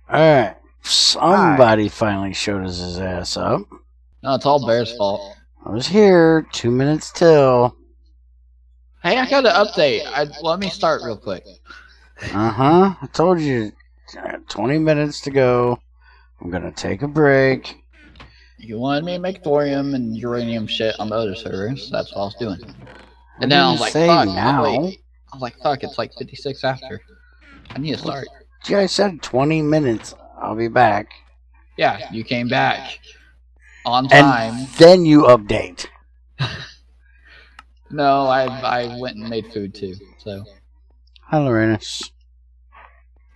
Alright. Somebody finally showed us his ass up. No, it's all Bear's fault. I was here 2 minutes till. Hey, I got an update. Let me start real quick. I told you. 20 minutes to go. I'm gonna take a break. You wanted me to make thorium and uranium shit on the other servers. That's what I was doing. And then I was like, fuck. Now? Wait. I was like, fuck, it's like 56 after. I need to start. You guys said 20 minutes. I'll be back. Yeah, you came back. On time. And then you update. No, I went and made food too, so. Hi, Lorenus.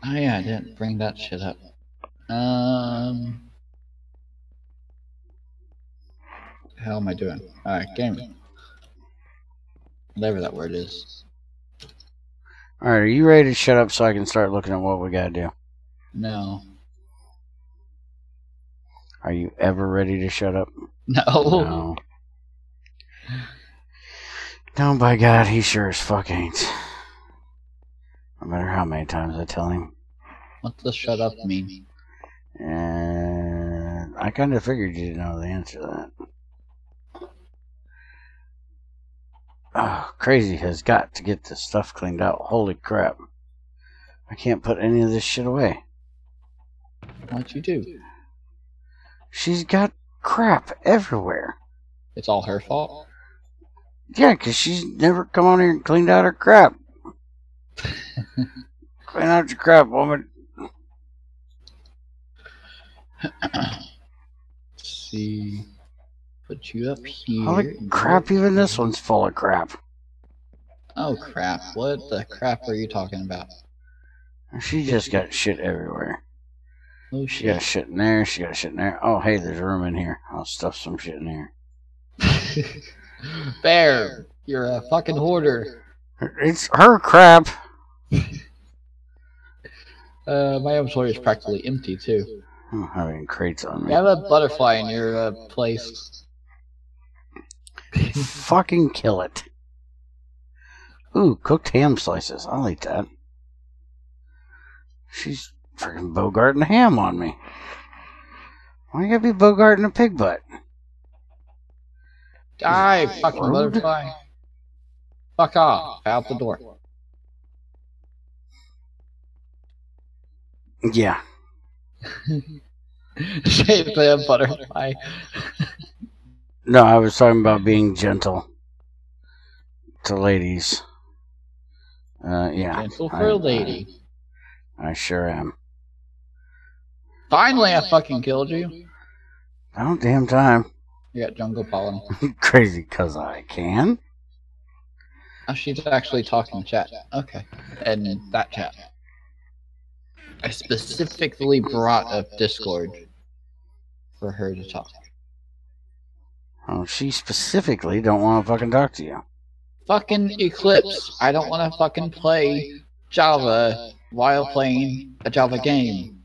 Oh yeah, I didn't bring that shit up. How am I doing? Alright, gaming. Whatever that word is. Alright, are you ready to shut up so I can start looking at what we gotta do? No. Are you ever ready to shut up? No. No, by God, he sure as fuck ain't. No matter how many times I tell him. What does shut up mean? And I kind of figured you'd know the answer to that. Oh, Crazy has got to get this stuff cleaned out. Holy crap. I can't put any of this shit away. What'd you do? She's got crap everywhere. It's all her fault? Yeah, because she's never come on here and cleaned out her crap. Clean out your crap, woman. Let's see. Put you up here. Holy crap, even this one's full of crap. Oh crap, what the crap are you talking about? She just got shit everywhere. Oh She shit. got shit in there, she got shit in there. Oh, hey, there's room in here. I'll stuff some shit in here. Bear, you're a fucking hoarder. It's her crap. My inventory is practically empty too. I don't have any crates on me. You have a butterfly in your place. Fucking kill it. Ooh, cooked ham slices. I like that. She's freaking bogarting ham on me. Why you gotta be bogarting a pig butt? Die, fucking butterfly. Fuck off. Out the door. Yeah. Save the butterfly. No, I was talking about being gentle to ladies. Yeah. Gentle for a lady. I sure am. Finally, I fucking killed you. Oh, damn time. You got jungle pollen. Crazy, cause I can. Oh, she's actually talking chat. Okay. And that chat. I specifically brought up Discord for her to talk. Oh, she specifically don't want to fucking talk to you. Fucking Eclipse. I don't want to fucking play Java while playing a Java game.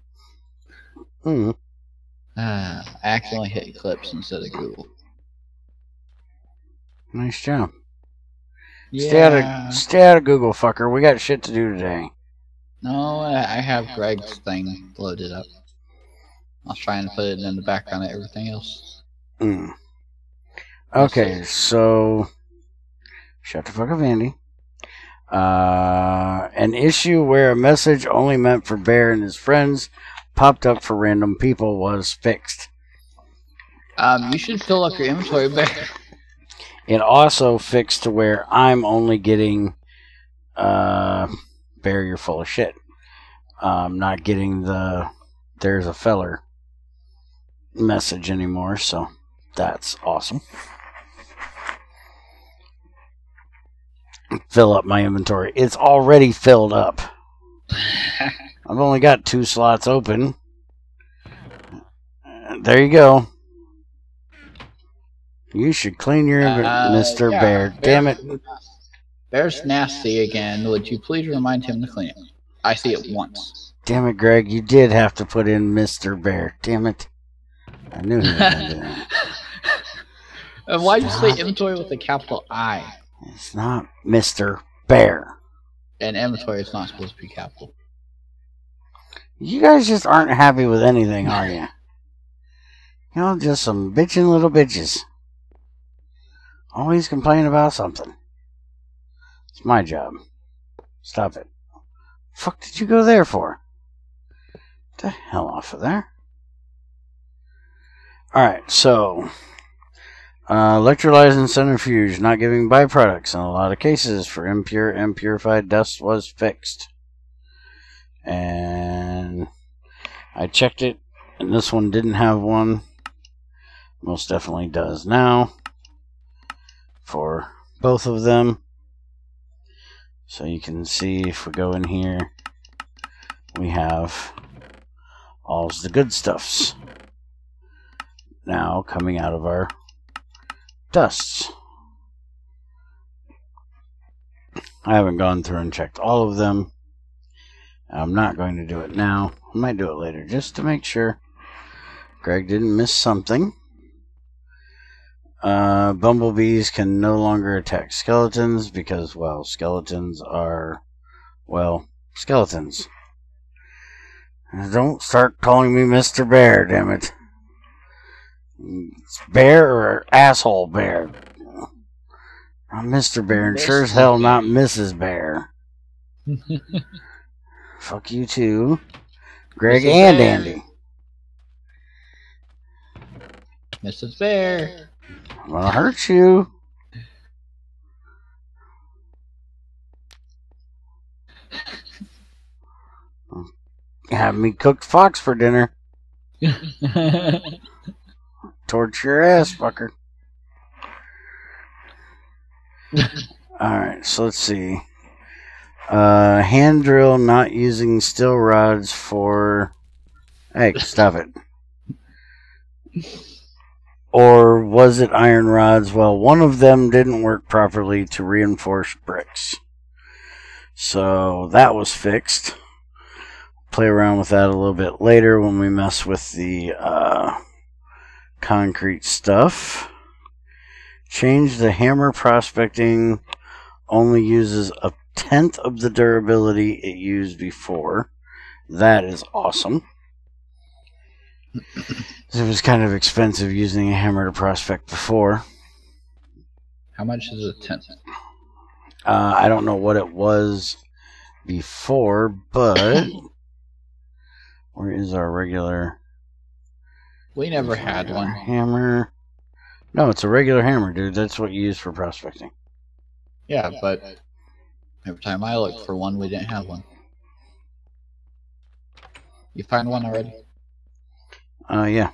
I accidentally hit Eclipse instead of Google. Nice job. Yeah. Stay out of Google, fucker. We got shit to do today. No, I have Greg's thing loaded up. I was trying to put it in the background of everything else. Okay, so shut the fuck up, Andy. An issue where a message only meant for Bear and his friends popped up for random people was fixed. You should fill up your inventory, Bear. It also fixed to where I'm only getting Bear, you're full of shit. Not getting the there's a feller message anymore, so that's awesome. Fill up my inventory. It's already filled up. I've only got 2 slots open. There you go. You should clean your inventory, Mr. Yeah, Bear. Damn it. Bear's nasty again. Would you please remind him to clean it? I see it once. Damn it, Greg. You did have to put in Mr. Bear. Damn it. I knew he was going to do that. Why'd you say inventory with a capital I? It's not Mr. Bear. And inventory is not supposed to be capital. You guys just aren't happy with anything, are you? Y'all just some bitchin' little bitches. Always complain about something. It's my job. Stop it. Fuck did you go there for? Get the hell off of there. Alright, so electrolyze and centrifuge not giving byproducts in a lot of cases for impure and purified dust was fixed. And I checked it, and this one didn't have one. Most definitely does now for both of them. So you can see if we go in here, we have all the good stuffs now coming out of our dusts. I haven't gone through and checked all of them. I'm not going to do it now. I might do it later just to make sure Greg didn't miss something. Bumblebees can no longer attack skeletons because, well, skeletons are, well, skeletons. Don't start calling me Mr. Bear, damn it. It's Bear or Asshole Bear? I'm Mr. Bear and sure as hell not Mrs. Bear. Fuck you too. Greg Mrs. and Bear. Andy. Mrs. Bear. I'm gonna hurt you. Have me cooked fox for dinner. Torture your ass, fucker. Alright, so let's see. Hand drill not using steel rods for... Hey, stop it. Or was it iron rods? Well, one of them didn't work properly to reinforce bricks. So that was fixed. Play around with that a little bit later when we mess with the concrete stuff. Change the hammer prospecting only uses a 1/10 of the durability it used before. That is awesome. It was kind of expensive using a hammer to prospect before. How much is a 1/10? I don't know what it was before, but where is our regular? We never had one. Hammer. No, it's a regular hammer, dude. That's what you use for prospecting. Yeah, but every time I looked for one, we didn't have one. You find one already? Yeah.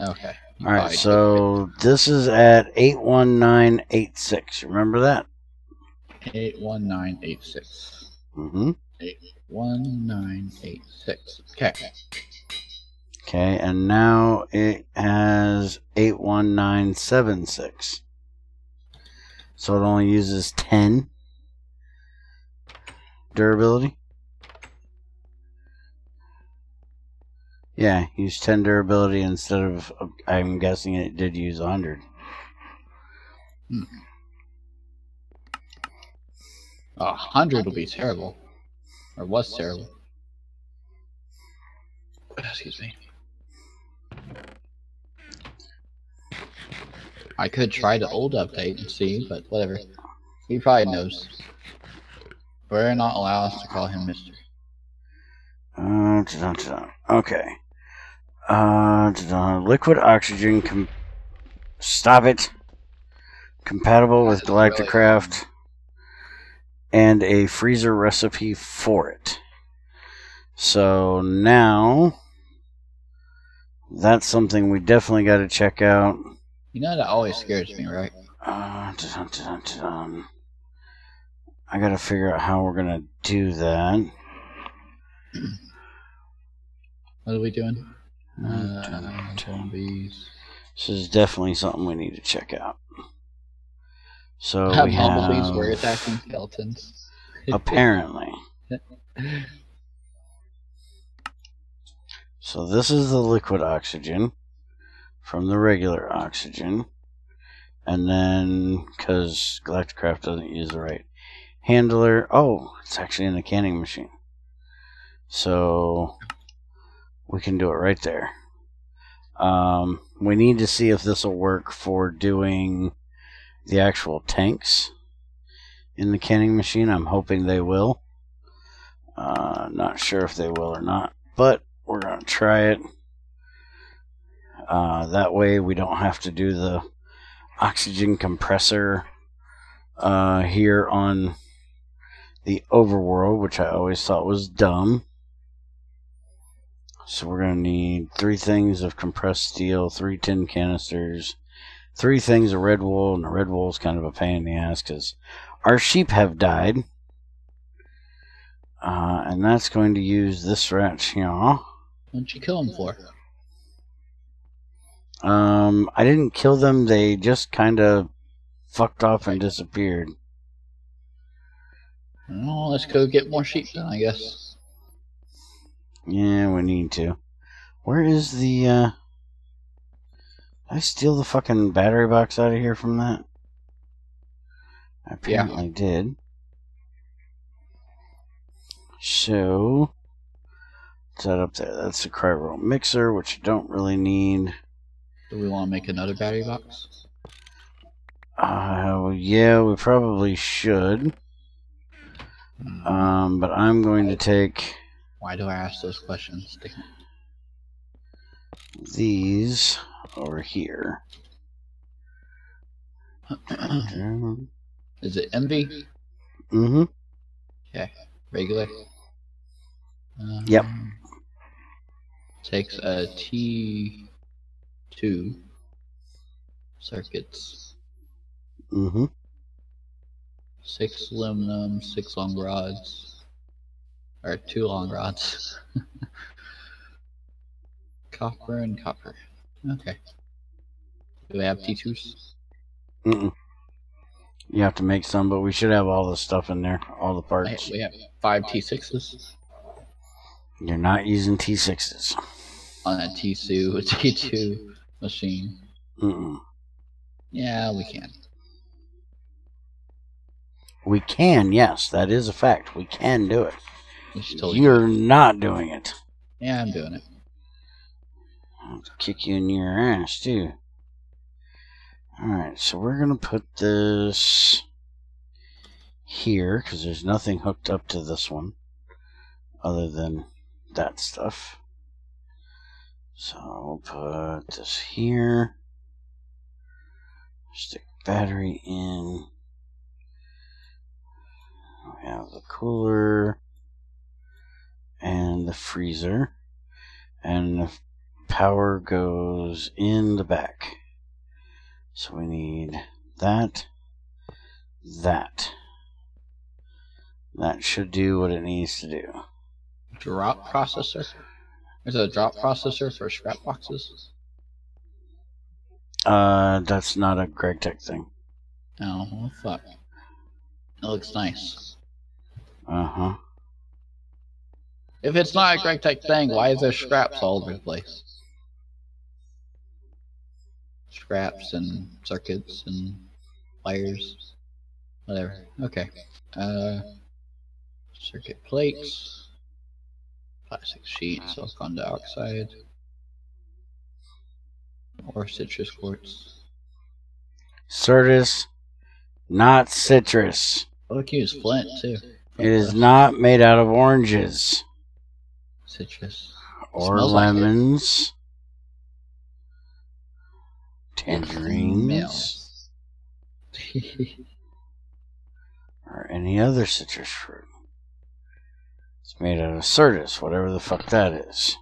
Okay. Alright, so this is at 81986. Remember that? 81986. Mm-hmm. 81986. Okay. Okay, and now it has 81976. So it only uses 10 durability. Yeah, use 10 durability instead of, I'm guessing it did use 100. 100 will be terrible. Or was terrible. Excuse me. I could try the old update and see, but whatever. He probably knows. We're not allowed to call him Mr. Okay. Liquid oxygen. Stop it. Compatible with Galacticraft. Really and a freezer recipe for it. So now, that's something we definitely got to check out. You know that always scares me, right? I got to figure out how we're going to do that. What are we doing? Zombies. This is definitely something we need to check out. So we bumblebees have... were attacking skeletons. Apparently. So this is the liquid oxygen from the regular oxygen. And then, because Galacticraft doesn't use the right handler... Oh, it's actually in the canning machine. So we can do it right there. We need to see if this will work for doing the actual tanks in the canning machine. I'm hoping they will. Not sure if they will or not, but we're going to try it. That way we don't have to do the oxygen compressor here on the overworld, which I always thought was dumb. So we're going to need 3 things of compressed steel, 3 tin canisters, 3 things of red wool, and the red wool is kind of a pain in the ass because our sheep have died. And that's going to use this rat here. What'd you kill him for? I didn't kill them, they just kind of fucked off and disappeared. Well, let's go get more sheep then, I guess. Yeah, we need to. Where is the, Did I steal the fucking battery box out of here from that? I apparently did. So, what's that up there? That's the cryo mixer, which I don't really need. Do we want to make another battery box? Yeah, we probably should. But I'm going to take... Why do I ask those questions? These over here. Is it envy? Mm-hmm. Okay. Regular? Yep. Takes a T2 circuits. Mm-hmm. 6 aluminum, 6 long rods. Or 2 long rods. Copper and copper. Okay. Do we have T2s? Mm-mm. You have to make some, but we should have all the stuff in there. All the parts. We have 5 T6s. You're not using T6s. On a T2 machine. Mm-mm. Yeah, we can. We can, yes. That is a fact. We can do it. Totally You're not doing it. Yeah, I'm doing it. I'll kick you in your ass, too. Alright, so we're going to put this here, because there's nothing hooked up to this one other than that stuff. So we'll put this here. Stick battery in. We have the cooler and the freezer. And the power goes in the back. So we need that. That should do what it needs to do. Drop processor? There's a drop processor for scrap boxes? That's not a Greg Tech thing. Oh, well, fuck. It looks nice. Uh-huh. If it's not a Greg Tech thing, why is there scraps all over the place? Scraps and circuits and wires. Whatever. Okay. Circuit plates. Plastic sheet, silicon dioxide. Or citrus quartz. Certus, not citrus. Oh, we can use flint too. It is not made out of oranges. Citrus. Or lemons. Tangerines. Or any other citrus fruit. It's made out of certus, whatever the fuck that is.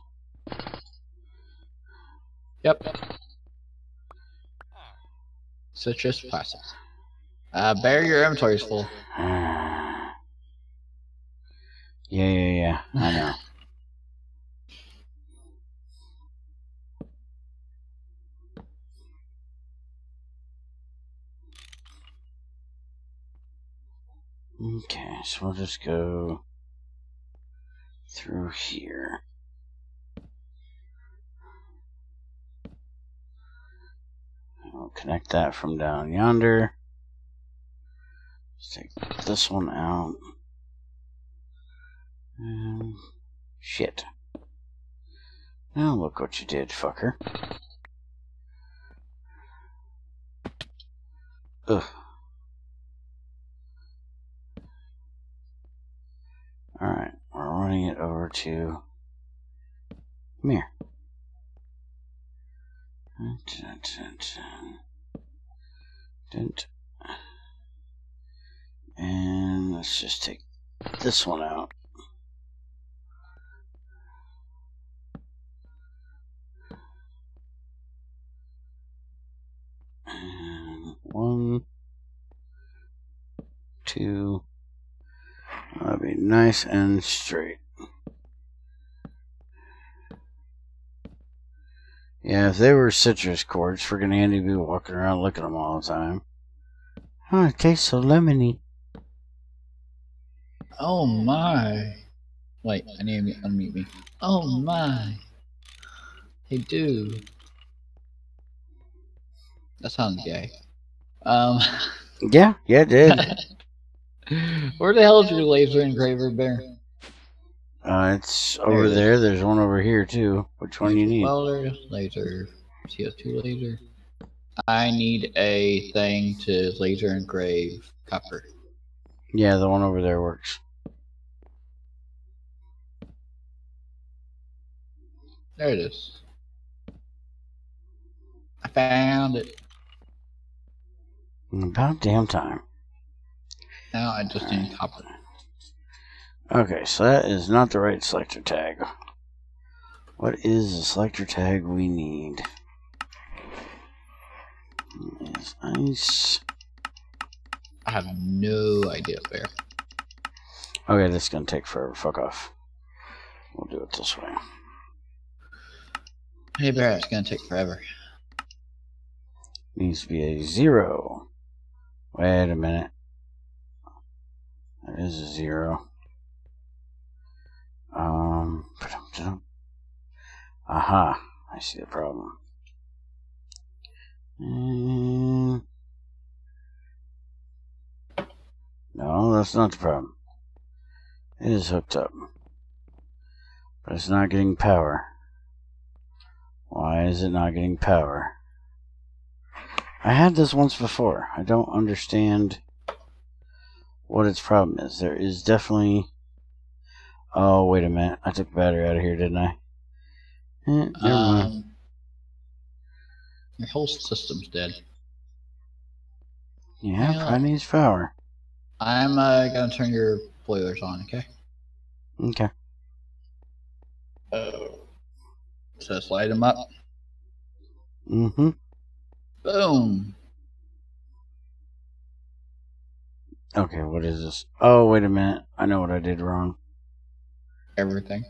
Yep. Citrus plastic. Barry, your inventory's full. Yeah. I know. Okay, so we'll just go through here. We'll connect that from down yonder. Let's take this one out. Shit. Now look what you did, fucker. Ugh. Alright, we're running it over to... Come here. And let's just take this one out. And 1, 2. That'd be nice and straight. Yeah, if they were citrus cords, friggin' Andy would be walking around licking them all the time. Oh, it tastes so lemony. Oh my. Wait, I need to unmute me. Oh my. Hey, dude. That sounds gay. Yeah, it did. Where the hell is your laser engraver, Bear? It's over there. There's one over here, too. Which one do you need? Welder, laser, CO2 laser. I need a thing to laser engrave copper. Yeah, the one over there works. There it is. I found it. About damn time. Now I just need copper. Okay, so that is not the right selector tag. What is the selector tag we need? It is ice. I have no idea, Bear. Okay, this is going to take forever. Fuck off. We'll do it this way. Hey, Bear, it's gonna take forever. Needs to be a 0. Wait a minute. That is a 0. Aha. I see the problem. No, that's not the problem. It is hooked up. But it's not getting power. Why is it not getting power? I had this once before. I don't understand what its problem is. There is definitely... Oh, wait a minute. I took the battery out of here, didn't I? Never mind. Your whole system's dead. Yeah, probably needs power. I'm gonna turn your boilers on, okay? Okay. So let's light them up. Mm-hmm. Boom. Okay, what is this? Oh, wait a minute. I know what I did wrong. Everything.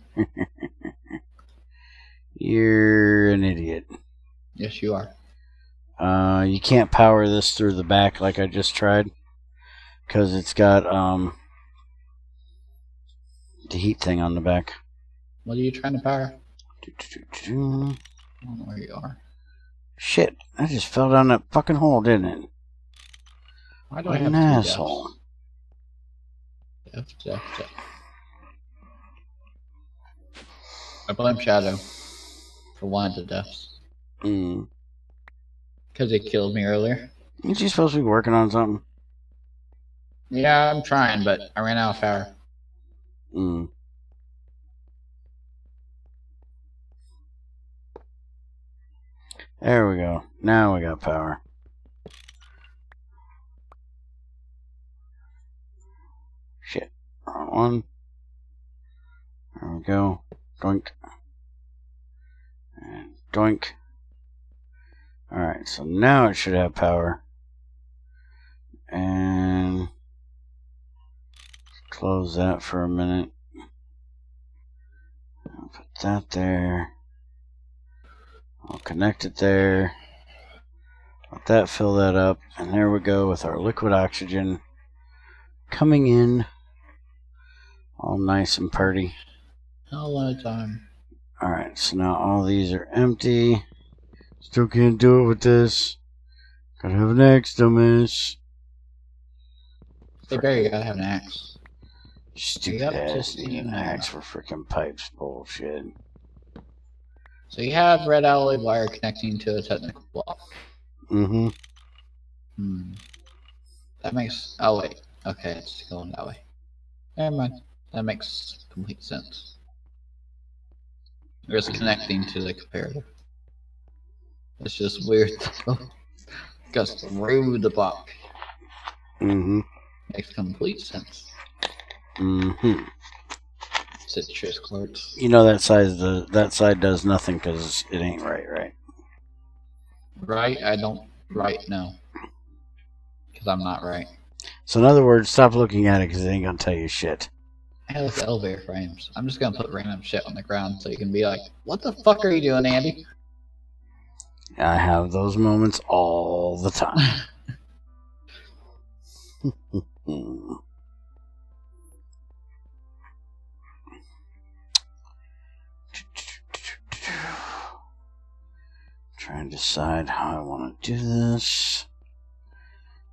You're an idiot. Yes, you are. You can't power this through the back like I just tried. Because it's got, the heat thing on the back. What are you trying to power? I don't know where you are. Shit, I just fell down that fucking hole, didn't it? Why do What I have an two asshole. deaths? Death. I blame Shadow for one of the deaths. Because it killed me earlier. Ain't you supposed to be working on something? Yeah, I'm trying, but I ran out of power. There we go. Now we got power. Shit. Wrong one. There we go. Doink. And doink. Alright, so now it should have power. And close that for a minute. I'll put that there. I'll connect it there. Let that fill that up. And there we go with our liquid oxygen coming in. All nice and purty. Not a lot of time. Alright, so now all these are empty. Still can't do it with this. Gotta have an axe, dumbass. Hey, Barry, you gotta have an axe. Stupid ass need an axe for freaking pipes. Bullshit. So you have red alloy wire connecting to a technical block. Mm-hmm. That makes... Oh, wait. Okay, it's going that way. Never mind. That makes complete sense. It's connecting to the comparator. It's just weird. Goes through the block. Mm-hmm. Makes complete sense. Mm-hmm. Citrus quartz. You know that side does nothing because it ain't right, right? Right? I don't right now. Because I'm not right. So in other words, stop looking at it because it ain't gonna tell you shit. I have elevator frames. I'm just gonna put random shit on the ground so you can be like, what the fuck are you doing, Andy? I have those moments all the time. Trying to decide how I want to do this.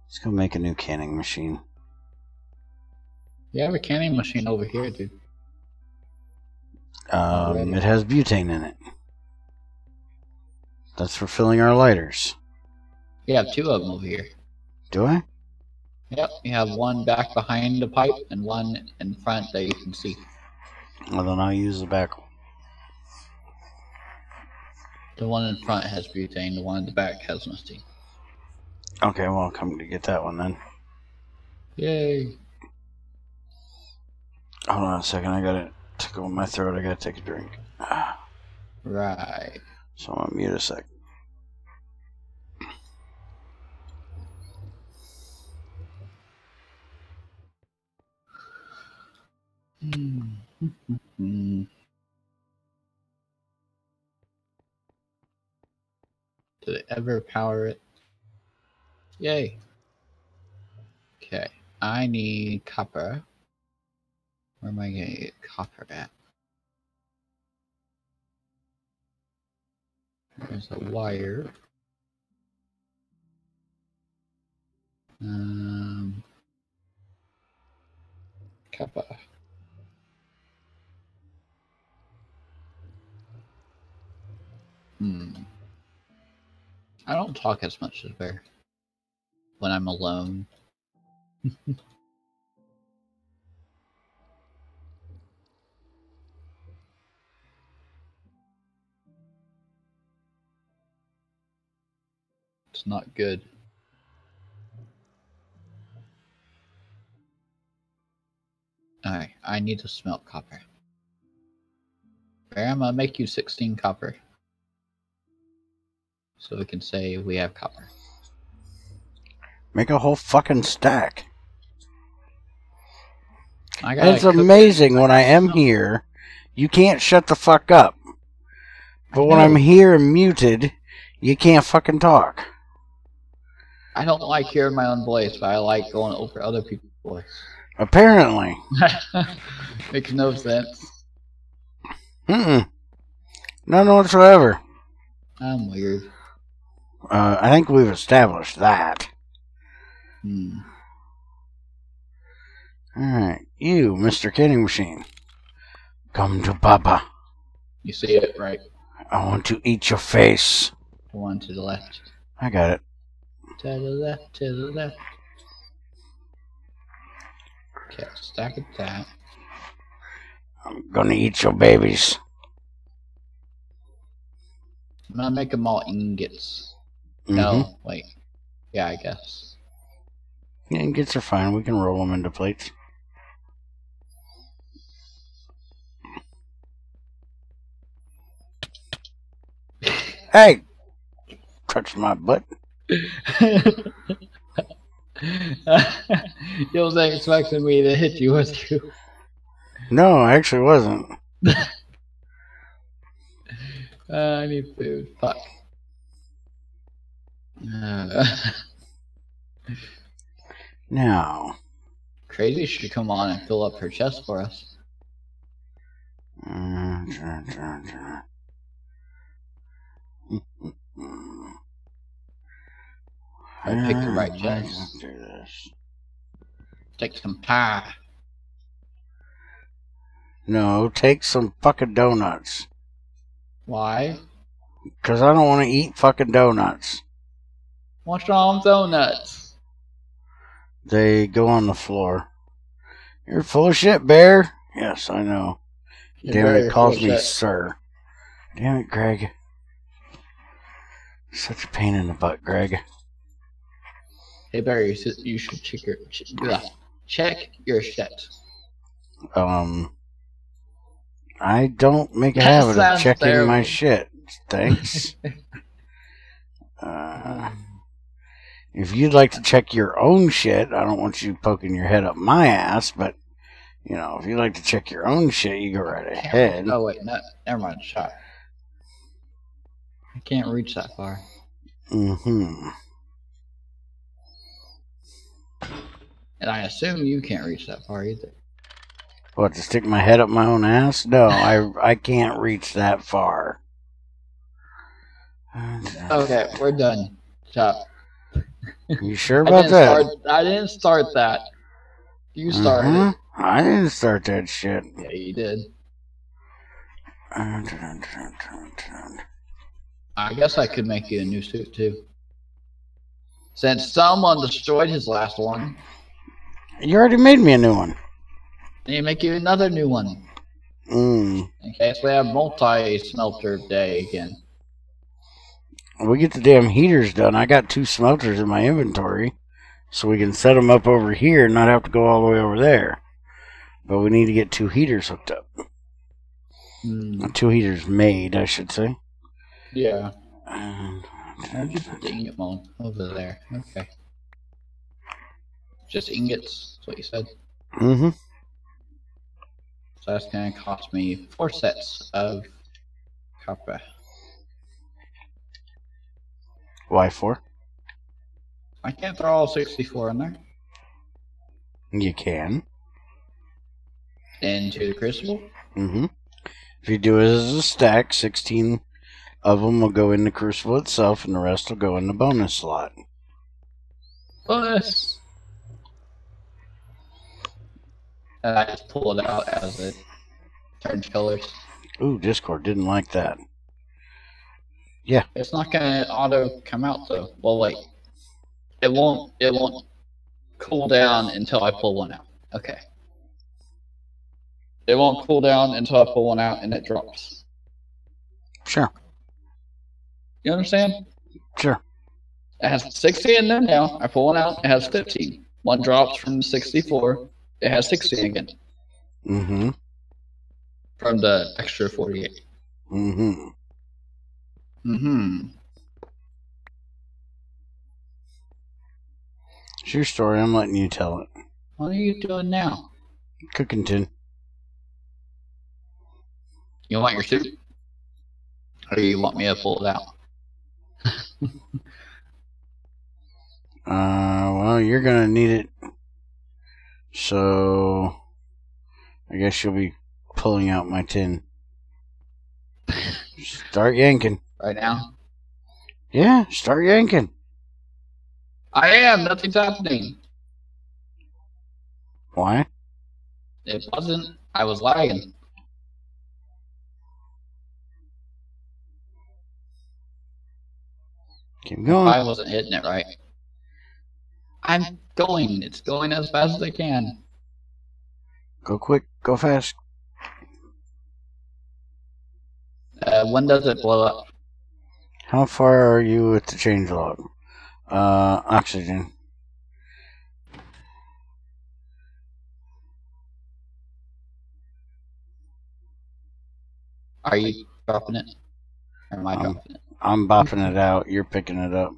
Let's go make a new canning machine. You have a canning machine over here, dude. It has butane in it. That's for filling our lighters. You have two of them over here. Do I? Yep, you have one back behind the pipe and one in front that you can see. Well, then I'll use the back one. The one in front has butane, the one in the back has nothing. Okay, well, I'll come to get that one then. Yay. Hold on a second, I got it tickle in my throat, I gotta take a drink. Right. So I'm gonna mute a sec. Did it ever power it? Yay. Okay. I need copper. Where am I gonna get copper at? There's a wire. Copper. I don't talk as much as Bear when I'm alone. It's not good. Alright, I need to smelt copper. Bear, I'm gonna make you 16 copper. So we can say we have copper. Make a whole fucking stack. It's amazing when I am here, you can't shut the fuck up. But when I'm here and muted, you can't fucking talk. I don't like hearing my own voice, but I like going over other people's voice. Apparently. Makes no sense. None whatsoever. I'm weird. I think we've established that. Alright, you, Mr. Canning Machine. Come to Papa. You see it, right? I want to eat your face. The one to the left. I got it. To the left, to the left. Okay, stack of that. I'm gonna eat your babies. I'm gonna make them all ingots. No, wait. Yeah, I guess. Yeah, ingots are fine. We can roll them into plates. Hey! Touch my butt. You wasn't expecting me to hit you, was you? No, I actually wasn't. I need food. Fuck. Now. Crazy should come on and fill up her chest for us. I picked the right chest. Take some pie. No, take some fucking donuts. Why? Because I don't want to eat fucking donuts. What's wrong with donuts? They go on the floor. You're full of shit, Bear. Yes, I know. Damn it, it calls me sir. Damn it, Greg. Such a pain in the butt, Greg. Hey, Barry, you should check your shit. I don't make a habit of checking my shit. Thanks. If you'd like to check your own shit, I don't want you poking your head up my ass, but, you know, if you'd like to check your own shit, you go right ahead. Oh, wait, no, never mind, shot. I can't reach that far. Mm-hmm. And I assume you can't reach that far either. What, to stick my head up my own ass? No, I can't reach that far. Okay, we're done. Stop. You sure about that? I didn't start that. You started it. I didn't start that shit. Yeah, you did. I guess I could make you a new suit too. Since someone destroyed his last one. You already made me a new one. And you make you another new one. In case we have multi-smelter day again. We get the damn heaters done. I got 2 smelters in my inventory, so we can set them up over here and not have to go all the way over there. But we need to get 2 heaters hooked up. 2 heaters made, I should say. Yeah. Just the ingot one over there. Okay. Just ingots, that's what you said. Mm-hmm. So that's going to cost me 4 sets of copper. Why 4? I can't throw all 64 in there. You can. Into the crucible? Mm-hmm. If you do it as a stack, 16 of them will go in the crucible itself, and the rest will go in the bonus slot. Bonus! And I just pull it out as it turns colors. Ooh, Discord didn't like that. Yeah. It's not gonna auto come out though. Well, wait. It won't cool down until I pull one out. Okay. It won't cool down until I pull one out and it drops. Sure. You understand? Sure. It has 60 in there now. I pull one out. It has 15. One drops from 64. It has 16 again. Mm-hmm. From the extra 48. Mm-hmm. Mm-hmm. It's your story. I'm letting you tell it. What are you doing now? Cooking tin. You want your suit? Or do you want me to pull it out? Well, you're gonna need it. So, I guess you'll be pulling out my tin. Start yanking. Right now? Yeah, start yanking. I am. Nothing's happening. Why? It wasn't. I was lagging. Keep going. I wasn't hitting it right. I'm going. It's going as fast as I can. Go quick. Go fast. When does it blow up? How far are you with the changelog? Oxygen. Are you dropping it? Or am I dropping it? I'm bopping it out. You're picking it up.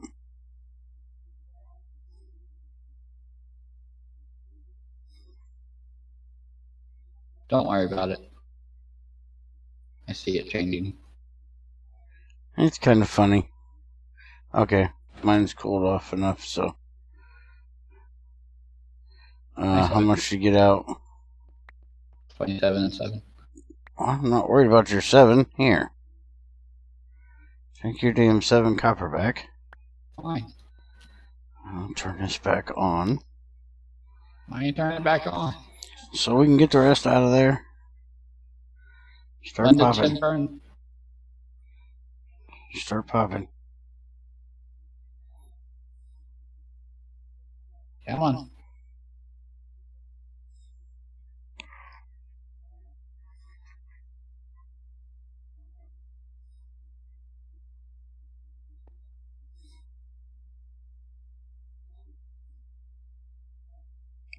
Don't worry about it. I see it changing. It's kind of funny. Okay, mine's cooled off enough, so. How much did you get out? 27 and 7. Well, I'm not worried about your 7. Here. Take your damn 7 copper back. Fine. I'll turn this back on. Why are you turning it back on? So we can get the rest out of there. Start popping. Burn? Start popping. Come on.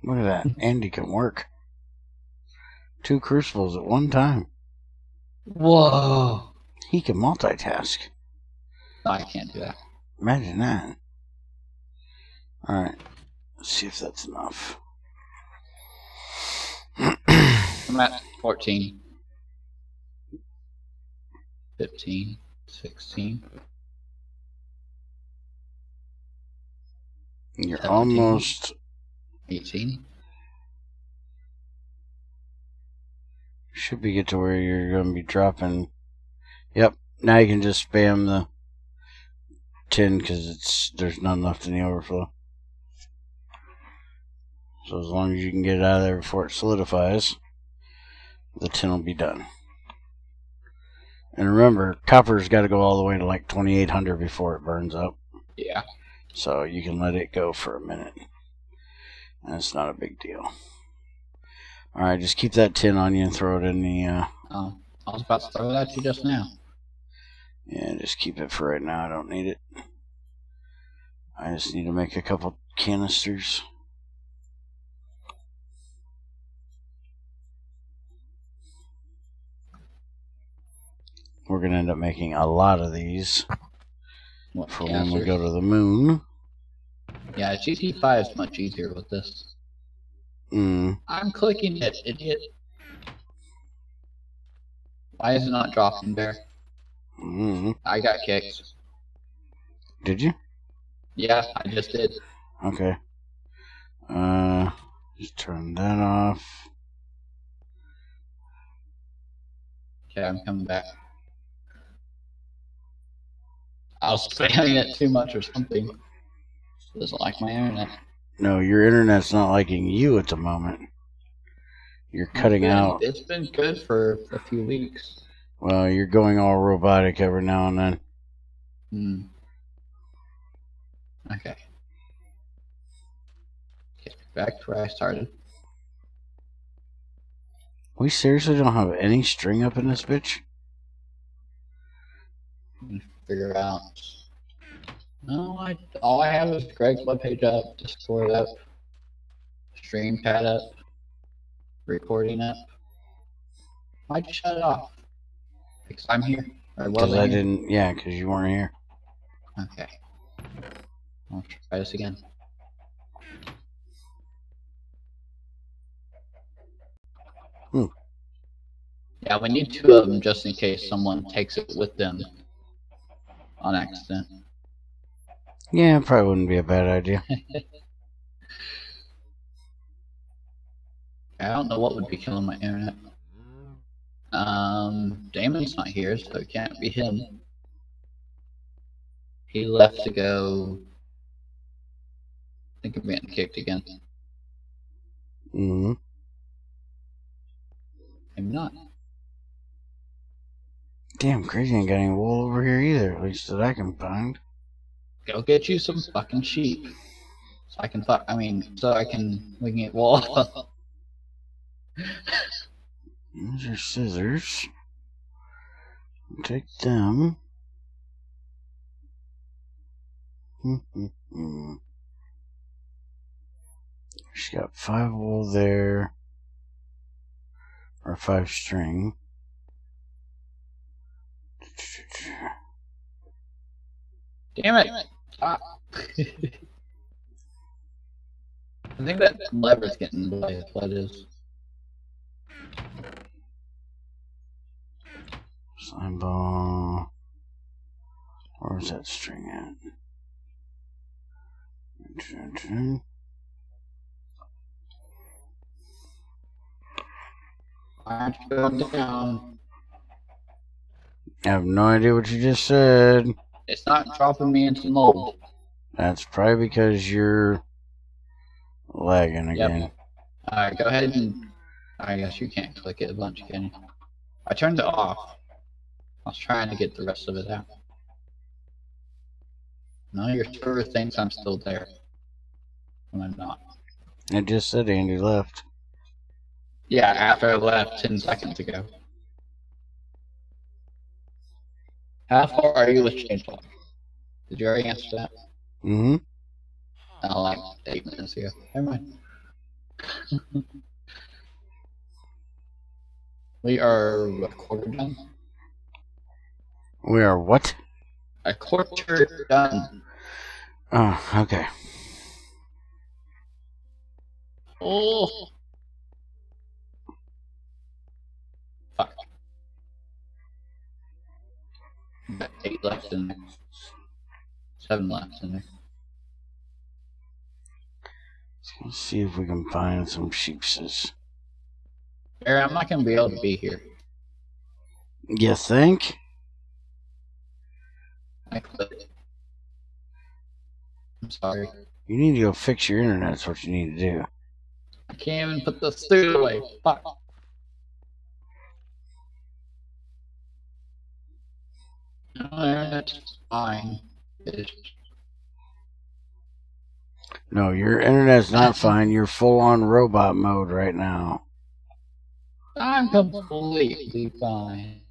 Look at that. Andy can work 2 crucibles at one time. Whoa. He can multitask. No, I can't do that. Imagine that. Alright. Let's see if that's enough. I'm at 14. 15. 16. You're 17. almost 18. should be get to where you're going to be dropping. Yep. Now you can just spam the tin because there's none left in the overflow. So as long as you can get it out of there before it solidifies, the tin will be done. And remember, copper's got to go all the way to like 2800 before it burns up. Yeah. So you can let it go for a minute. And it's not a big deal. Alright, just keep that tin on you and throw it in the... Oh, I was about to throw it at you just now. Yeah, just keep it for right now. I don't need it. I just need to make a couple canisters. We're going to end up making a lot of these for when we go to the moon. Yeah, GT5 is much easier with this. I'm clicking it, idiot. Why is it not dropping there? I got kicked. Did you? Yeah, I just did. Okay. Just turn that off. Okay, I'm coming back. I was spamming it too much or something. It doesn't like my internet. No, your internet's not liking you at the moment. You're cutting out. It's been good for a few weeks. Well, you're going all robotic every now and then. Okay. Back to where I started. We seriously don't have any string up in this bitch? Figure out. No, all I have is Greg's webpage up, Discord up, Stream Pad up, Recording up. Why'd you shut it off? Because I'm here. Because I didn't. Yeah, because you weren't here. Okay. I'll try this again. Yeah, we need 2 of them just in case someone takes it with them on accident. Yeah, probably wouldn't be a bad idea. I don't know what would be killing my internet. Damon's not here, so it can't be him. He left to go. I think I'm getting kicked again. Mm-hmm. I'm not. Damn, Crazy ain't got any wool over here either, at least that I can find. Go get you some fucking sheep. So I can we can get wool. These are scissors. Take them. She's got 5 wool there. Or 5 string. Damn it! Stop. I think that lever's getting in the way. That's what it is. Slime ball. Where's that string at? Why aren't you going down? I have no idea what you just said. It's not dropping me into mold. That's probably because you're lagging again. Yep. Alright, go ahead and... I guess you can't click it a bunch, can you? I turned it off. I was trying to get the rest of it out. No, your server thinks I'm still there. When I'm not. It just said Andy left. Yeah, after I left 10 seconds ago. How far are you with changelog? Did you already answer that? Mm-hmm. Oh, like 8 minutes ago. Never mind. We are a quarter done. We are what? A quarter done. Oh, okay. Oh. Fuck. Got 8 left in there. 7 left in there. Let's see if we can find some sheepses. Barry, I'm not going to be able to be here. You think? I quit. I'm sorry. You need to go fix your internet. That's what you need to do. I can't even put the suit away. Fuck. No, internet's fine. It's... No, your internet's not fine. You're full on robot mode right now. I'm completely fine.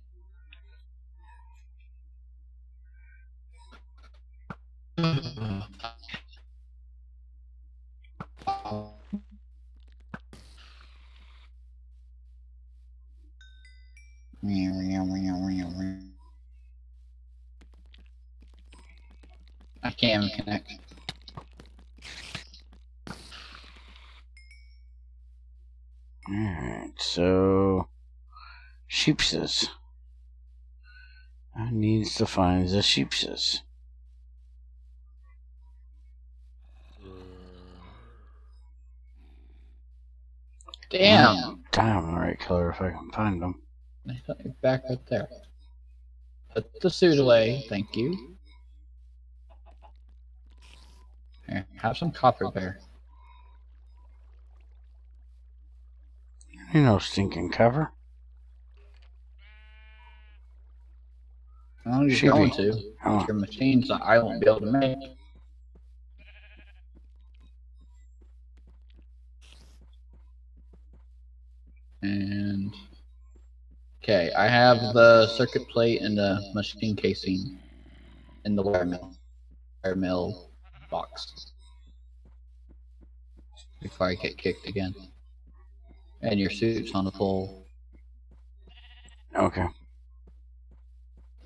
I can't even connect. Alright, so sheepses. I needs to find the sheepses. Damn! Damn, the right color if I can find them. I thought you were back right there. Put the suit away, thank you. Here, have some copper bear. Ain't no stinking cover. Well, you're going to. It's your machines that I won't be able to make. And okay, I have the circuit plate and the machine casing in the wire mill box before I get kicked again. And your suit's on the pole. Okay.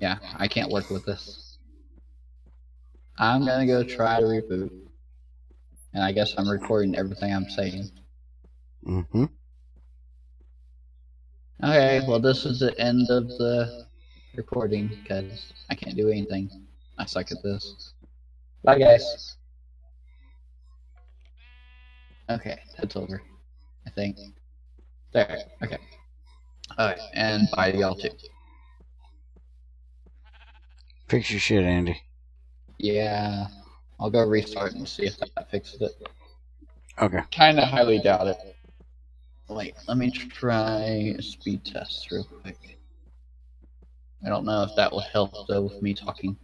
Yeah, I can't work with this. I'm gonna go try to reboot. And I guess I'm recording everything I'm saying. Mm-hmm. Okay, well this is the end of the recording because I can't do anything. I suck at this. Bye guys. Okay, that's over. I think. There, okay. Alright, and bye to y'all too. Fix your shit, Andy. Yeah, I'll go restart and see if that fixes it. Okay. Kinda highly doubt it. Wait, let me try a speed test real quick. I don't know if that will help though with me talking.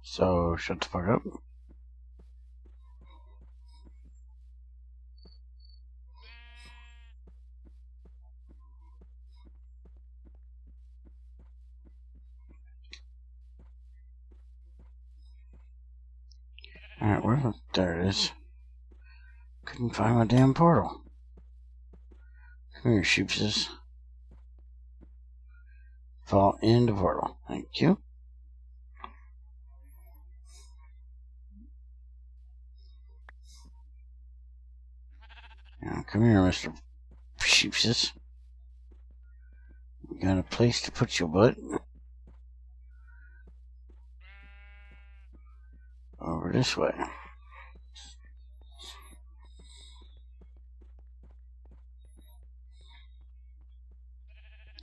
So, shut the fuck up. Alright, where the... There it is. Couldn't find my damn portal. Come here, sheepses. Fall into portal. Thank you. Now, come here, Mr. Sheepses. You got a place to put your butt? Over this way.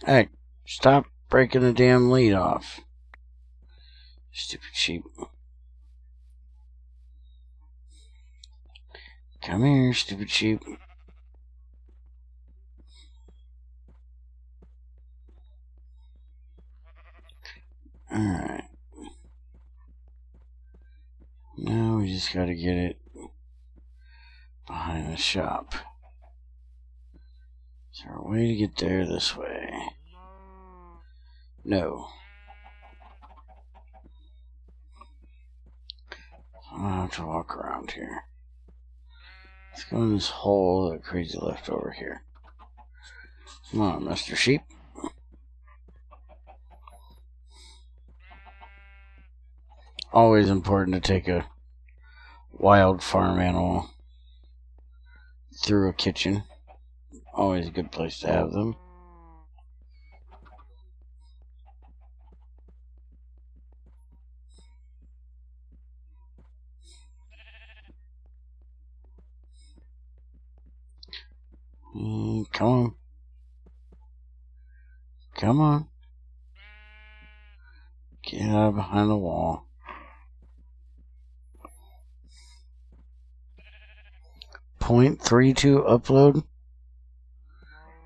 Hey, stop breaking the damn lead off. Stupid sheep. Come here, stupid sheep. Alright. we just gotta get it behind the shop. Is there a way to get there this way? No. I'm gonna have to walk around here. Let's go in this hole that Crazy left over here. Come on, Mr. Sheep. Always important to take a wild farm animal through a kitchen. Always a good place to have them. Come on. Come on. Get out behind the wall. .32 upload?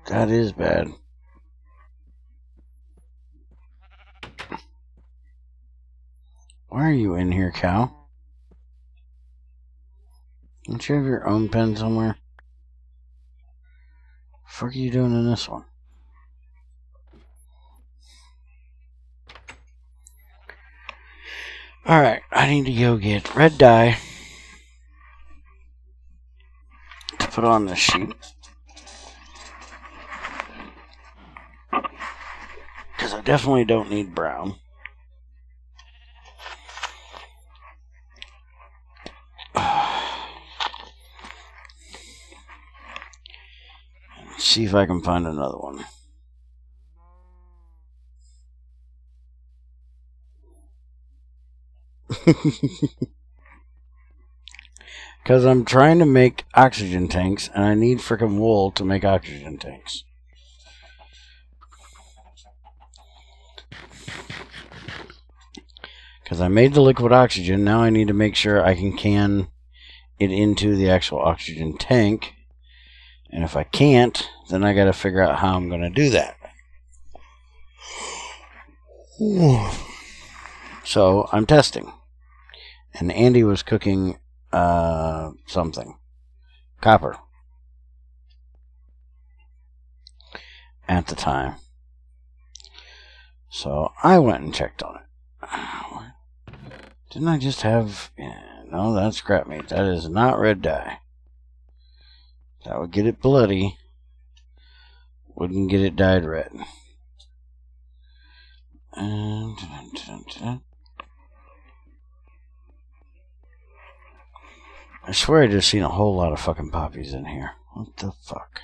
That is bad. Why are you in here, cow? Don't you have your own pen somewhere? What the fuck are you doing in this one? Alright, I need to go get red dye to put on this sheet. Because I definitely don't need brown. See if I can find another one. Because I'm trying to make oxygen tanks, and I need frickin' wool to make oxygen tanks. Because I made the liquid oxygen, now I need to make sure I can it into the actual oxygen tank. And if I can't, then I gotta figure out how I'm gonna do that. So, I'm testing. And Andy was cooking something. Copper. At the time. So, I went and checked on it. Didn't I just have... Yeah, no, that's scrap meat. That is not red dye. That would get it bloody. Wouldn't get it dyed red. And... I swear I just seen a whole lot of fucking poppies in here. What the fuck?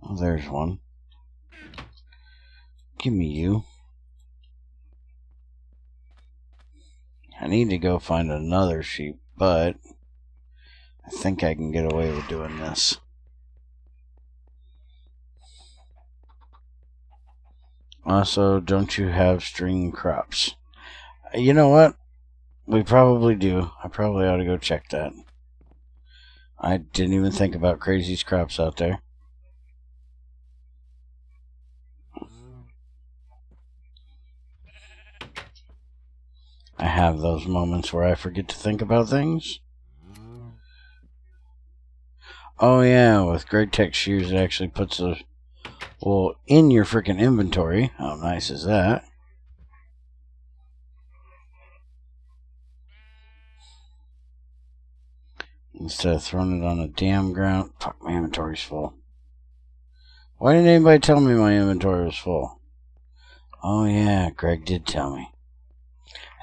Oh, there's one. Give me you. I need to go find another sheep, but I think I can get away with doing this. Also, don't you have string crops? You know what? We probably do. I probably ought to go check that. I didn't even think about Crazy's crops out there. I have those moments where I forget to think about things. Oh yeah, with Great Tech Shears it actually puts a wool in your freaking inventory. How nice is that? Instead of throwing it on the damn ground. Fuck, my inventory's full. Why didn't anybody tell me my inventory was full? Oh yeah, Greg did tell me.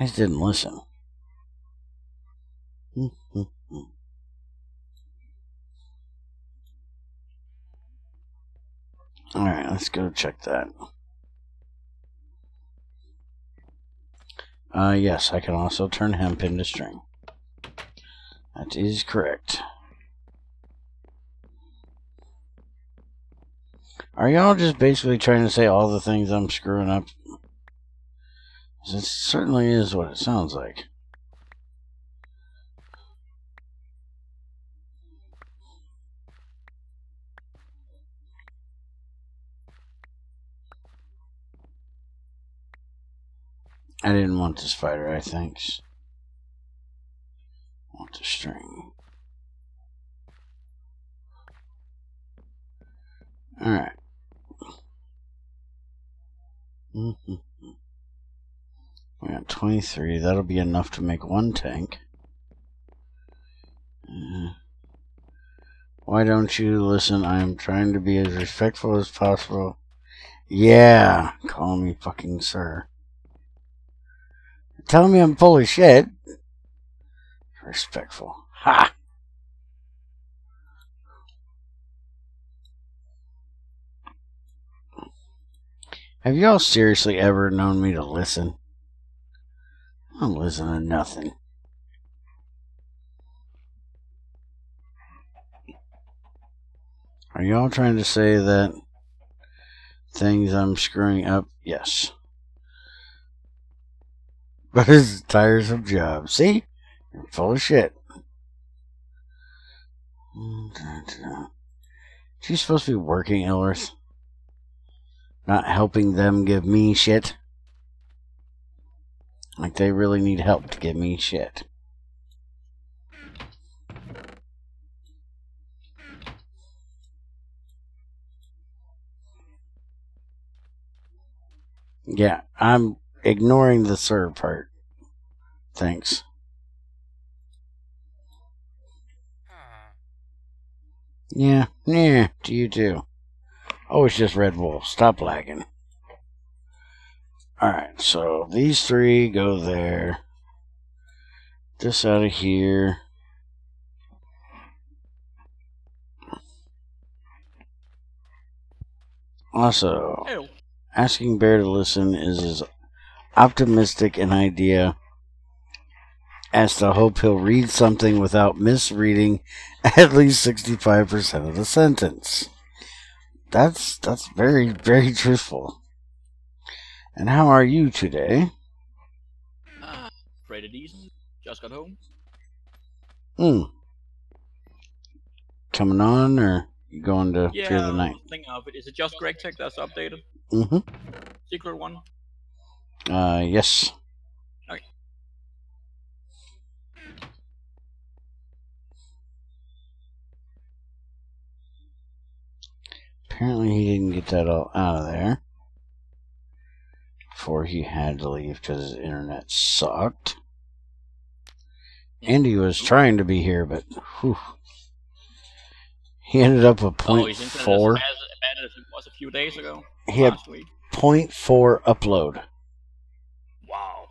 I just didn't listen. Alright, let's go check that. Yes, I can also turn hemp into string. That is correct. Are y'all just basically trying to say all the things I'm screwing up? It certainly is what it sounds like. I didn't want this fighter, I think. want the string. Alright. We got 23. That'll be enough to make one tank. Why don't you listen? I am trying to be as respectful as possible. Yeah, call me fucking sir. Tell me I'm full of shit. Respectful. Ha! Have y'all seriously ever known me to listen? I don't listen to nothing. Are y'all trying to say that things I'm screwing up? Yes. But it's a tiresome job. See? You're full of shit. She's supposed to be working, Illers. Not helping them give me shit. Like they really need help to give me shit. Yeah, I'm ignoring the sir part. Thanks. Yeah, do you too. Oh, it's just Red Bull. Stop lagging. Alright, so these three go there. This out of here. Also, asking Bear to listen is as optimistic an idea as to hope he'll read something without misreading at least 65% of the sentence. That's very, very truthful. And how are you today? Pretty decent. Just got home. Coming on, or you going to Fear the Night? Yeah, thinking of it. Is it just Greg Tech that's updated? Secret one? Yes. Okay. Apparently he didn't get that all out of there before he had to leave because his internet sucked. Andy was trying to be here, but whew, he ended up with 0.4. His internet is as bad as it was a few days ago. He had 0.4 upload. Wow.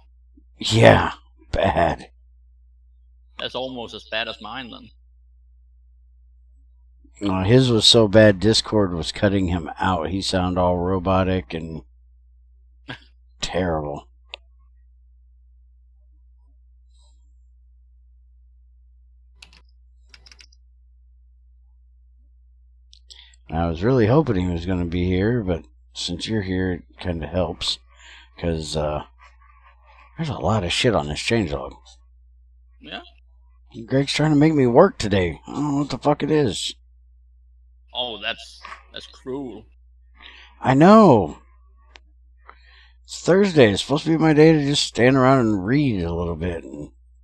Yeah, bad. That's almost as bad as mine then. His was so bad, Discord was cutting him out. He sounded all robotic and terrible. I was really hoping he was going to be here, but since you're here, it kind of helps. Because there's a lot of shit on this changelog. Yeah? Greg's trying to make me work today. I don't know what the fuck it is. Oh, that's cruel. I know. It's Thursday. It's supposed to be my day to just stand around and read a little bit.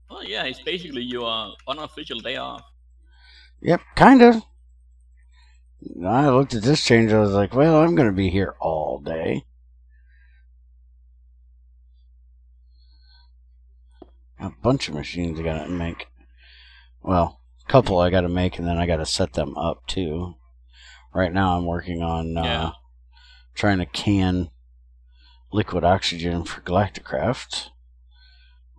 Well, yeah, it's basically your unofficial day off. Yep, kind of. I looked at this change. I was like, well, I'm going to be here all day. A bunch of machines I got to make. Well, a couple I got to make, and then I got to set them up too. Right now, I'm working on trying to can liquid oxygen for Galacticraft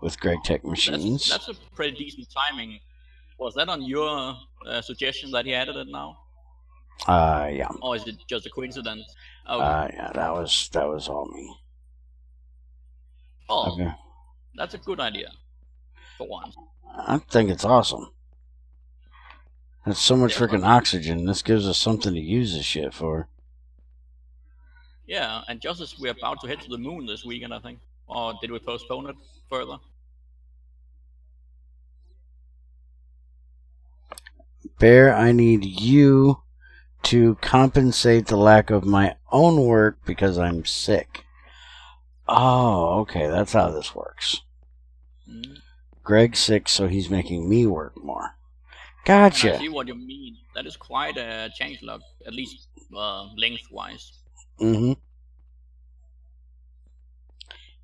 with Greg Tech machines. That's a pretty decent timing. Was that on your suggestion that he added it now? Yeah. Or is it just a coincidence? Okay. Yeah, that was all me. Oh, okay. That's a good idea. For once. I think it's awesome. That's so much freaking oxygen. This gives us something to use this shit for. Yeah, and just as we're about to head to the moon this weekend, I think. Or did we postpone it further? Bear, I need you to compensate the lack of my own work because I'm sick. Oh, okay, that's how this works. Greg's 6, so he's making me work more. And I Gotcha. see what you mean. That is quite a change log, at least lengthwise. Mm-hmm.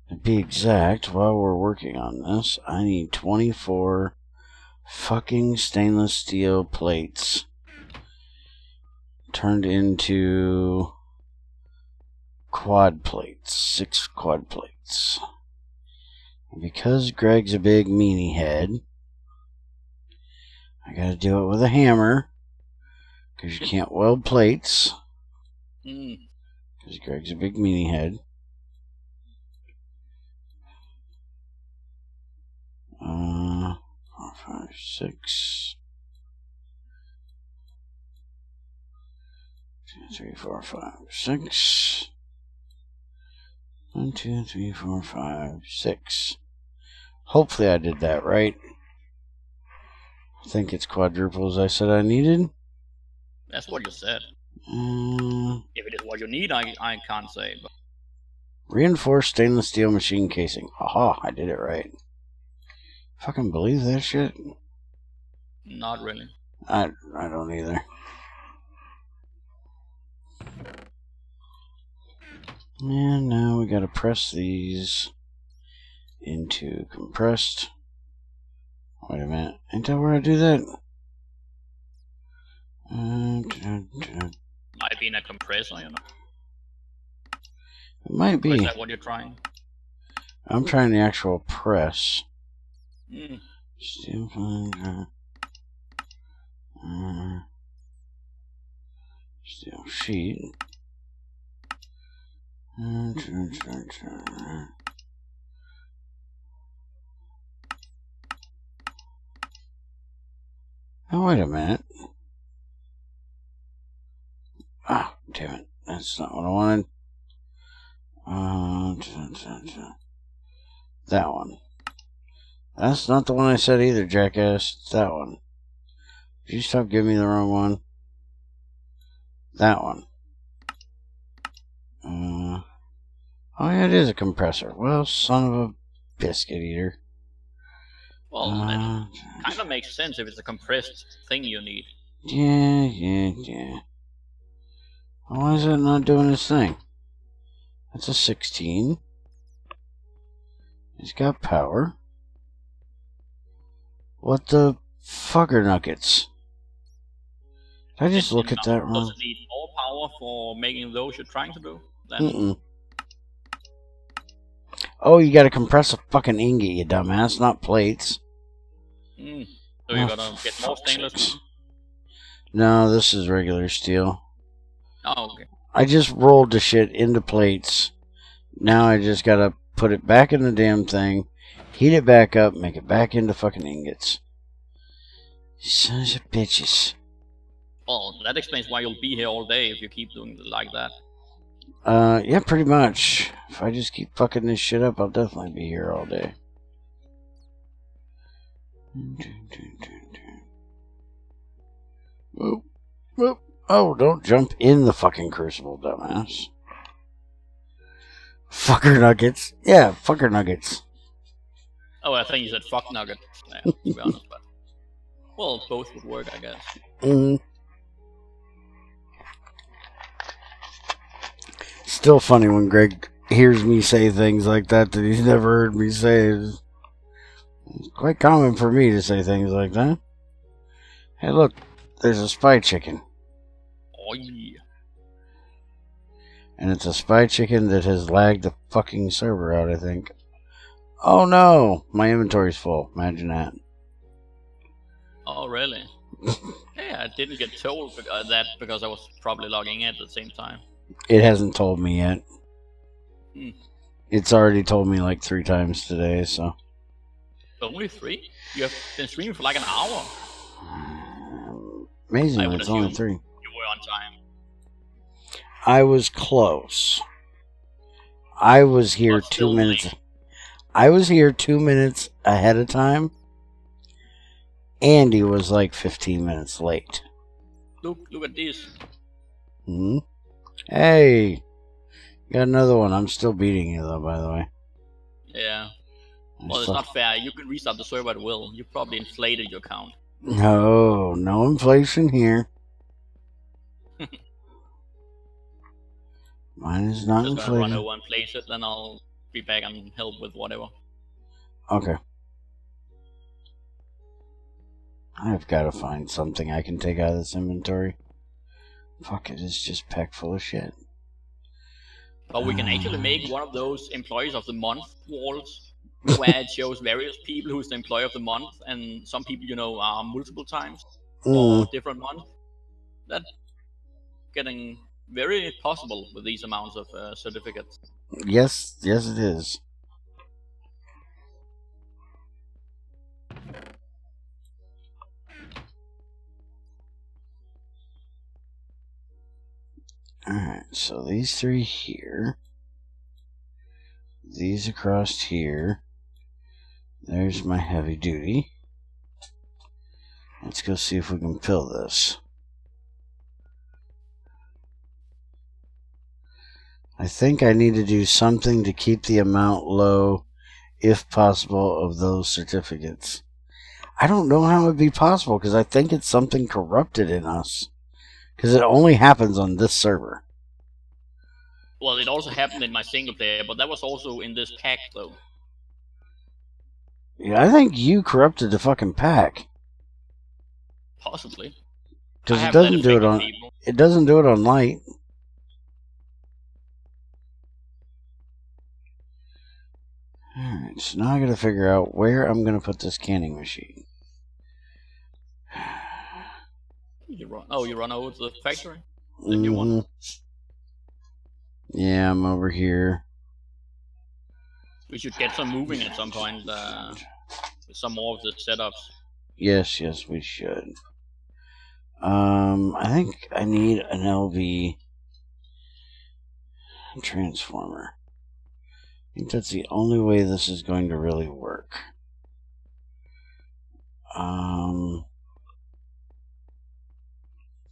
To be exact, while we're working on this, I need 24 fucking stainless steel plates turned into quad plates. 6 quad plates. And because Greg's a big meanie head, I gotta do it with a hammer. Because you can't weld plates. Because Greg's a big meanie head. 4, 5, 6. 2, 3, 4, 5, 6. 1, 2, 3, 4, 5, 6. Hopefully I did that right. I think it's quadruple as I said I needed. That's what you said. If it is what you need, I can't say. But... Reinforced stainless steel machine casing. Haha, I did it right. Fucking believe that shit? Not really. I don't either. And now we gotta press these into compressed. Wait a minute. Ain't that where I do that? Might be in a compressor, you know. It might be. Or is that what you're trying? I'm trying the actual press. Mm. Steel sheet. Oh, wait a minute. Ah, damn it. That's not what I wanted. That one. That's not the one I said either, jackass. It's that one. Did you stop giving me the wrong one? That one. Oh, yeah, it is a compressor. Well, son of a biscuit eater. Well, that kind of makes sense if it's a compressed thing you need. Yeah. Why is it not doing its thing? That's a 16. It's got power. What the fucker nuggets? Did I just look at that wrong? Does it need more power for making those you're trying to do? Then... Oh, you gotta compress a fucking ingot, you dumbass, not plates. So you gotta get more stainless? No, this is regular steel. Oh, okay. I just rolled the shit into plates. Now I just gotta put it back in the damn thing, heat it back up, make it back into fucking ingots. Sons of bitches. Well, that explains why you'll be here all day if you keep doing it like that. Yeah, pretty much. If I just keep fucking this shit up, I'll definitely be here all day. Oh, don't jump in the fucking crucible, dumbass. Fucker nuggets. Yeah, fucker nuggets. Oh, I think you said fuck nugget. Yeah, to be honest, but... Well, both would work, I guess. Still funny when Greg hears me say things like that he's never heard me say. It's quite common for me to say things like that. Hey, look, there's a spy chicken. Oh, yeah. And it's a spy chicken that has lagged the fucking server out, I think. Oh no, my inventory's full. Imagine that. Oh, really? Yeah, I didn't get told that because I was probably logging in at the same time. It hasn't told me yet. Hmm. It's already told me like 3 times today, so. Only 3? You have been streaming for like an hour. Amazing, it's only 3. You were on time. I was close. I was here 2 minutes. Late. I was here 2 minutes ahead of time. Andy was like 15 minutes late. Look at this. Hey, got another one. I'm still beating you though, by the way. Yeah. Well, it's not fair. You can restart the server at will. You probably inflated your count. No, no inflation here. Mine is not Just gonna run inflated. over and place it, then I'll be back and help with whatever. Okay. I've got to find something I can take out of this inventory. Fuck it, it's just packed full of shit. But we can actually make one of those employees of the month walls, where it shows various people who's the employee of the month, and some people, you know, are multiple times or different months. That's getting very possible with these amounts of certificates. Yes, yes it is. Alright, so these 3 here. These across here. There's my heavy duty. Let's go see if we can fill this. I think I need to do something to keep the amount low, if possible, of those certificates. I don't know how it would be possible, because I think it's something corrupted in us. Because it only happens on this server. Well, it also happened in my single player, but that was also in this pack, though. Yeah, I think you corrupted the fucking pack. Possibly. Because it doesn't do it on. People. It doesn't do it on light. Alright, so now I gotta figure out where I'm gonna put this canning machine. You run over to the factory? The new one? Yeah, I'm over here. We should get some moving at some point with some more of the setups. Yes, we should. I think I need an LV transformer. I think that's the only way this is going to really work.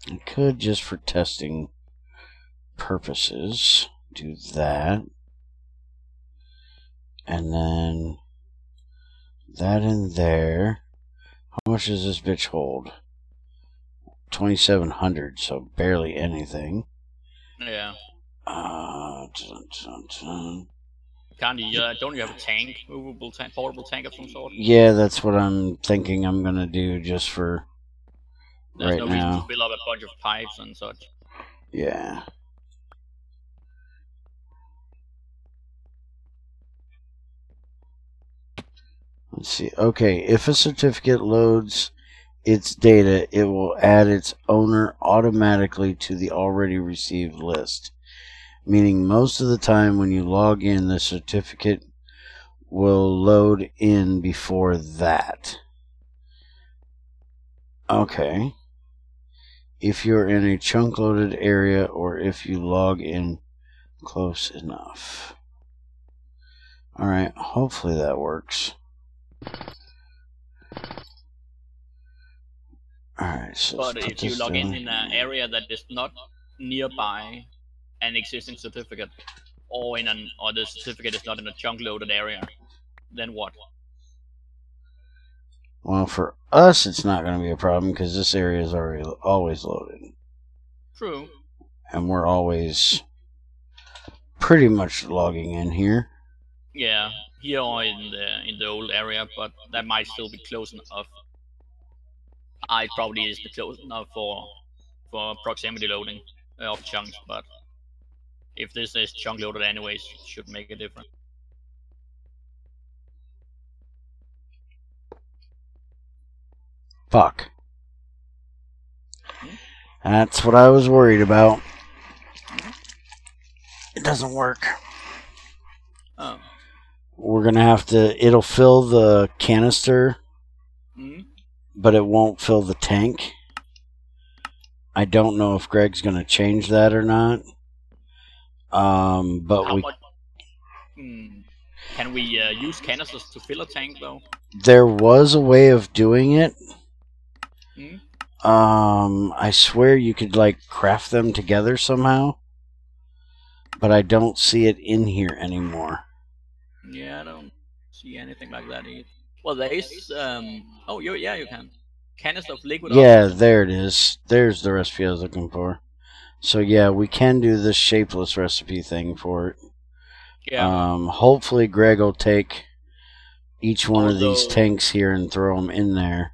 I could, just for testing purposes, do that. And then that in there. How much does this bitch hold? 2,700, so barely anything. Yeah. Don't you have a tank, movable tank, portable tank of some sort? Yeah, that's what I'm thinking I'm gonna do just for There's right no now. reason to fill up a bunch of pipes and such. Yeah. Let's see. Okay, if a certificate loads its data, it will add its owner automatically to the already received list. Meaning most of the time when you log in, the certificate will load in before that. Okay. If you're in a chunk loaded area or if you log in close enough. Alright, hopefully that works. Alright, so but if you log in an area that is not nearby an existing certificate, or the certificate is not in a chunk loaded area, then what? Well, for us, it's not going to be a problem because this area is always loaded. True. And we're always pretty much logging in here. Yeah, here or in the old area, but that might still be close enough. It probably is close enough for proximity loading of chunks, but if this is chunk loaded anyways, it should make a difference. Fuck. That's what I was worried about. It doesn't work. Oh. We're going to have to... It'll fill the canister, but it won't fill the tank. I don't know if Greg's going to change that or not. But How much? Can we use canisters to fill a tank, though? There was a way of doing it. I swear you could, like, craft them together somehow. But I don't see it in here anymore. Yeah, I don't see anything like that either. Well, there is. Oh, yeah, you can. Canister of liquid Yeah, oxygen. there it is. There's the recipe I was looking for. So yeah, we can do this shapeless recipe thing for it. Yeah. Hopefully Greg will take each one of these Although, tanks here and throw them in there.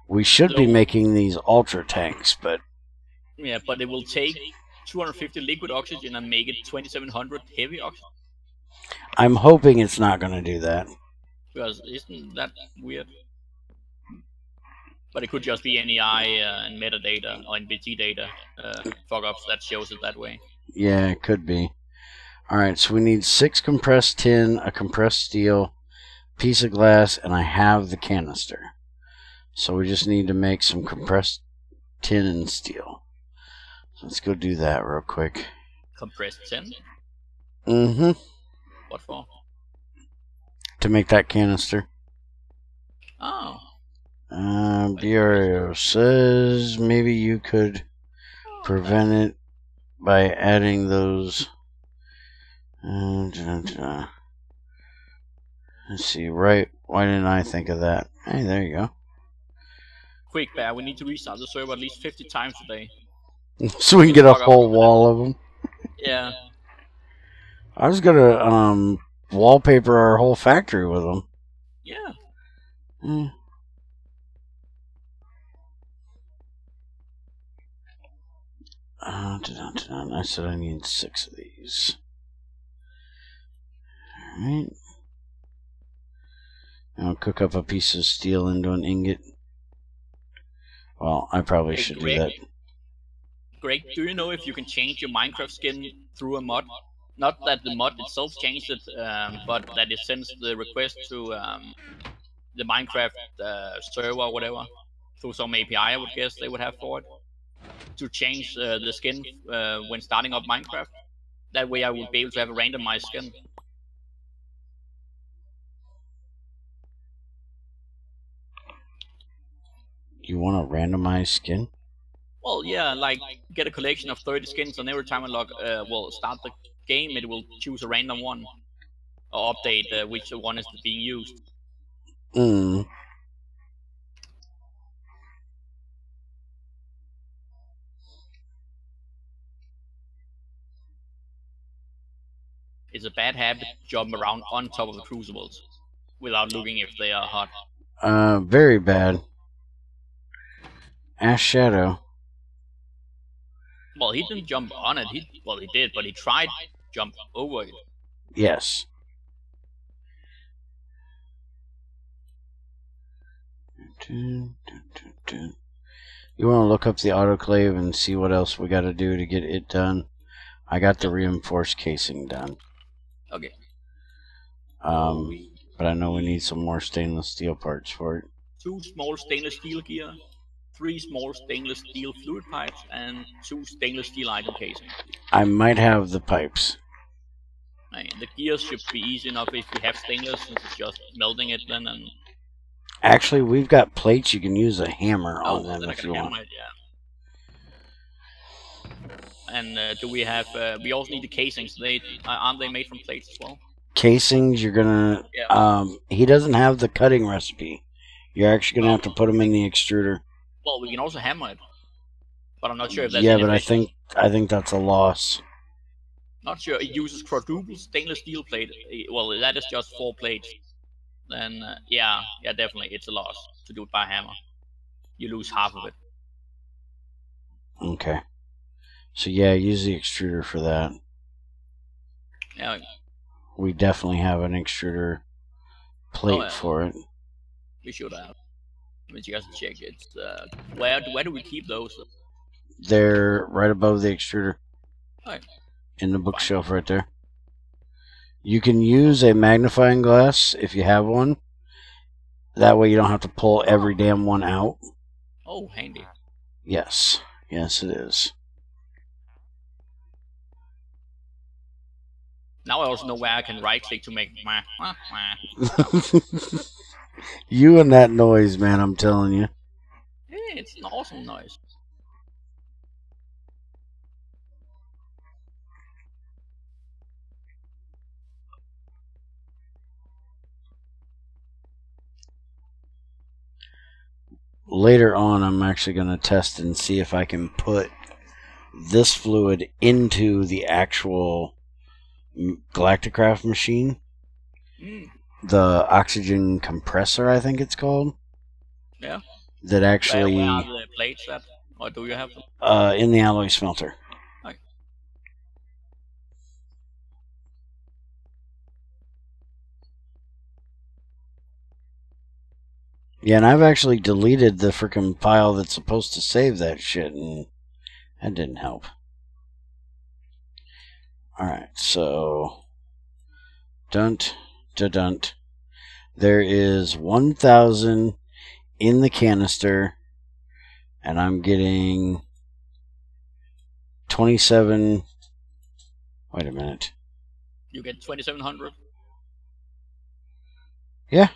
We should be though, making these ultra tanks, but yeah, but it will take 250 liquid oxygen and make it 2700 heavy oxygen. I'm hoping it's not going to do that. Because isn't that weird? But it could just be NEI and metadata or NBT data fuck ups that shows it that way. Yeah, it could be. Alright, so we need 6 compressed tin, a compressed steel, piece of glass, and I have the canister. So we just need to make some compressed tin and steel. So let's go do that real quick. Compressed tin? Mm-hmm. What for? To make that canister. Oh. Bureau says maybe you could prevent it by adding those. Let's see, right? Why didn't I think of that? Hey, there you go. Quick, Bear, we need to restart the server at least 50 times today. So we can get a whole wall of them. Yeah. I was gonna wallpaper our whole factory with them. Yeah. I said I need 6 of these. Alright. I'll cook up a piece of steel into an ingot. Well, I probably should do that. Greg, do you know if you can change your Minecraft skin through a mod? Not that the mod itself changed it, but that it sends the request to the Minecraft server or whatever through some API, I would guess they would have for it, to change the skin when starting up Minecraft. That way I would be able to have a randomized skin. You want a randomized skin? Well, yeah, like get a collection of 30 skins, and every time I start the game, it will choose a random one or update which one is being used. It's a bad habit to jump around on top of the crucibles without looking if they are hot. Very bad. Ash Shadow. Well, he didn't jump on it. He did, but he tried to jump over it. Yes. You want to look up the autoclave and see what else we got to do to get it done? I got the reinforced casing done. Okay. But I know we need some more stainless steel parts for it. 2 small stainless steel gear, 3 small stainless steel fluid pipes, and 2 stainless steel item casing. I might have the pipes. The gears should be easy enough if we have stainless, since it's just melting it then. And actually, we've got plates. You can use a hammer on them if you want. It, yeah. And do we have? We also need the casings. Aren't they made from plates as well? Casings, you're gonna. Yeah. He doesn't have the cutting recipe. You're actually gonna have to put them in the extruder. Well, we can also hammer it, but I'm not sure if that's. Yeah, but I think that's a loss. Not sure. It uses quadruple stainless steel plate. Well, that is just 4 plates. Then yeah, definitely, it's a loss to do it by hammer. You lose half of it. Okay. So yeah, use the extruder for that. Yeah. We definitely have an extruder plate for it. We should have. Let me just check. It's where do we keep those? They're right above the extruder. Right. In the bookshelf right there. You can use a magnifying glass if you have one. That way you don't have to pull every damn one out. Oh, handy. Yes. Yes, it is. Now I also know where I can right click to make You and that noise, man, I'm telling you. Yeah, it's an awesome noise. later on, I'm actually going to test and see if I can put this fluid into the actual Galacticraft machine. The oxygen compressor, I think it's called. Yeah. That actually... Where are the plates at? Or do you have them? In the alloy smelter. Okay. Yeah, and I've actually deleted the freaking file that's supposed to save that shit, and that didn't help. Alright, so... Dunt, da-dunt. There is 1,000 in the canister, and I'm getting 27... Wait a minute. You get 2,700? Yeah.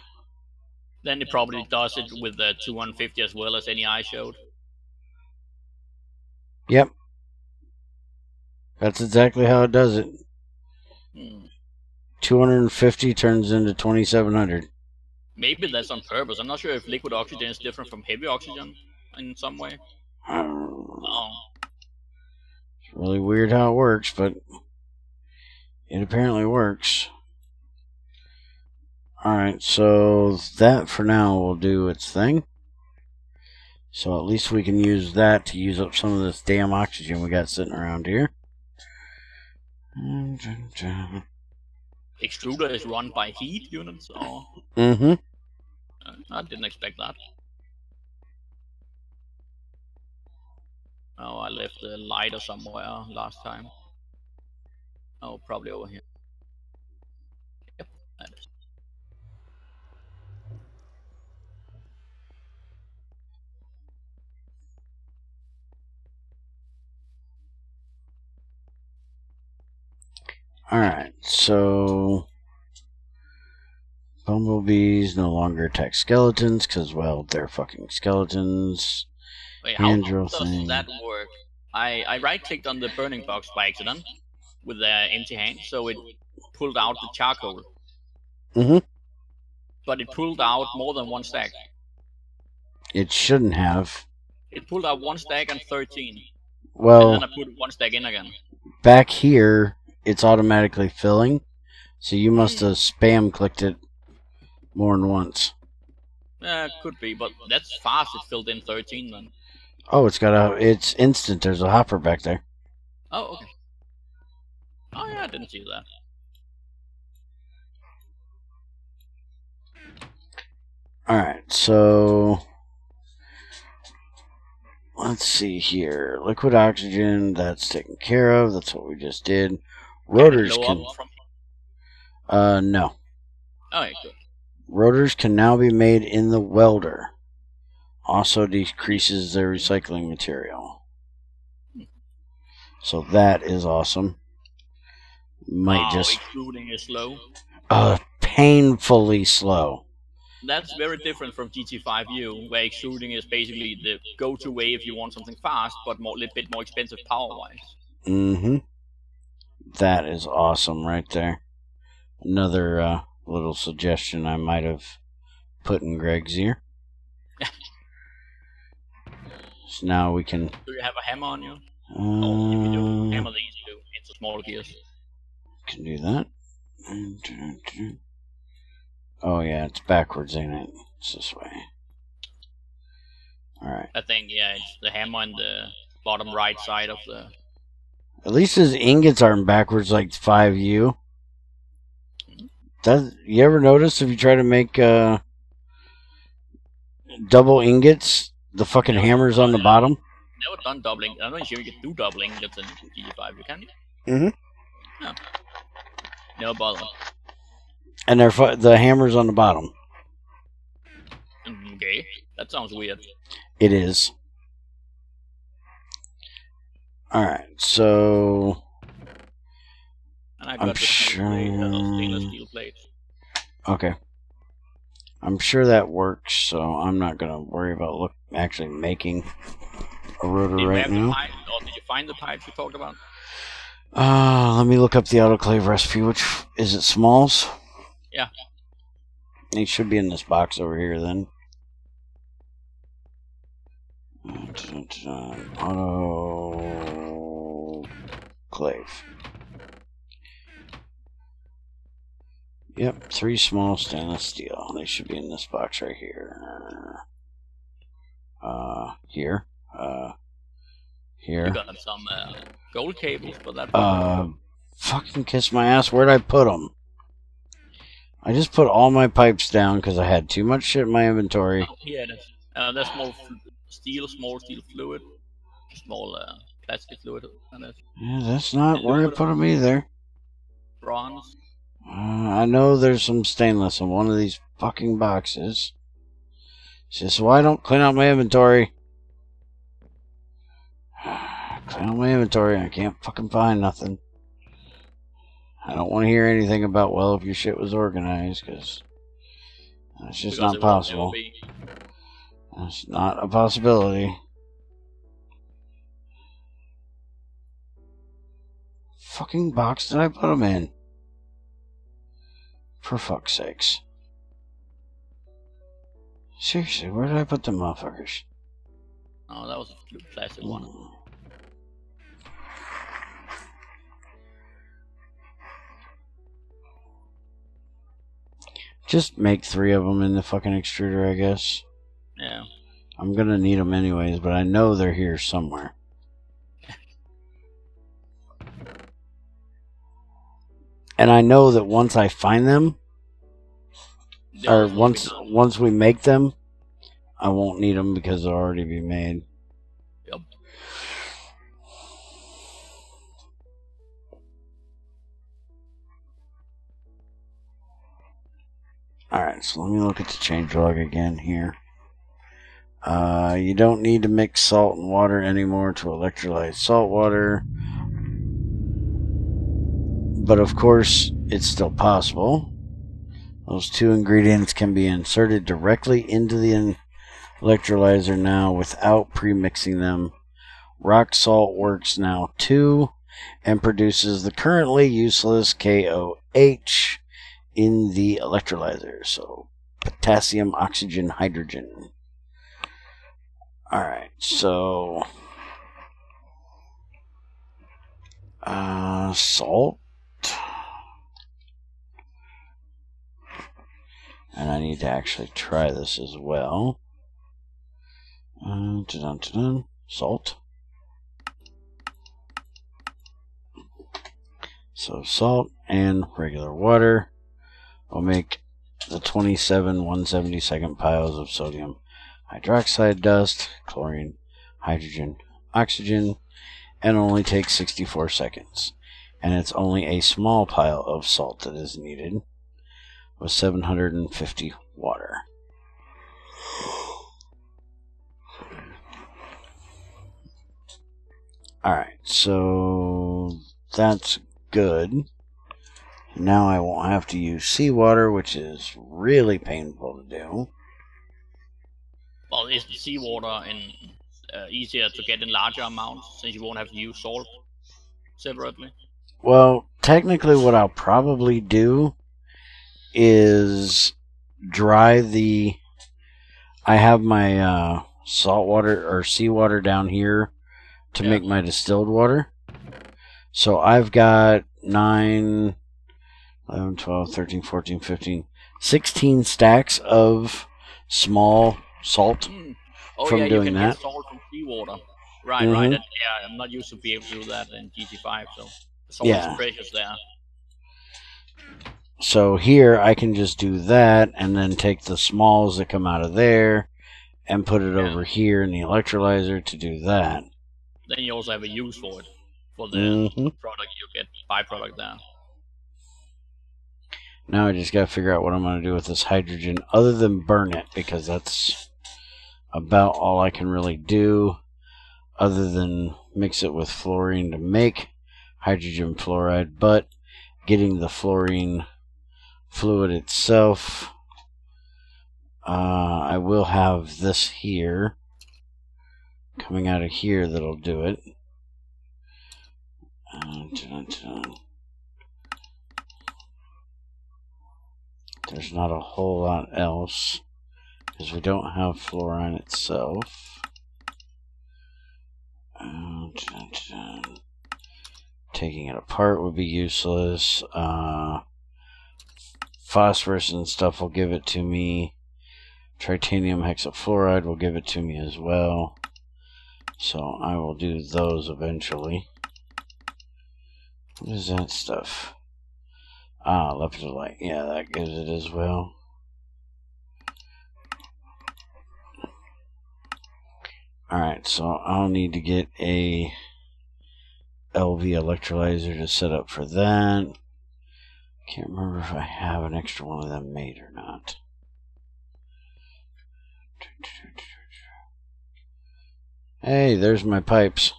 Then it probably does it with the 250 as well as any I showed. Yep. That's exactly how it does it. 250 turns into 2,700. Maybe that's on purpose. I'm not sure if liquid oxygen is different from heavy oxygen in some way. It's really weird how it works, but it apparently works. Alright, so that for now will do its thing. So at least we can use that to use up some of this damn oxygen we got sitting around here. Extruder is run by heat units, or? Mm-hmm. I didn't expect that. Oh, I left the lighter somewhere last time. Oh, probably over here. Yep, that is. Alright, so... Bumblebees no longer attack skeletons, because, well, they're fucking skeletons. Wait, how does that work? I right-clicked on the burning box by accident with the empty hand, so it pulled out the charcoal. Mm-hmm. But it pulled out more than one stack. It shouldn't have. It pulled out one stack and 13. Well, and then I put one stack in again. Back here, it's automatically filling, so you must have spam clicked it more than once. Could be, but that's fast. It filled in 13 then. Oh, it's instant. There's a hopper back there. Oh, okay. Oh yeah, I didn't see that. Alright, so... Let's see here. Liquid oxygen, that's taken care of. That's what we just did. Rotors can... no. Alright, good. Rotors can now be made in the welder. Also decreases their recycling material. So that is awesome. Extruding is slow. Painfully slow. That's very different from GT5U, where extruding is basically the go-to way if you want something fast, but a little bit more expensive power-wise. Mm-hmm. That is awesome right there. Another little suggestion I might have put in Greg's ear. So now we can... Do you have a hammer on you? Oh, if you do, hammer these two into small gears. Can do that. Oh yeah, it's backwards, ain't it? It's this way. Alright. I think, yeah, it's the hammer in the bottom right side of the... At least his ingots aren't backwards like 5U. You ever notice if you try to make double ingots, the fucking hammer's on the bottom? Never done doubling. I'm not sure you can do double ingots in GT5, you can? Mm-hmm. No. Never bother. And the hammer's on the bottom. Okay, that sounds weird. It is. Alright, so... And I got the stainless steel plates. Okay. I'm sure that works, so I'm not going to worry about actually making a rotor right now. Did you find the pipes you talked about? Let me look up the autoclave recipe. Which is it? Smalls? Yeah. It should be in this box over here then. Autoclave. Yep, 3 small stainless steel. They should be in this box right here. Here. Here. You got some gold cables for that. Fucking kiss my ass. Where'd I put them? I just put all my pipes down because I had too much shit in my inventory. Oh, yeah, that's small steel fluid, small plastic fluid. Yeah, that's not where I put them either. Bronze. I know there's some stainless in one of these fucking boxes. It's just why I don't clean out my inventory. Clean out my inventory. I can't fucking find nothing. I don't want to hear anything about, well, if your shit was organized, because that's just not possible. That's not a possibility. Fucking box did I put them in? For fuck's sakes. Seriously, where did I put them motherfuckers? Oh, that was a plastic one. Just make 3 of them in the fucking extruder, I guess. Yeah. I'm gonna need them anyways, but I know they're here somewhere. And I know that once I find them, or once we make them, I won't need them because they'll already be made. Yep. Alright, so let me look at the changelog again here. You don't need to mix salt and water anymore to electrolyze salt water. But of course, it's still possible. Those 2 ingredients can be inserted directly into the electrolyzer now without pre-mixing them. Rock salt works now too and produces the currently useless KOH in the electrolyzer. So, potassium, oxygen, hydrogen. Alright, so salt. And I need to actually try this as well. Salt. So salt and regular water will make the 27 1/72 piles of sodium hydroxide dust, chlorine, hydrogen, oxygen, and only takes 64 seconds. And it's only a small pile of salt that is needed with 750 water. Alright, so that's good. Now I won't have to use seawater, which is really painful to do. Well, is the seawater easier to get in larger amounts since you won't have to use salt separately? Well, technically what I'll probably do is dry the... I have my salt water or seawater down here to make my distilled water. So I've got 9, 11, 12, 13, 14, 15, 16 stacks of small salt from doing that. Get salt from seawater. Right, right. Yeah, I'm not used to be able to do that in GT5, so salt is precious there. So here I can just do that and then take the smalls that come out of there and put it over here in the electrolyzer to do that. Then you also have a use for it, for the product you get, byproduct there. Now I just got to figure out what I'm going to do with this hydrogen other than burn it, because that's about all I can really do other than mix it with fluorine to make hydrogen fluoride. But getting the fluorine fluid itself, I will have this here coming out of here that'll do it. There's not a whole lot else because we don't have fluorine itself. Taking it apart would be useless. Phosphorus and stuff will give it to me. Titanium hexafluoride will give it to me as well. So I will do those eventually. What is that stuff? Lepidolite. Yeah, that gives it as well. Alright, so I'll need to get a LV electrolyzer to set up for that. Can't remember if I have an extra one of them made or not. Hey, there's my pipes.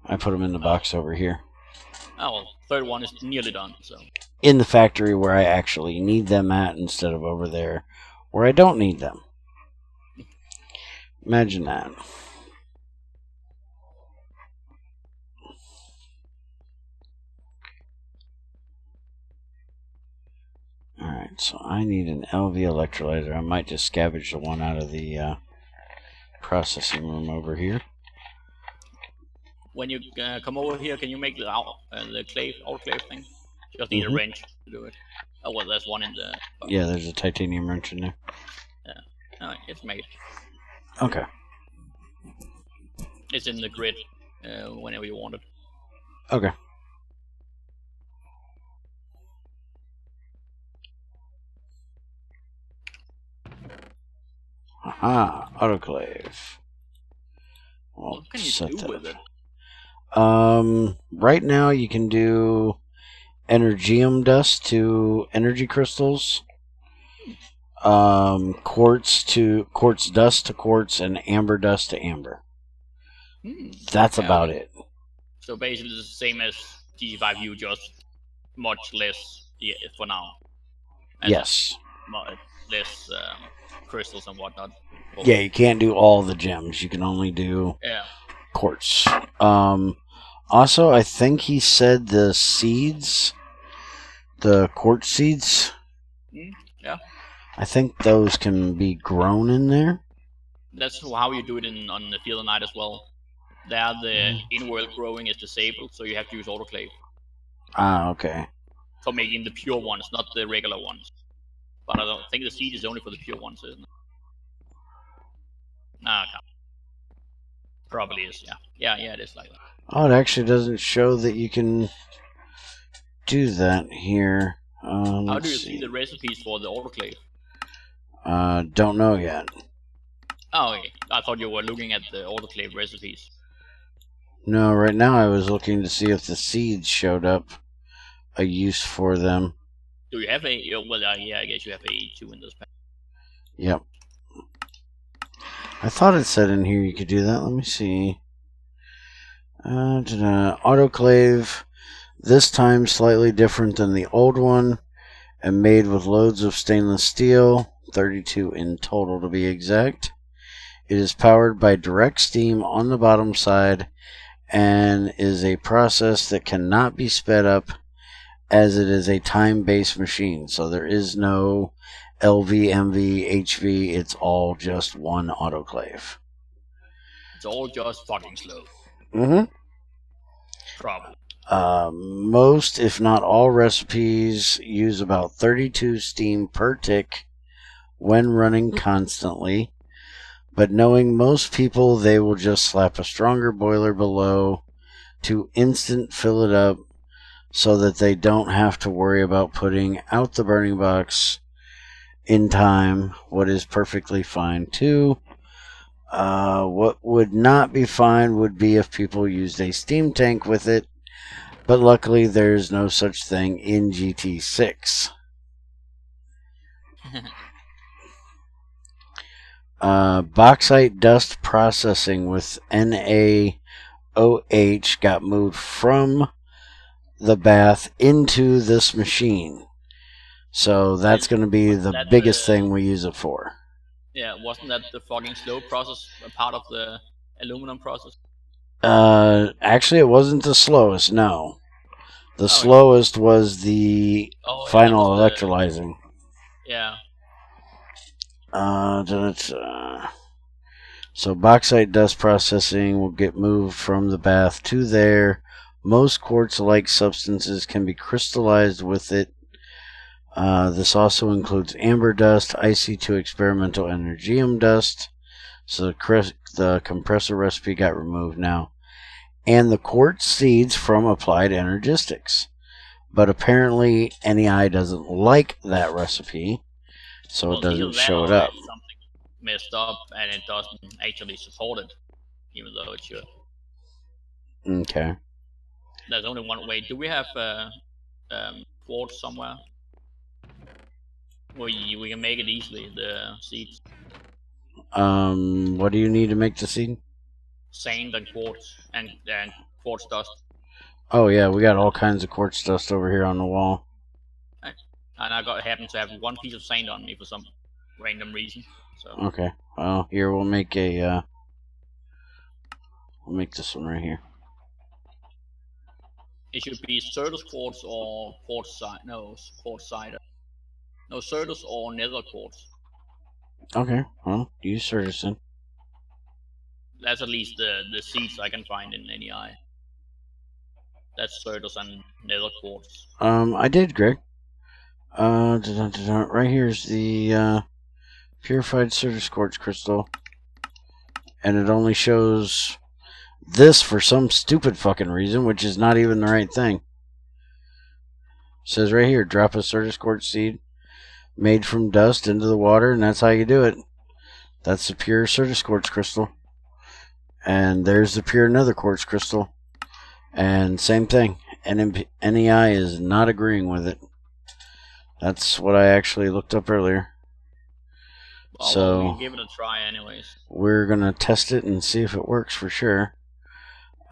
I put them in the box over here. Oh, well, third one is nearly done, so. In the factory where I actually need them at instead of over there where I don't need them. Imagine that. Alright, so I need an LV electrolyzer. I might just scavenge the one out of the processing room over here. When you come over here, can you make the autoclave thing? Just need a wrench to do it. Oh, well, there's one in the... Yeah, there's a titanium wrench in there. Yeah. Alright, it's made. Okay. It's in the grid whenever you want it. Okay. Aha, autoclave. Well, What can you do with it? Right now you can do energium dust to energy crystals, quartz dust to quartz, and amber dust to amber. That's about it. So basically it's the same as GT5U, just much less for now. And yes. Less crystals and whatnot. Yeah, you can't do all the gems. You can only do quartz. Also, I think he said the seeds, the quartz seeds. Yeah. I think those can be grown in there. That's how you do it on the Field of Night as well. There, the in-world growing is disabled, so you have to use autoclave. Ah, okay. For making the pure ones, not the regular ones. But I don't think the seed is only for the pure ones, isn't it? Nah, okay. Probably is, yeah. Yeah, it is like that. Oh, it actually doesn't show that you can do that here. How do you see the recipes for the autoclave? Don't know yet. Oh, okay. I thought you were looking at the autoclave recipes. No, right now I was looking to see if the seeds showed up a use for them. Do you have a... Well, yeah, I guess you have A2 in this pack. Yep. I thought it said in here you could do that. Let me see. Autoclave. This time slightly different than the old one. And made with loads of stainless steel. 32 in total to be exact. It is powered by direct steam on the bottom side. And is a process that cannot be sped up, as it is a time-based machine. So there is no LV, MV, HV. It's all just one autoclave. It's all just fucking slow. Probably. Most, if not all, recipes use about 32 steam per tick when running constantly. But knowing most people, they will just slap a stronger boiler below to instant fill it up so that they don't have to worry about putting out the burning box in time, what is perfectly fine too. What would not be fine would be if people used a steam tank with it, but luckily there's no such thing in GT6. Bauxite dust processing with NaOH got moved from the bath into this machine. So that's going to be the biggest thing we use it for. Yeah, wasn't that the fucking slow process, a part of the aluminum process? Actually, it wasn't the slowest, no. The slowest was the final electrolyzing. Yeah. So bauxite dust processing will get moved from the bath to there. Most quartz-like substances can be crystallized with it. This also includes amber dust, IC2 experimental energium dust. So the compressor recipe got removed now. And the quartz seeds from applied energistics. But apparently NEI doesn't like that recipe, so it doesn't show it up. Something messed up and it doesn't actually support it, even though it should. Okay. There's only one way. Do we have quartz somewhere? We can make it easily, the seeds. What do you need to make the seed? Sand and quartz and quartz dust. Oh yeah, we got all kinds of quartz dust over here on the wall. And I happen to have one piece of sand on me for some random reason. So. Okay. Well, here we'll make a. We'll make this one right here. It should be Certus quartz or quartz cider. No, Certus or nether quartz. Okay. Well, use Certus then. That's at least the seeds I can find in NEI. That's Certus and nether quartz. I did, Greg. Right here's the purified Certus quartz crystal, and it only shows this for some stupid fucking reason, which is not even the right thing. It says right here, drop a Certus quartz seed made from dust into the water, and that's how you do it. That's the pure Certus quartz crystal. And there's the pure nether quartz crystal. And same thing. NEI is not agreeing with it. That's what I actually looked up earlier. Well, so we'll give it a try anyways. We're going to test it and see if it works for sure.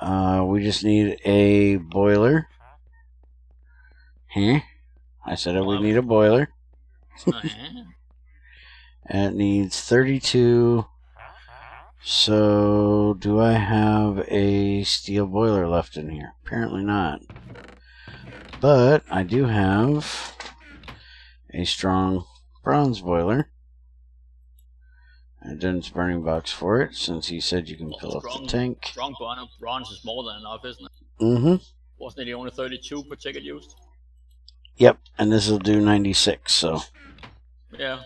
We just need a boiler. Huh? I said we need a boiler. And it needs 32. So, do I have a steel boiler left in here? Apparently not. But I do have a strong bronze boiler. And Den's burning box for it, since he said you can fill up the tank. Strong bronze is more than enough, isn't it? Mm-hmm. Wasn't it the only 32 per ticket used? Yep, and this will do 96, so. Yeah.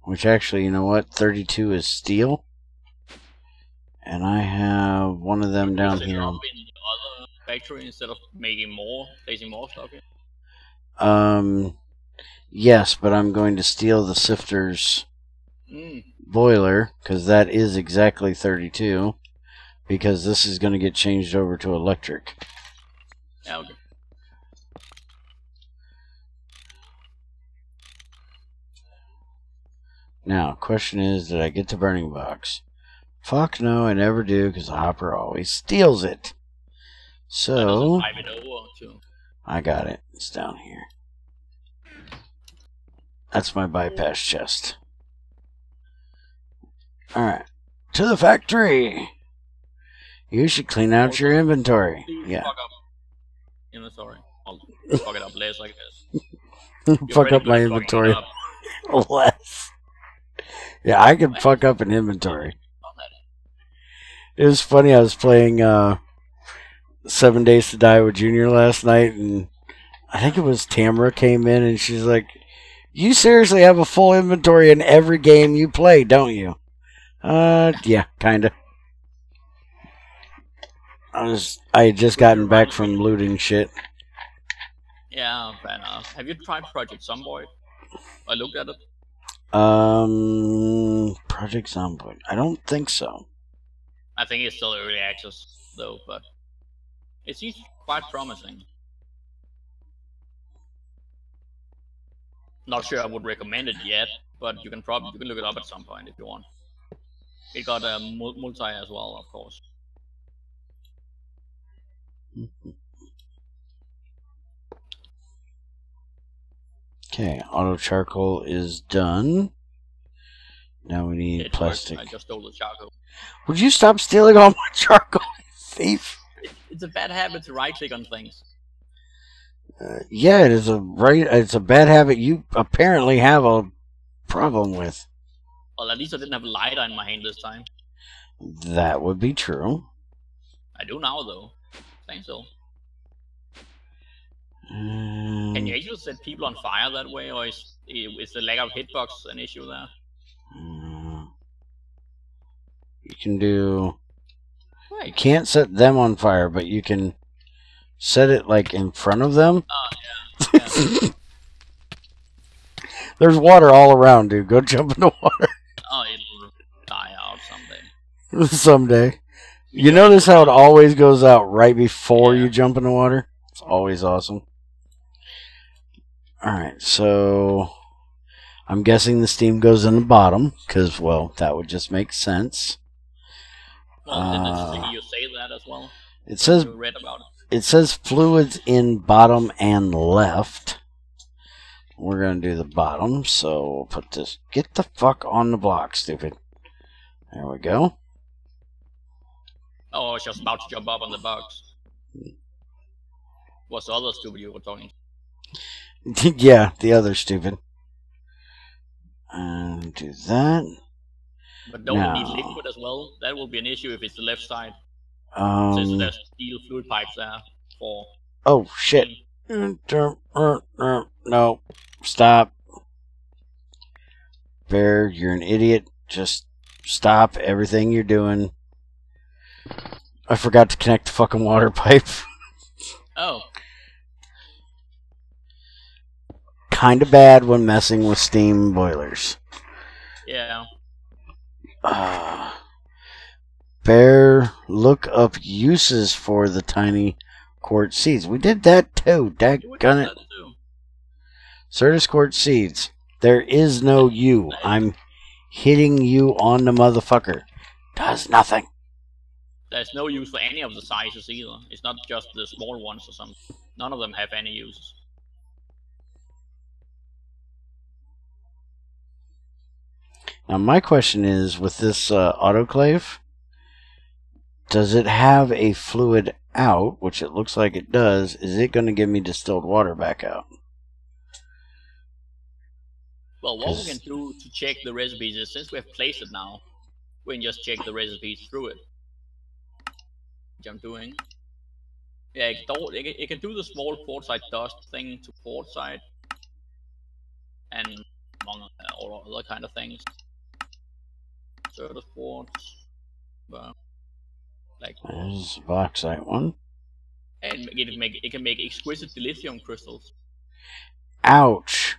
Which actually, you know what? 32 is steel. And I have one of them down here. Up in the other factory instead of placing more stuff here? Yes, but I'm going to steal the sifter's boiler, because that is exactly 32. Because this is going to get changed over to electric. Yeah, okay. Now, question is, did I get the burning box? Fuck no, I never do, because the hopper always steals it. So, I got it. It's down here. That's my bypass chest. Alright. To the factory! You should clean out your inventory. Yeah. Fuck up. Inventory. I'll fuck it up less, I guess. Fuck up my inventory less. Yeah, I can fuck up an inventory. It was funny, I was playing 7 Days to Die with Junior last night, and I think it was Tamara came in, and she's like, you seriously have a full inventory in every game you play, don't you? Yeah, kinda. I had just gotten back from looting shit. Yeah, fair enough. Have you tried Project Zomboid? I looked at it. Project Zomboid. I don't think so. I think it's still early access, though, but it seems quite promising. Not sure I would recommend it yet, but you can look it up at some point if you want. It got a multi as well, of course. Okay, auto charcoal is done. Now we need plastic. I just stole the charcoal. Would you stop stealing all my charcoal, thief? It's a bad habit to right-click on things. Yeah, it's a bad habit you apparently have a problem with. Well, at least I didn't have a lighter in my hand this time. That would be true. I do now, though. Thanks, so. Can you actually set people on fire that way, or is the lack of hitbox an issue there? You can do... Right. You can't set them on fire, but you can set it, like, in front of them. Oh, yeah. There's water all around, dude. Go jump in the water. Oh, it'll die out someday. Someday. You notice how it always goes out right before you jump in the water? It's always awesome. Alright, so... I'm guessing the steam goes in the bottom, because, well, that would just make sense. Well, didn't you say that as well? It says... You read about it. It says fluids in bottom and left. We're going to do the bottom, so we'll put this... Get the fuck on the block, stupid. There we go. Oh, I was just about to jump up on the box. What's the other stupid you were talking to? Yeah, the other stupid. And do that. But don't we need liquid as well? That will be an issue if it's the left side. Since there's steel fluid pipes there for... Oh, shit. No. Stop. Bear, you're an idiot. Just stop everything you're doing. I forgot to connect the fucking water pipe. Oh. Kinda bad when messing with steam boilers. Yeah. Bear, look up uses for the tiny quartz seeds. We did that too. Daggone it. Certus quartz seeds. There is no U. I'm hitting you on the motherfucker. Does nothing. There's no use for any of the sizes either. It's not just the small ones or something. None of them have any use. Now my question is, with this autoclave, does it have a fluid out, which it looks like it does? Is it going to give me distilled water back out? Well, what we can do to check the recipes is, since we have placed it now, we can just check the recipes through it. Which I'm doing. Yeah, it can do the small quartzite dust thing to quartzite. And among all other kind of things. Certus quartz. Like there's a bauxite one. And it can make exquisite dilithium crystals. Ouch.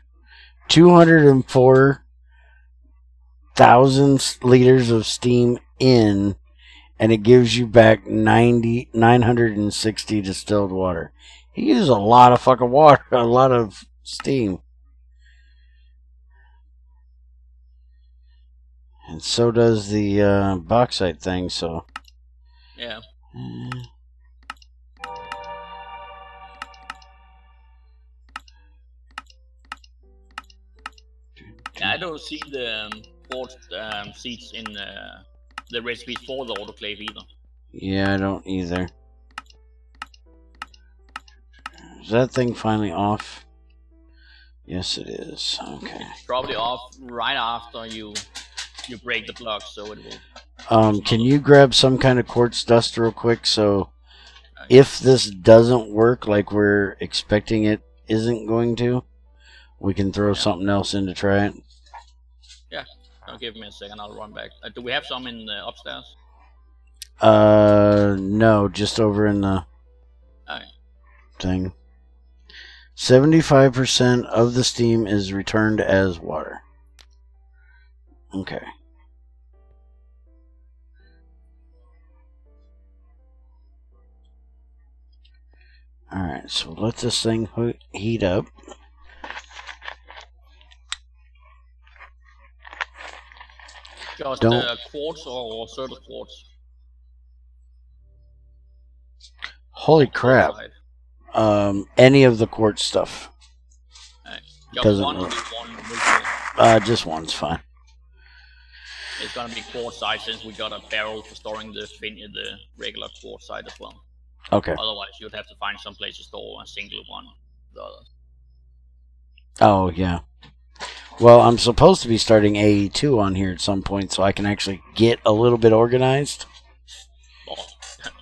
204,000 liters of steam in, and it gives you back 960 distilled water. He uses a lot of fucking water, a lot of steam. And so does the bauxite thing, so... Yeah. I don't see the quartz seeds in the recipes for the autoclave either. Yeah, I don't either. Is that thing finally off? Yes, it is. Okay. It's probably off right after you break the block, so it will... Can you grab some kind of quartz dust real quick, so if this doesn't work like we're expecting it isn't going to, we can throw something else in to try it? Yeah. Give me a second, I'll run back. Do we have some in the upstairs? No, just over in the thing. 75% of the steam is returned as water. Okay. Alright, so let this thing heat up. Just quartz or certus quartz? Holy crap. Any of the quartz stuff. Just doesn't one, work. Just Just one's fine. It's gonna be quartzite since we got a barrel for storing the regular quartzite as well. Okay. Otherwise, you'd have to find some place to store a single one. The others. Oh, yeah. Well, I'm supposed to be starting AE2 on here at some point, so I can actually get a little bit organized. Oh,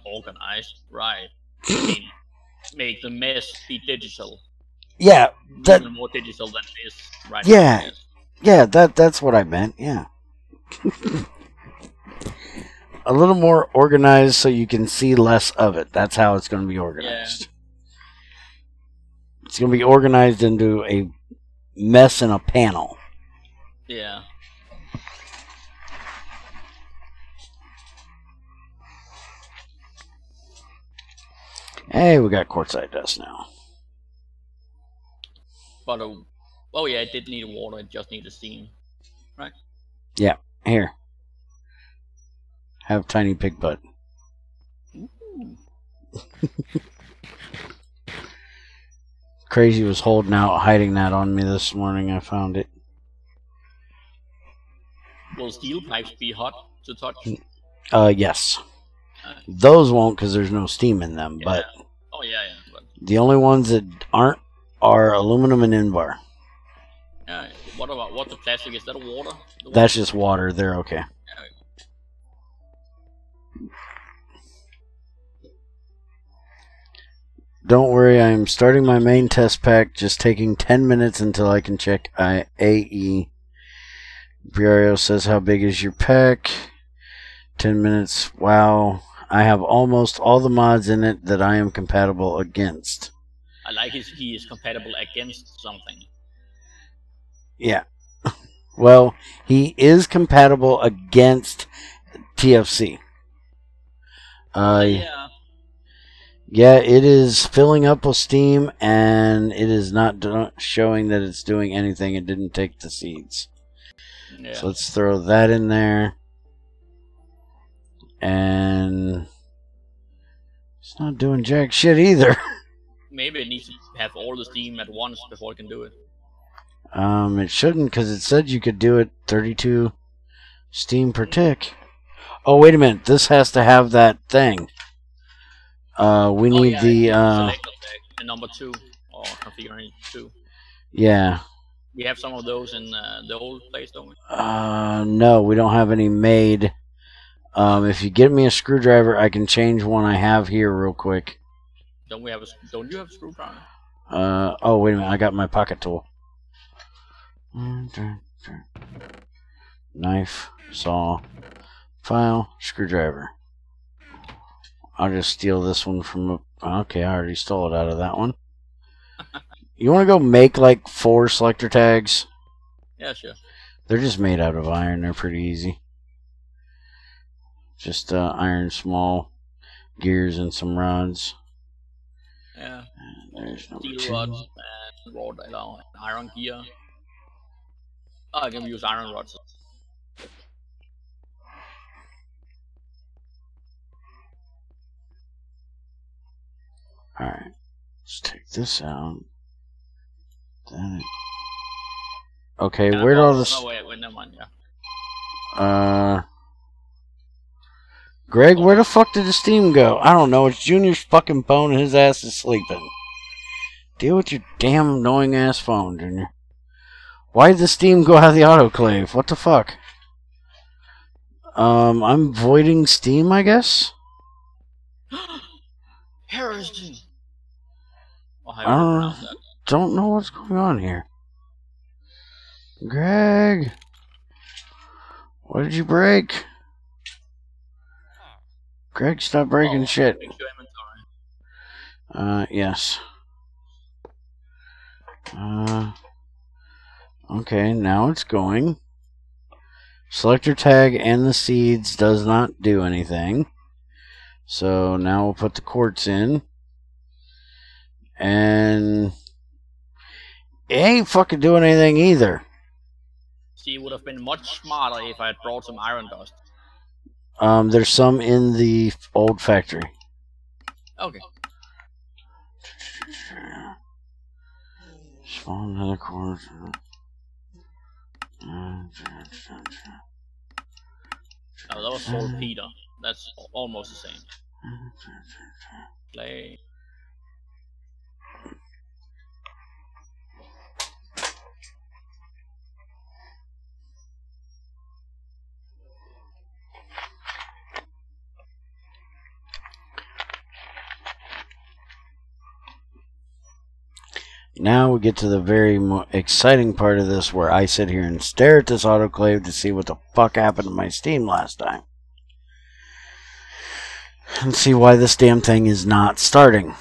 organized, right? I mean, make the mess be digital. Yeah, Even more digital than it is right now, I guess. Yeah, that's what I meant. Yeah. A little more organized so you can see less of it. That's how it's going to be organized. Yeah. It's going to be organized into a mess in a panel. Yeah. Hey, we got quartzite dust now. But oh yeah, it did need water. It just needed steam, right? Yeah. Here. Have tiny pig butt. Ooh. Crazy was holding out, hiding that on me this morning. I found it. Will steel pipes be hot to touch? Yes. Those won't because there's no steam in them, Yeah. but Oh yeah. But the only ones that aren't are aluminum and Invar. yeah. What about the plastic? Is that water? That's just water. They're okay. Yeah. Don't worry, I am starting my main test pack, just taking 10 minutes until I can check AE. Briario says, how big is your pack? 10 minutes. Wow. I have almost all the mods in it that I am compatible against. I like he is compatible against something. Yeah. Well, he is compatible against TFC. Yeah. Yeah, it is filling up with steam, and it is not showing that it's doing anything. It didn't take the seeds. Yeah. So let's throw that in there. And it's not doing jack shit either. Maybe it needs to have all the steam at once before it can do it. It shouldn't, because it said you could do it 32 steam per tick. Oh, wait a minute. This has to have that thing. We need the selector tag, the number 2 or configuration 2. Yeah. We have some of those in the old place, don't we? No, we don't have any made. If you get me a screwdriver, I can change one I have here real quick. Don't you have a screwdriver? Oh, wait a minute. I got my pocket tool. Knife, saw, file, screwdriver. I'll just steal this one from... Okay, I already stole it out of that one. You want to go make like 4 selector tags? Yeah, sure. They're just made out of iron. They're pretty easy. Just iron small gears and some rods. Yeah. And there's number Steel 2. rods and rod and iron gear. Oh, I can use iron rods. Alright. Let's take this out. Then okay, where'd all this... Oh, wait, never mind, yeah. Greg, where the fuck did the steam go? I don't know. It's Junior's fucking phone and his ass is sleeping. Deal with your damn annoying ass phone, Junior. Why did the steam go out of the autoclave? What the fuck? I'm voiding steam, I guess? Heresy! I don't know what's going on here. Greg! What did you break? Greg, stop breaking shit. Yes. Okay, now it's going. Selector tag and the seeds does not do anything. So now we'll put the quartz in. And it ain't fucking doing anything either. See, it would have been much smarter if I had brought some iron dust. There's some in the old factory. Okay. Spawn another quartz. Oh, that was saltpeter. That's almost the same. Play. Now we get to the very exciting part of this where I sit here and stare at this autoclave to see what the fuck happened to my Steam last time. And see why this damn thing is not starting.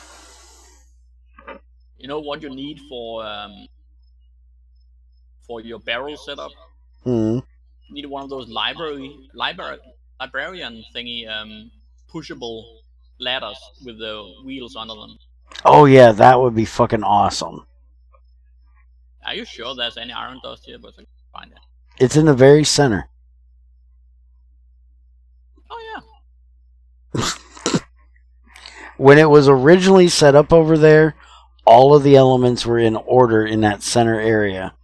You know what you need for your barrel setup? Hmm. You need one of those librarian thingy pushable ladders with the wheels under them. Oh yeah, that would be fucking awesome. Are you sure there's any iron dust here? But I can find it. It's in the very center. Oh yeah. When it was originally set up over there, all of the elements were in order in that center area.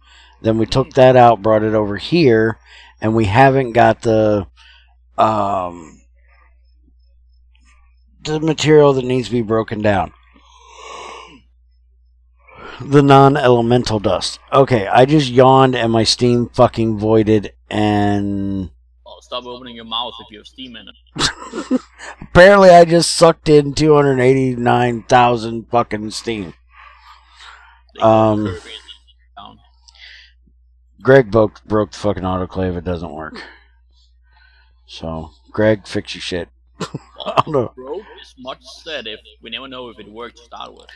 Then we took that out, brought it over here, and we haven't got the material that needs to be broken down. The non-elemental dust. Okay, I just yawned and my Steam fucking voided and... Well, stop opening your mouth if you have Steam in it. Apparently I just sucked in 289,000 fucking Steam. Greg broke the fucking autoclave. It doesn't work. So, Greg, fix your shit. Well, broke is much said if we never know if it worked to start with.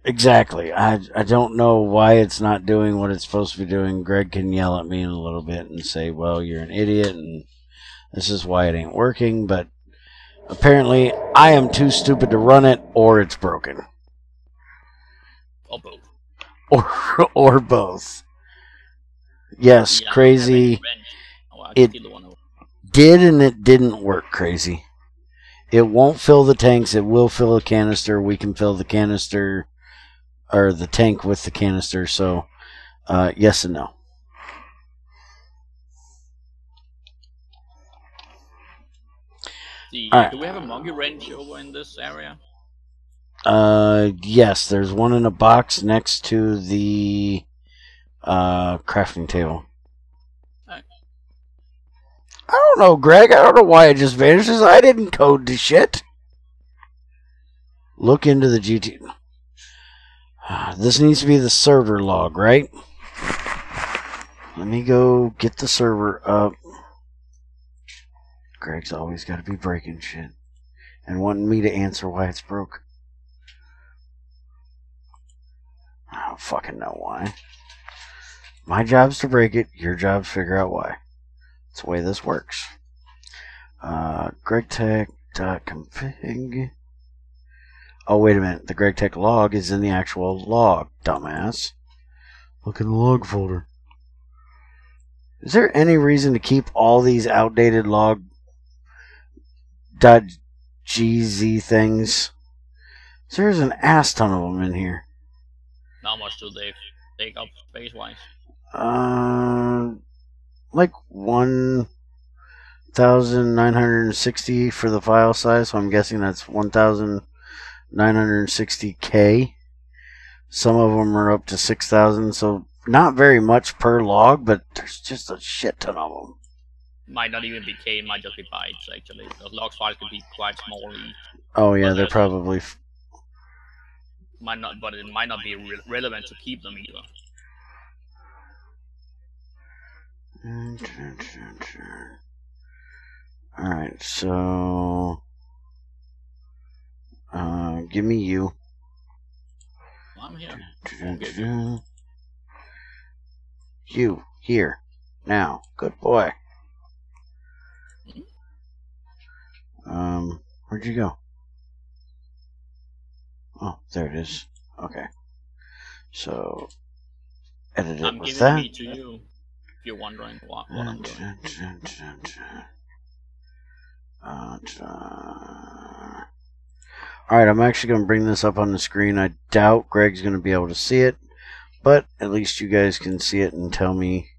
Exactly. I don't know why it's not doing what it's supposed to be doing. Greg can yell at me in a little bit and say, well, you're an idiot and this is why it ain't working, but apparently I am too stupid to run it or it's broken. Or both. Or both. Yes, yeah, Crazy. It did and it didn't work, Crazy. It won't fill the tanks. It will fill a canister. We can fill the canister or the tank with the canister. So, yes and no. Right. Do we have a monkey wrench over in this area? Yes. There's one in a box next to the crafting table. Right. I don't know, Greg. I don't know why it just vanishes. I didn't code the shit. Look into the GT. This needs to be the server log, right? Let me go get the server up. Greg's always got to be breaking shit and wanting me to answer why it's broke. I don't fucking know why. My job's to break it. Your job's to figure out why. That's the way this works. GregTech.config. Oh, wait a minute. The GregTech log is in the actual log, dumbass. Look in the log folder. Is there any reason to keep all these outdated log.gz things? There's an ass ton of them in here. How much do they take up space-wise? Like 1,960 for the file size, so I'm guessing that's 1,960K. Some of them are up to 6,000, so not very much per log, but there's just a shit ton of them. Might not even be K, it might just be bytes, actually. Those log files can be quite small. Oh, yeah, they're probably... Might not, but it might not be relevant to keep them either. Alright, so... give me you. I'm here. You, here, now. Good boy. Where'd you go? Oh, there it is. Okay. So, edit it with that. I'm giving me to you, if you're wondering what I'm doing. Alright, I'm actually going to bring this up on the screen. I doubt Greg's going to be able to see it, but at least you guys can see it and tell me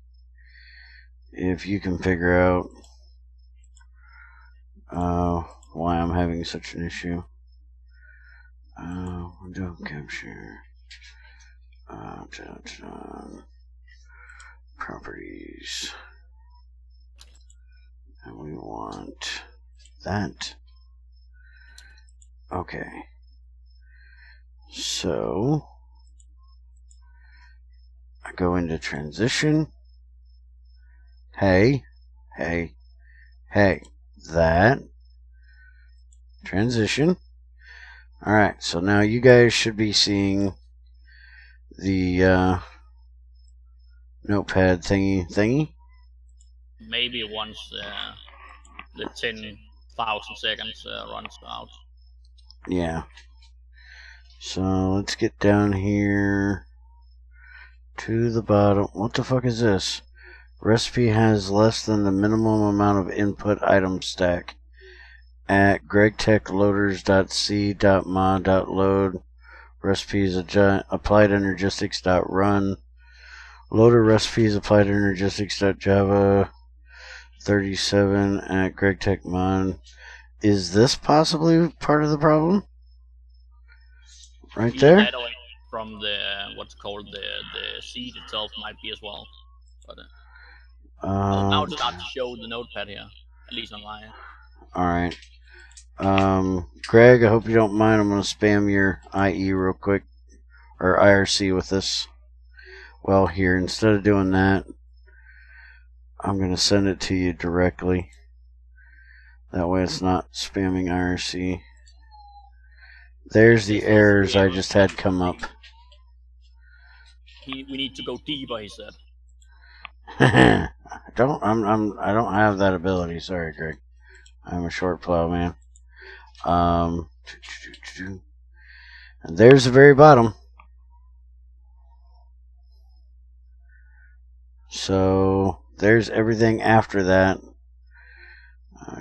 if you can figure out why I'm having such an issue. Window capture. Properties. And we want that. Okay. So I go into transition. Hey. That. Transition. Alright, so now you guys should be seeing the notepad thingy. Maybe once the 10,000 seconds runs out. Yeah. So let's get down here to the bottom. What the fuck is this? Recipe has less than the minimum amount of input item stack. At gregtechloaders.c.mod.load. Recipes applied energistics.run. Loader recipes applied energistics.java 37 at gregtechmod. Is this possibly part of the problem? Right there? Shadowing from the what's called the seed itself might be as well. But now it's not to show the notepad here, at least on mine. Alright. Greg, I hope you don't mind. I'm going to spam your IE real quick, or IRC with this. Well, here, instead of doing that, I'm going to send it to you directly. That way it's not spamming IRC. There's the errors I just had come up. We need to go deeper, he said. I don't have that ability. Sorry, Greg. I'm a short plow man. And there's the very bottom. So there's everything after that.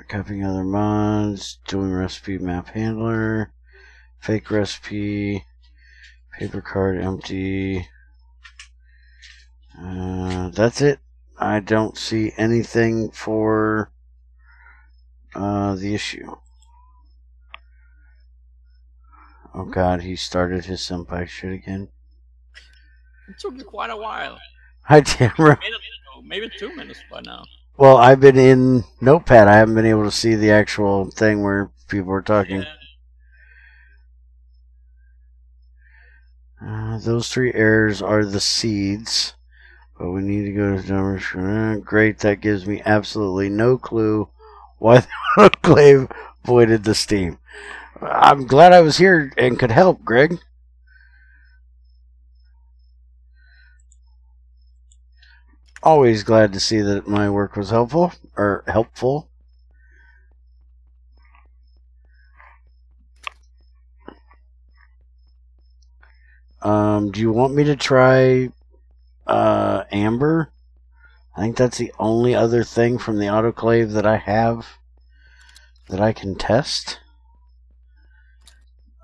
Copying other mods, doing recipe map handler, fake recipe, paper card empty. That's it. I don't see anything for the issue. Oh god, he started his senpai shit again. It took me quite a while. I did. Maybe 2 minutes by now. Well, I've been in Notepad. I haven't been able to see the actual thing where people are talking. Yeah. Those 3 errors are the seeds. But we need to go to numbers. Great, that gives me absolutely no clue why the autoclave voided the steam. I'm glad I was here and could help, Greg. Always glad to see that my work was helpful. Do you want me to try Amber? I think that's the only other thing from the autoclave that I have that I can test.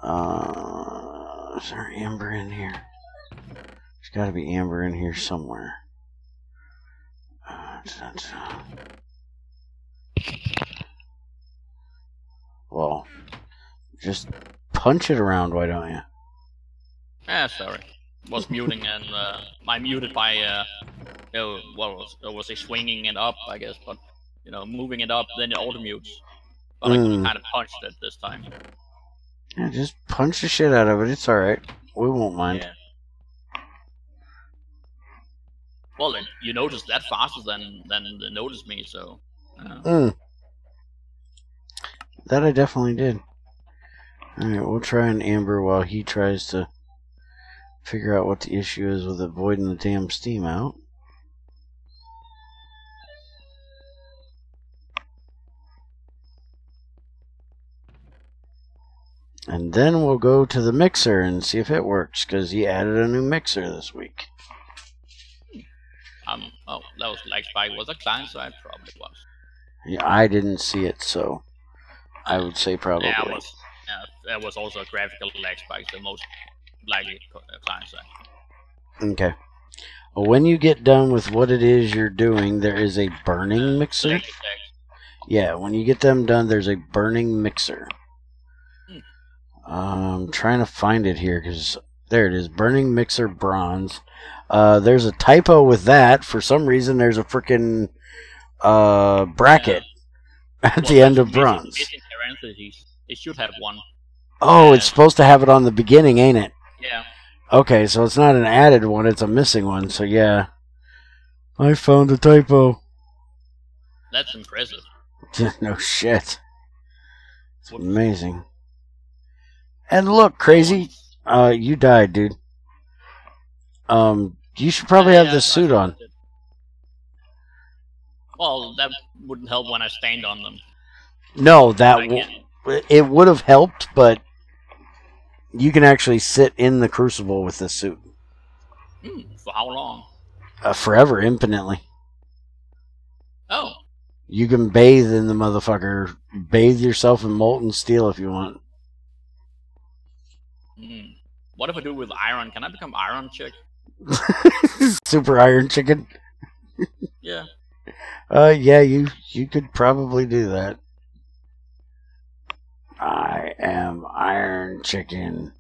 Is there Amber in here? There's got to be Amber in here somewhere. Well, just punch it around, why don't you? Yeah, sorry. Was muting and I muted by was it swinging it up, I guess, but moving it up, then it auto mutes. But I kind of punched it this time. Yeah, just punch the shit out of it. It's alright. We won't mind. Yeah. Well, you noticed that faster than they noticed me, so. That I definitely did. Alright, we'll try an Amber while he tries to figure out what the issue is with avoiding the damn steam out. And then we'll go to the mixer and see if it works, because he added a new mixer this week. Oh, that was lag spike. Was that client side? Probably was. Yeah, I didn't see it, so I would say probably. Yeah, there was also a graphical lag spike, the most likely client side. Okay. Well, when you get done with what it is you're doing, there is a burning mixer. Yeah, when you get them done, there's a burning mixer. I'm trying to find it here, because there it is, burning mixer bronze. There's a typo with that. For some reason, there's a freaking bracket at the end of bronze. It should have one. Oh, it's supposed to have it on the beginning, ain't it? Yeah. Okay, so it's not an added one, it's a missing one, so yeah. I found a typo. That's impressive. No shit. It's amazing. And look, crazy. You died, dude. You should probably have this suit on. Well, that wouldn't help when I stand on them. No, it would have helped, but you can actually sit in the crucible with this suit. For how long? Forever, infinitely. Oh. You can bathe in the motherfucker. Bathe yourself in molten steel if you want. What if I do with iron? Can I become Iron Chick? Super Iron Chicken? Yeah. Yeah, you could probably do that. I am Iron Chicken.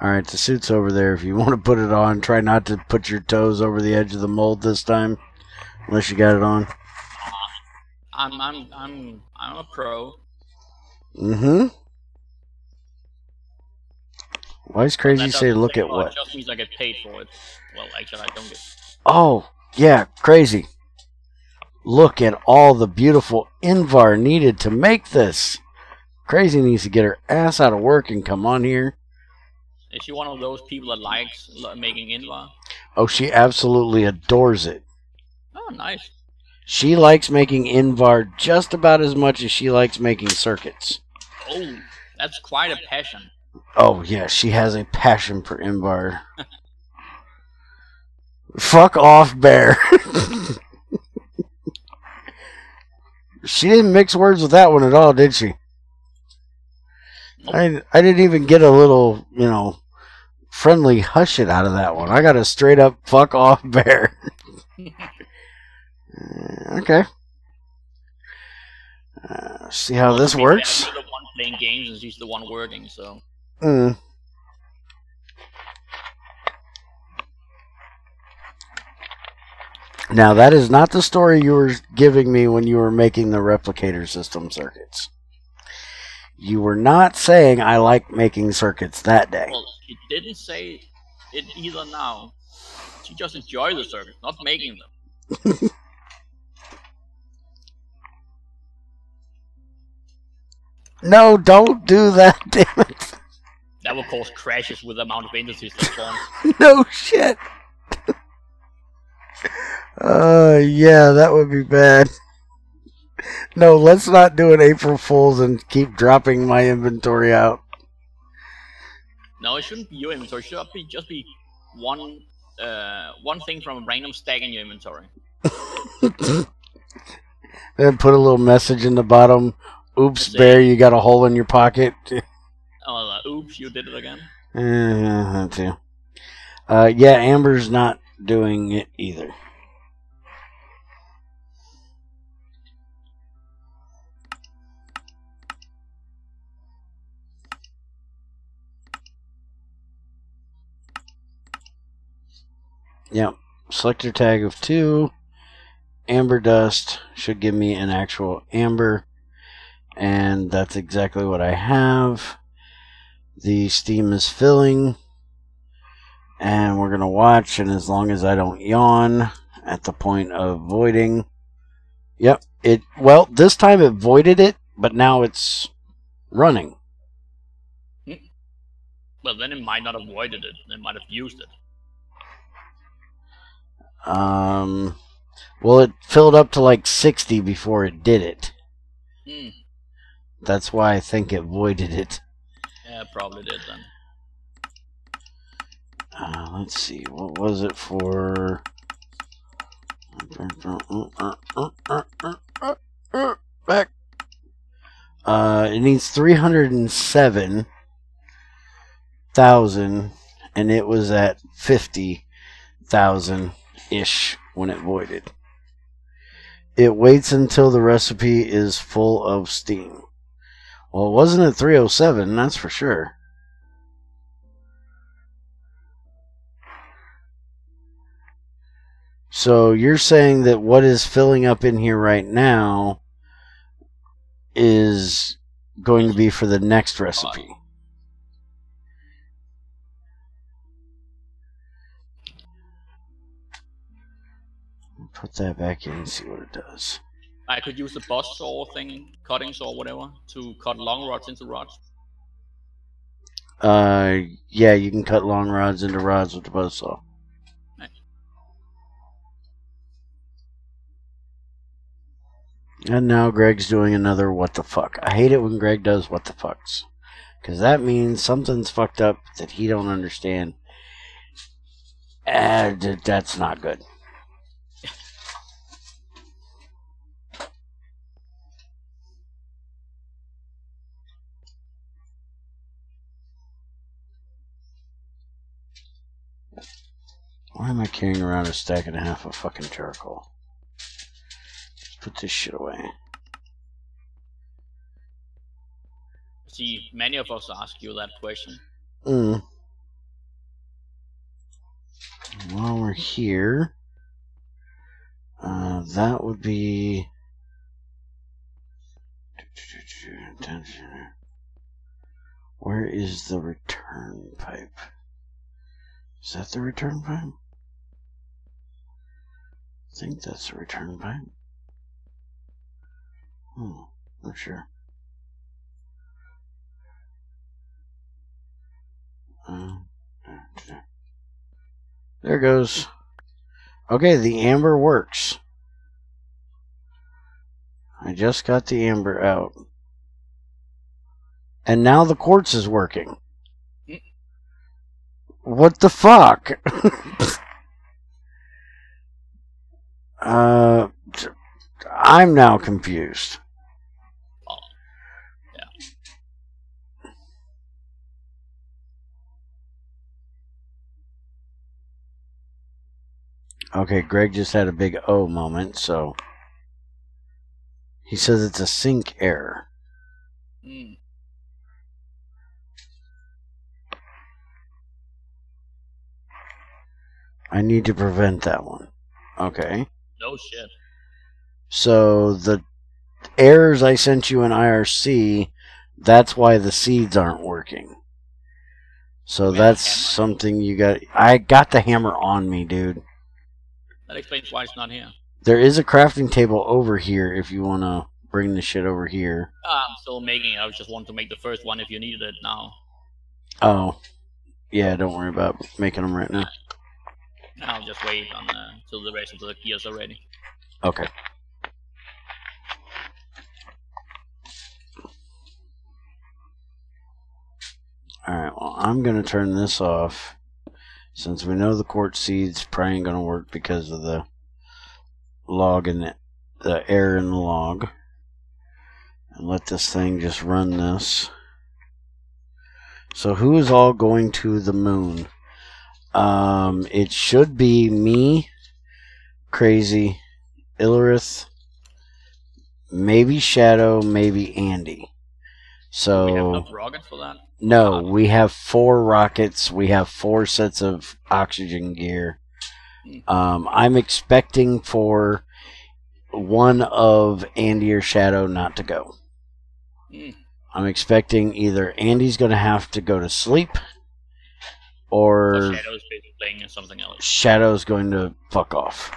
Alright, the suit's over there. If you want to put it on, try not to put your toes over the edge of the mold this time. Unless you got it on. I'm a pro. Mm-hmm. Why is Crazy say look at what? It just means I get paid for it. Well, actually, I don't get. Oh, yeah, Crazy. Look at all the beautiful Invar needed to make this. Crazy needs to get her ass out of work and come on here. Is she one of those people that likes making Invar? Oh, she absolutely adores it. Oh, nice. She likes making Invar just about as much as she likes making circuits. Oh, that's quite a passion. Oh, yeah, she has a passion for Invar. Fuck off, Bear. She didn't mix words with that one at all, did she? Nope. I didn't even get a little, friendly hush it out of that one. I got a straight up fuck off, Bear. Okay. See how this works? I'm the one playing games and she's the one working, so. Now, that is not the story you were giving me when you were making the replicator system circuits. You were not saying I like making circuits that day. Well, she didn't say it either now. She just enjoys the circuits, not making them. No, don't do that, damn it. That will cause crashes with the amount of entities that spawns. No shit. Yeah, that would be bad. No, let's not do an April Fool's and keep dropping my inventory out. No, it shouldn't be your inventory. It should just be one thing from a random stack in your inventory. Then put a little message in the bottom. Oops, Bear, you got a hole in your pocket. Oh, oops, you did it again. That too. Yeah, Amber's not doing it either. Yep. Selector tag of 2. Amber dust should give me an actual amber. And that's exactly what I have. The steam is filling. And we're going to watch. And as long as I don't yawn at the point of voiding. Yep. Well, this time it voided it. But now it's running. Well, then it might not have voided it. It might have used it. Well, it filled up to like 60 before it did it. That's why I think it voided it. Yeah, it probably did then. Let's see. What was it for? Back. It needs 307,000, and it was at 50,000-ish when it voided. It waits until the recipe is full of steam. Well, it wasn't at 307, that's for sure. So you're saying that what is filling up in here right now is going to be for the next recipe. Put that back in and see what it does. I could use the buzz saw thing, cutting saw, whatever, to cut long rods into rods. Yeah, you can cut long rods into rods with the buzz saw. Nice. And now Greg's doing another what the fuck. I hate it when Greg does what the fucks. Because that means something's fucked up that he don't understand. And that's not good. Why am I carrying around a stack and a half of fucking charcoal? Let's put this shit away. See, many of us ask you that question. While we're here, that would be... Where is the return pipe? Is that the return pipe? I think that's the return pipe. Not sure. There goes. Okay, the amber works. I just got the amber out. And now the quartz is working. What the fuck? I'm now confused. Oh, yeah. Okay, Greg just had a big O moment, so... He says it's a sync error. I need to prevent that one. Okay. No shit. So the errors I sent you in IRC, that's why the seeds aren't working. So that's something you got. I got the hammer on me, dude. That explains why it's not here. There is a crafting table over here if you want to bring the shit over here. I'm still making it. I just want to make the first one if you needed it now. Oh. Yeah, don't worry about making them right now. I'll just wait on till the rest of the gears are ready. Okay. Alright, well, I'm going to turn this off. Since we know the quartz seeds probably ain't going to work because of the log in it, the error in the log. And let this thing just run this. So who is all going to the moon? It should be me, Crazy, Illerith, maybe Shadow, maybe Andy. So do we have enough rockets for that? No, we have 4 rockets. We have 4 sets of oxygen gear. I'm expecting for one of Andy or Shadow not to go. I'm expecting either Andy's going to have to go to sleep, or Shadow's playing something else. Shadow's going to fuck off.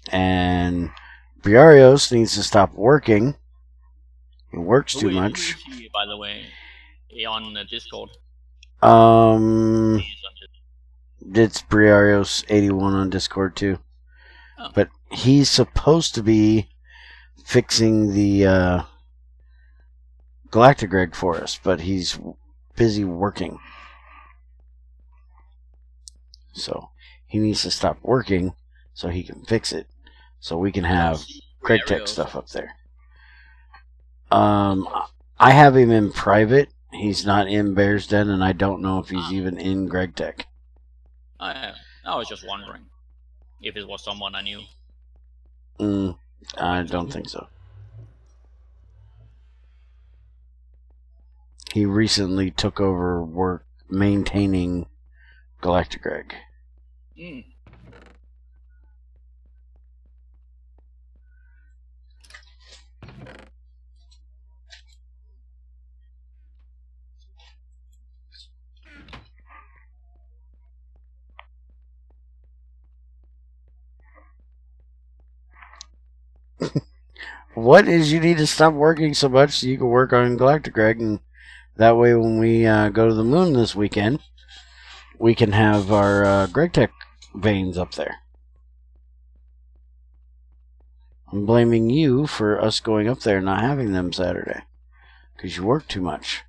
And Briarios needs to stop working. He works too much. Who is he, by the way, on Discord? It's Briarios81 on Discord too. Oh. But he's supposed to be fixing the Galactigreg for us, but he's busy working. So he needs to stop working so he can fix it. So we can have GregTech stuff up there. I have him in private. He's not in Bear's Den, and I don't know if he's even in GregTech. I was just wondering if it was someone I knew. I don't think so. He recently took over work maintaining Galactic Greg. Mm. What is you need to stop working so much so you can work on Galactic Greg, and that way when we go to the moon this weekend, we can have our Greg Tech veins up there. I'm blaming you for us going up there and not having them Saturday. Because you work too much.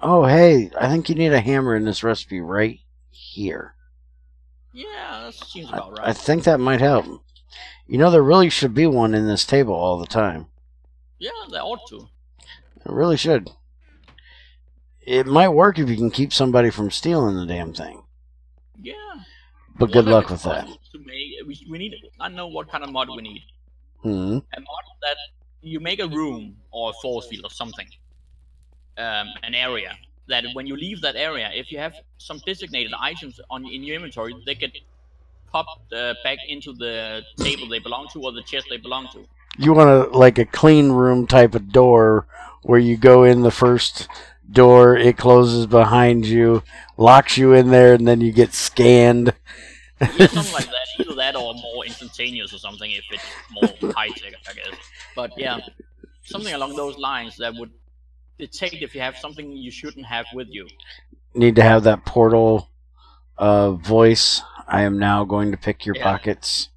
Oh, hey, I think you need a hammer in this recipe right here. Yeah, that seems about right. I think that might help. You know, there really should be one in this table all the time. Yeah, they ought to. It really should. It might work if you can keep somebody from stealing the damn thing. Yeah. But good luck with that. To make, we need. I know what kind of mod we need. Hmm. A mod that you make a room or a force field or something, an area that when you leave that area, if you have some designated items in your inventory, they get popped back into the table they belong to or the chest they belong to. You want like a clean room type of door where you go in the first door, it closes behind you, locks you in there, and then you get scanned. Yeah, something like that. Either that or more instantaneous or something if it's more high tech, I guess. But yeah, something along those lines that would detect if you have something you shouldn't have with you. Need to have that portal voice. I am now going to pick your pockets.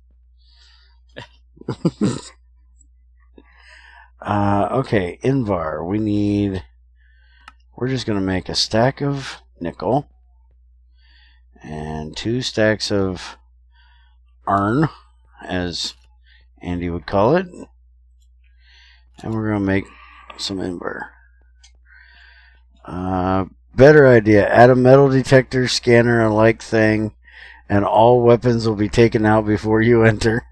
Okay, Invar. We're just going to make a stack of nickel and 2 stacks of iron, as Andy would call it. And we're going to make some Invar. Better idea. Add a metal detector, scanner, and like thing, and all weapons will be taken out before you enter.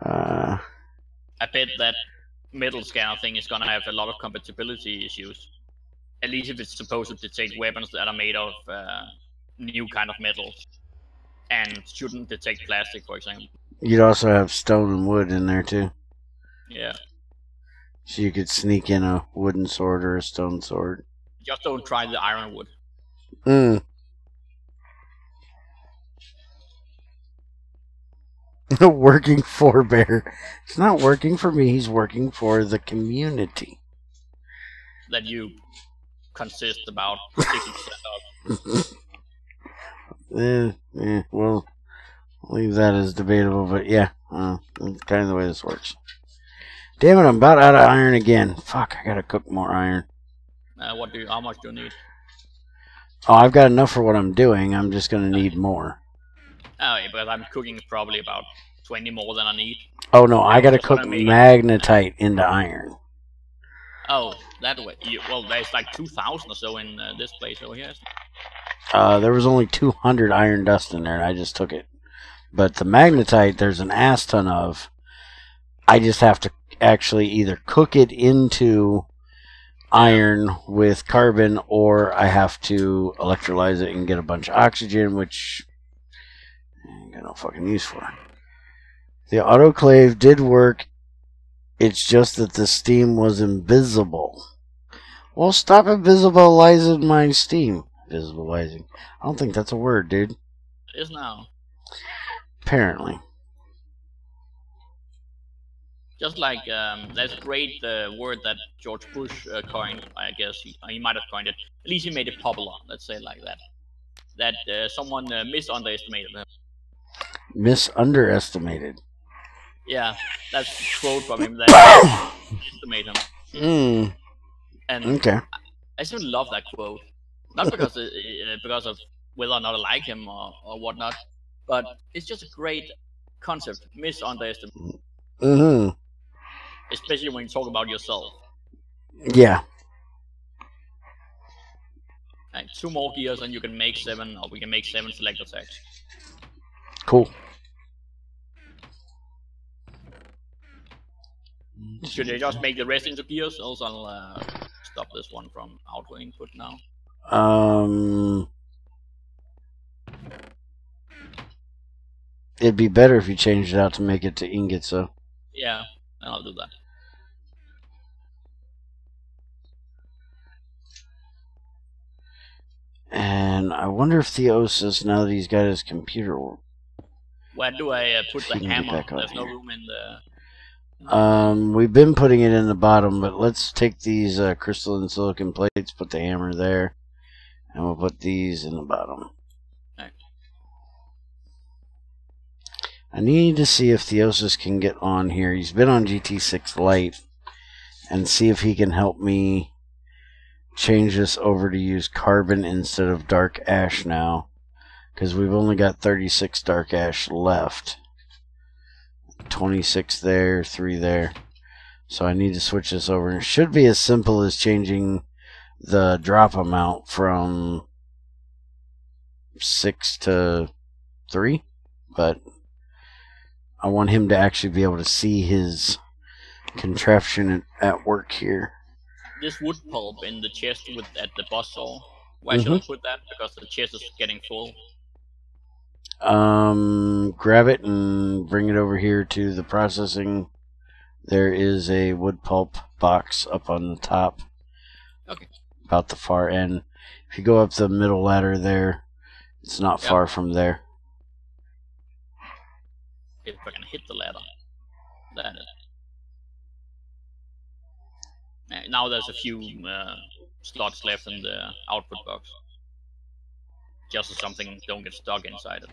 I bet that metal scanner thing is gonna have a lot of compatibility issues. At least if it's supposed to detect weapons that are made of new kind of metals and shouldn't detect plastic, for example. You'd also have stone and wood in there too. Yeah. So you could sneak in a wooden sword or a stone sword. Just don't try the ironwood. Working for Bear. It's not working for me, he's working for the community. That you consist about 60% of. Well, I'll leave that as debatable, but yeah, that's kind of the way this works. Damn it, I'm about out of iron again. Fuck, I gotta cook more iron. How much do you need? Oh, I've got enough for what I'm doing. I'm just gonna need more. Oh, yeah, but I'm cooking probably about 20 more than I need. Oh no, I gotta cook magnetite into iron. Oh, that way. Well, there's like 2,000 or so in this place over here. There was only 200 iron dust in there, and I just took it. But the magnetite, there's an ass ton of. I just have to actually either cook it into iron with carbon, or I have to electrolyze it and get a bunch of oxygen, which I ain't got no fucking use for. The autoclave did work. It's just that the steam was invisible. Well, stop invisibilizing my steam. Visibilizing. I don't think that's a word, dude. It is now. Apparently. Just like that's great word that George Bush coined. I guess he might have coined it. At least he made it popular. Let's say it like that. That someone misunderestimated him. Misunderestimated. Yeah, that's a quote from him. That underestimate him. And okay. I still love that quote. Not because of whether or not I like him or whatnot, but it's just a great concept. Misunderestimate. Especially when you talk about yourself. Yeah. Like 2 more gears and you can make 7, or we can make 7 select attacks. Cool. Should I just make the rest into gears? Also, I'll stop this one from auto input now. It'd be better if you changed it out to make it to ingots, though. Yeah, I'll do that. And I wonder if Theosis, now that he's got his computer, Where do I put If the you can get hammer? back on There's no here. room in the. we've been putting it in the bottom, but let's take these crystalline silicon plates, put the hammer there, and we'll put these in the bottom. Okay. I need to see if Theosis can get on here. He's been on GT6 Lite, and see if he can help me change this over to use carbon instead of dark ash now, because we've only got 36 dark ash left. 26 there, 3 there. So I need to switch this over. It should be as simple as changing the drop amount from 6 to 3, but I want him to actually be able to see his contraption at work here. This wood pulp in the chest at the boss saw. Why should I put that? Because the chest is getting full. Grab it and bring it over here to the processing. There is a wood pulp box up on the top. Okay. About the far end. If you go up the middle ladder there, it's not far from there. If I can hit the ladder. That is. Now there's a few slots left in the output box. Just so something don't get stuck inside it.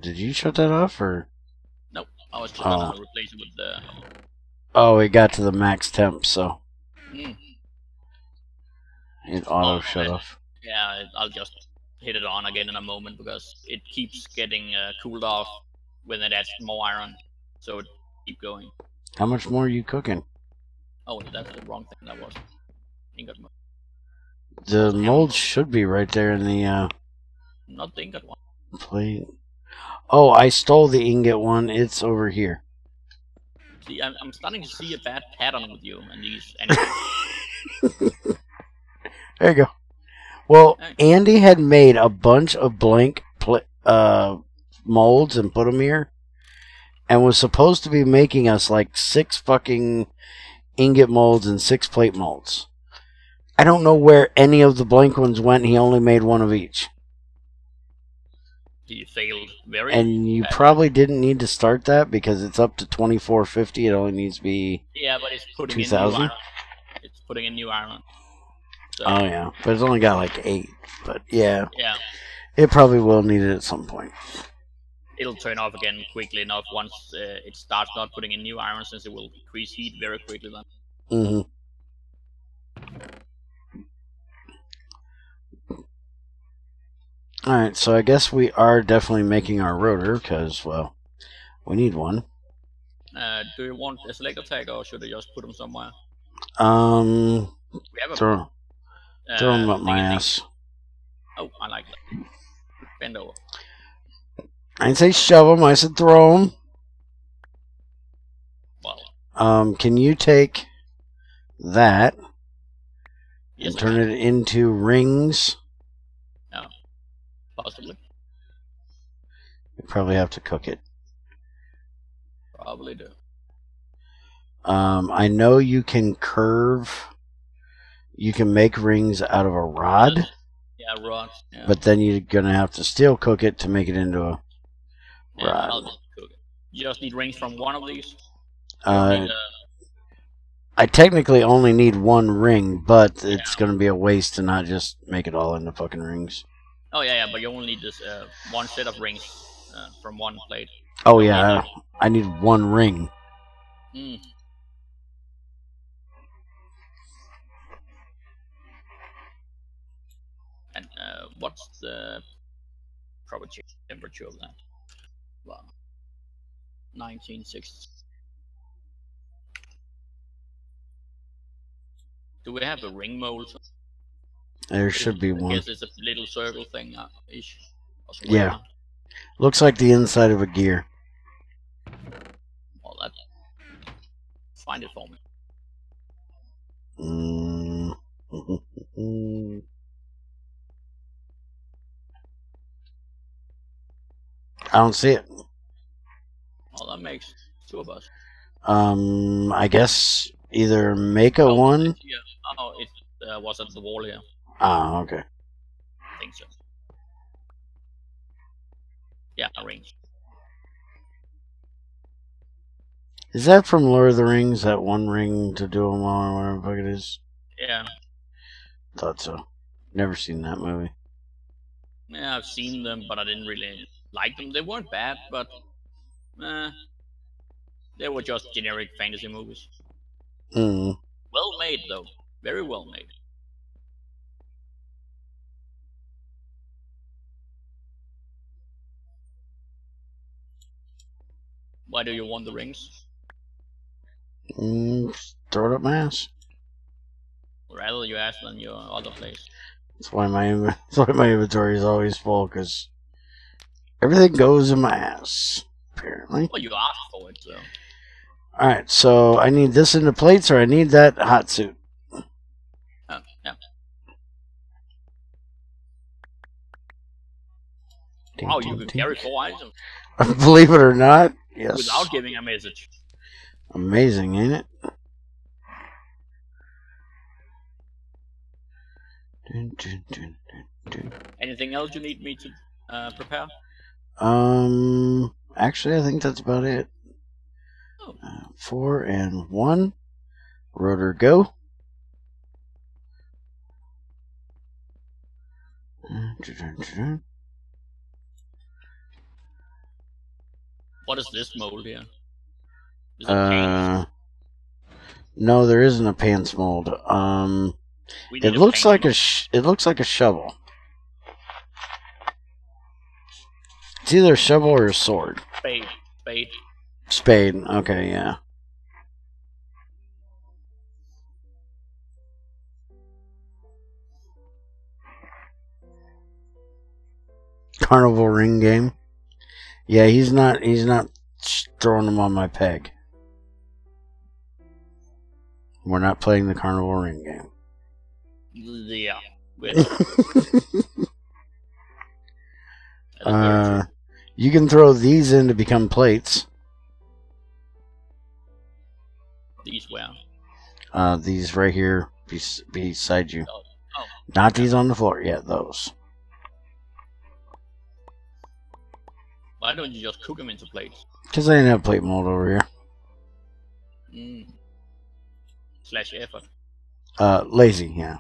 Did you shut that off, or? Nope, I was just gonna replace it with the... Oh, it got to the max temp, so... It auto shut off. Yeah, I'll just hit it on again in a moment, because it keeps getting cooled off when it adds more iron. So it keep going. How much more are you cooking? Oh, that's the wrong thing. That was ingot mold. The mold should be right there in the Not the ingot one. plate. Oh, I stole the ingot one. It's over here. See, I'm starting to see a bad pattern with you and these. There you go. Well, Andy had made a bunch of blank molds and put them here, and was supposed to be making us like 6 fucking ingot molds and 6 plate molds. I don't know where any of the blank ones went. He only made one of each. You failed very. And you probably didn't need to start that, because it's up to 2450. It only needs to be. Yeah, but it's putting 2000. in new iron. It's putting in new iron. So, oh yeah, but it's only got like 8. But yeah. Yeah. It probably will need it at some point. It'll turn off again quickly enough once it starts not putting in new iron, since it will increase heat very quickly then. Alright, so I guess we are definitely making our rotor, because, well, we need one. Do you want a selector tag, or should I just put them somewhere? We have throw them up my ass. Oh, I like that. Bend over. I didn't say shove them, I said throw them. Well. Can you take that and turn it into rings? No. Possibly. You probably have to cook it. Probably do. I know you can curve. You can make rings out of a rod. Yeah, rods. Yeah. But then you're gonna have to steel cook it to make it into a rod. I'll just cook it. You just need rings from one of these. I technically only need 1 ring, but it's gonna be a waste to not just make it all into fucking rings. Oh yeah, but you only need this one set of rings from one plate. Oh yeah, I need 1 ring. And what's the proper temperature of that? Well, 1960. Do we have a ring mold? There should be one. I guess it's a little circle thing ish. Yeah. Looks like the inside of a gear. Find it for me. I don't see it. Well, that makes 2 of us. I guess either make a one. It was at the wall here. Ah, okay. I think so. Yeah, arranged. Is that from Lord of the Rings? That one ring to do them all, or whatever the fuck it is? Yeah. Thought so. Never seen that movie. Yeah, I've seen them, but I didn't really like them. They weren't bad, but they were just generic fantasy movies. Well made, though. Very well made. Why do you want the rings? Throw it up my ass. Rather you ask than your other place. That's why my inventory is always full, because everything goes in my ass, apparently. Well, you asked for it, so. Alright, so I need this in the plates, or I need that hot suit. Oh, yeah. Wow, you can carry 4 items. Believe it or not, yes. Without giving a message. Amazing, ain't it? Anything else you need me to prepare? Actually, I think that's about it. Oh. 4 and 1. Rotor go. What is this mold here? Is it paint? No, there isn't a pants mold. It looks like a shovel. It's either a shovel or a sword. Spade. Okay, yeah. Carnival ring game. Yeah, he's not throwing them on my peg. We're not playing the carnival ring game. Yeah. You can throw these in to become plates. These where? These right here beside you. Oh. Not these on the floor yet, those. Why don't you just cook them into plates? Because I didn't have plate mold over here. Slash effort. Lazy, yeah.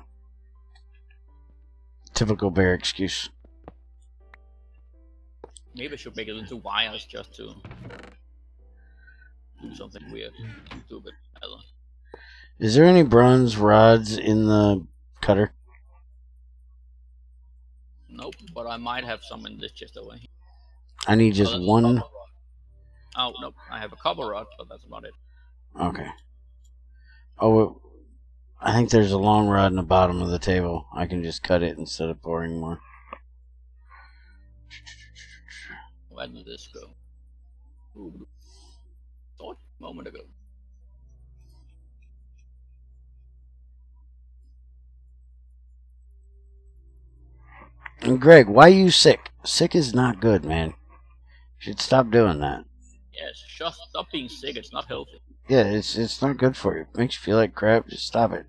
Typical bear excuse. Maybe I should make it into wires just to do something weird. Stupid. Is there any bronze rods in the cutter? Nope, but I might have some in this chest over here. I need just one. Oh, nope. I have a copper rod, but that's about it. Okay. Oh, I think there's a long rod in the bottom of the table. I can just cut it instead of pouring more. Where did this go? Ooh, thought a moment ago. And Greg, why are you sick? Sick is not good, man. You should stop doing that. Yes, just stop being sick. It's not healthy. Yeah, it's not good for you. It makes you feel like crap. Just stop it.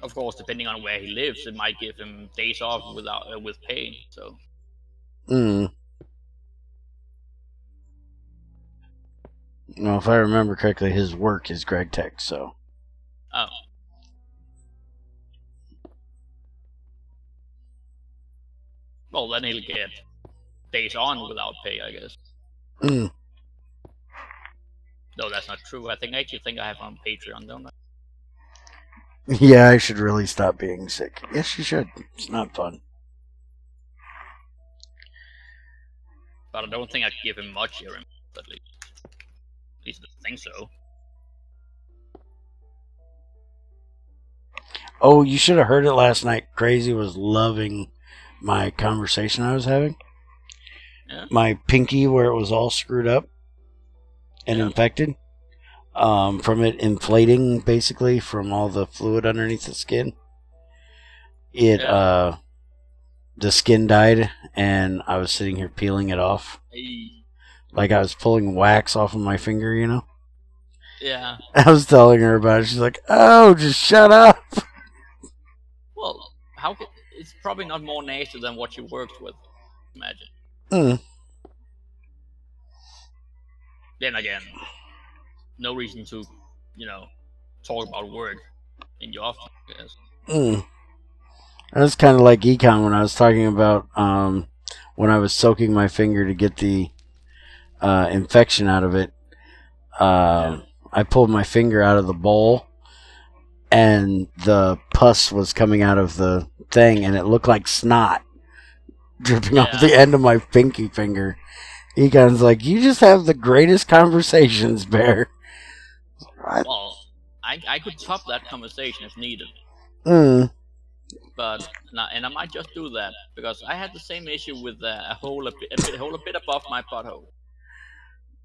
Of course, depending on where he lives, it might give him days off with pay. So. No, if I remember correctly, his work is Greg Tech. So. Oh. Well, then he'll get days on without pay, I guess. No, that's not true. I actually think I have on Patreon, don't I? Yeah, I should really stop being sick. Yes, you should. It's not fun. But I don't think I could give him much here, at least. At least I think so. Oh, you should have heard it last night. Crazy was loving my conversation I was having. Yeah. My pinky where it was all screwed up. and Yeah. infected from it inflating, basically, from all the fluid underneath the skin. The skin died, and I was sitting here peeling it off. Hey. Like I was pulling wax off of my finger, you know? Yeah. I was telling her about it. She's like, oh, just shut up. Well, it's probably not more nasty than what you worked with. Imagine. Then again, no reason to, talk about work in your office, I guess. That's kind of like Econ when I was talking about when I was soaking my finger to get the infection out of it. I pulled my finger out of the bowl, and the pus was coming out of the thing, and it looked like snot dripping off the end of my pinky finger. Egon's like, you just have the greatest conversations, Bear. Well, I could top that conversation if needed. But I might just do that because I had the same issue with a hole a bit above my butthole.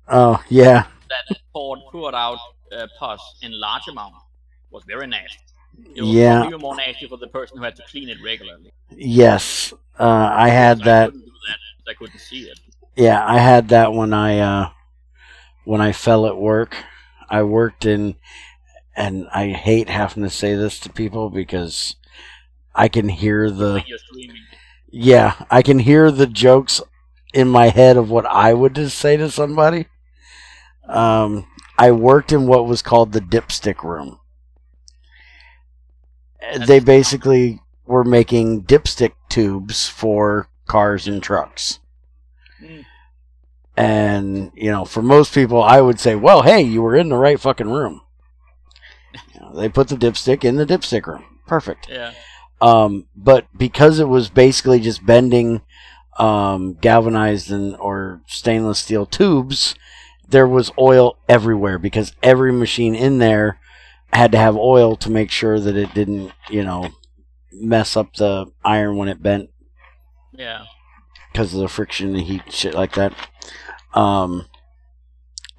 Oh yeah. That poured out pus in large amount was very nasty. It was probably even more nasty for the person who had to clean it regularly. Yes, I had that. I couldn't do that because I couldn't see it. Yeah, I had that when I fell at work. I worked in, and I hate having to say this to people because I can hear the. Yeah, I can hear the jokes in my head of what I would just say to somebody. I worked in what was called the dipstick room. They basically were making dipstick tubes for cars and trucks. And, for most people, I would say, well, hey, you were in the right fucking room. They put the dipstick in the dipstick room. Perfect. Yeah. But because it was basically just bending galvanized or stainless steel tubes, there was oil everywhere because every machine in there had to have oil to make sure that it didn't, mess up the iron when it bent. Yeah. Because of the friction and heat, shit like that.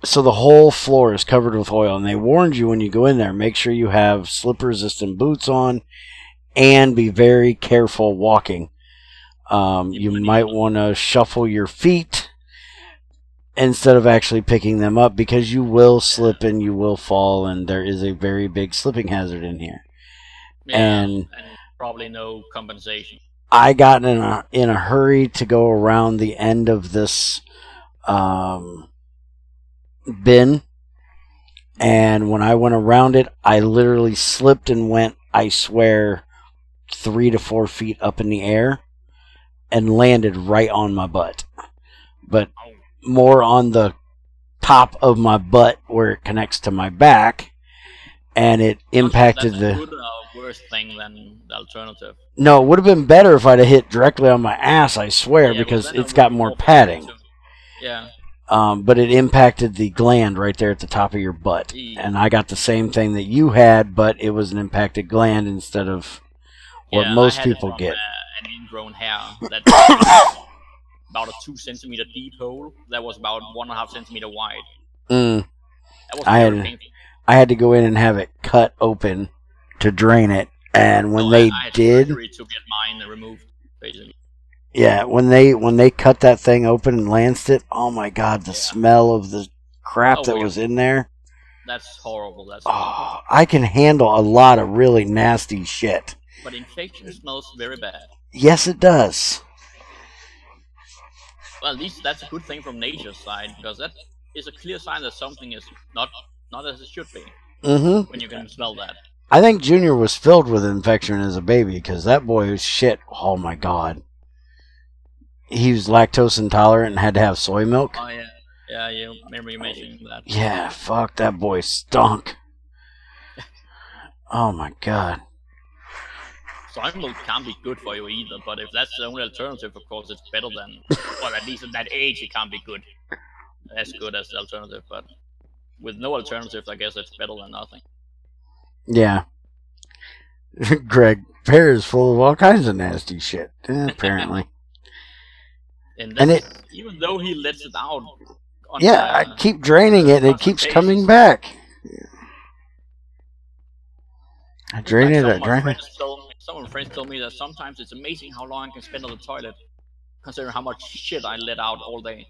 So the whole floor is covered with oil, and they warned you when you go in there, make sure you have slip-resistant boots on, and be very careful walking. You might want to shuffle your feet instead of actually picking them up, because you will slip and you will fall, and there is a very big slipping hazard in here. Yeah, and probably no compensation. I got in a hurry to go around the end of this bin, and when I went around it, I literally slipped and went, I swear, 3 to 4 feet up in the air and landed right on my butt. But more on the top of my butt where it connects to my back, and it impacted that's a good worse thing than the alternative. No, it would have been better if I'd have hit directly on my ass, I swear, because it's got more padding. Yeah. But it impacted the gland right there at the top of your butt. And I got the same thing that you had, but it was an impacted gland instead of what most people get. An ingrown hair that about a 2 centimeter deep hole that was about 1.5 centimeter wide. That was very painful. I had to go in and have it cut open to drain it, and when they did, to get mine removed, basically. Yeah, when they cut that thing open and lanced it, oh my god, the smell of the crap that was in there. That's horrible. I can handle a lot of really nasty shit. But infection smells very bad. Yes, it does. Well, at least that's a good thing from nature's side, because that is a clear sign that something is not as it should be. Mm-hmm. When you can smell that. I think Junior was filled with infection as a baby, because that boy was shit. Oh my god. He was lactose intolerant and had to have soy milk. Oh yeah. Yeah, you remember you mentioning that. Yeah, fuck, that boy stunk. Oh my god. Soy milk can't be good for you either, but if that's the only alternative, of course it's better than, well, at least at that age it can't be good. As good as the alternative, but with no alternative, I guess it's better than nothing. Yeah. Greg, Pear is full of all kinds of nasty shit, apparently. And even though he lets it out on Yeah, I keep draining it and it keeps coming back. I drain it, I drain it. Some of my friends told me that sometimes it's amazing how long I can spend on the toilet, considering how much shit I let out all day.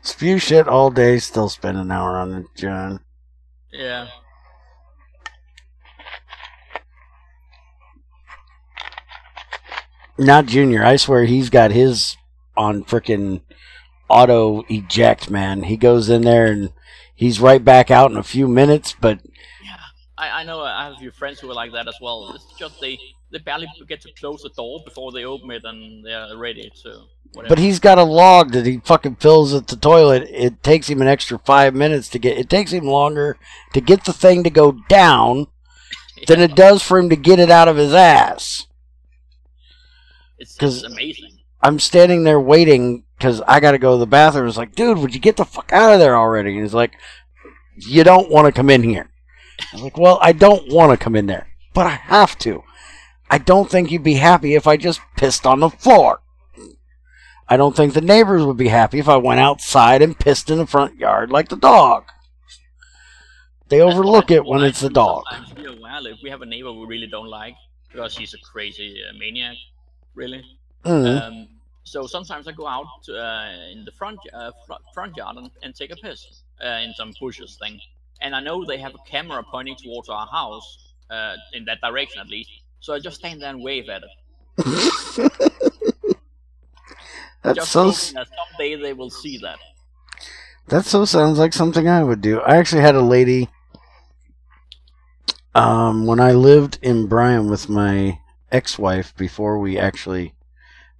Spew shit all day, still spend an hour on it, John. Yeah. Not Junior. I swear he's got his on frickin' auto eject, man. He goes in there and he's right back out in a few minutes, but... Yeah, I know I have a few friends who are like that as well. It's just they barely get to close the door before they open it and they're ready to... Whatever. But he's got a log that he fucking fills at the toilet. It takes him an extra 5 minutes to get... It takes him longer to get the thing to go down than it does for him to get it out of his ass. It's amazing. I'm standing there waiting because I got to go to the bathroom. It's like, dude, would you get the fuck out of there already? And he's like, you don't want to come in here. I was like, well, I don't want to come in there, but I have to. I don't think you'd be happy if I just pissed on the floor. I don't think the neighbors would be happy if I went outside and pissed in the front yard like the dog. They overlook it when it's the dog. Well, if we have a neighbor we really don't like because she's a crazy maniac, really. Mm-hmm. So sometimes I go out in the front yard and take a piss in some bushes thing. And I know they have a camera pointing towards our house, in that direction at least. So I just stand there and wave at it. Just hoping that someday they will see that. That sounds like something I would do. I actually had a lady, when I lived in Bryan with my ex-wife before we actually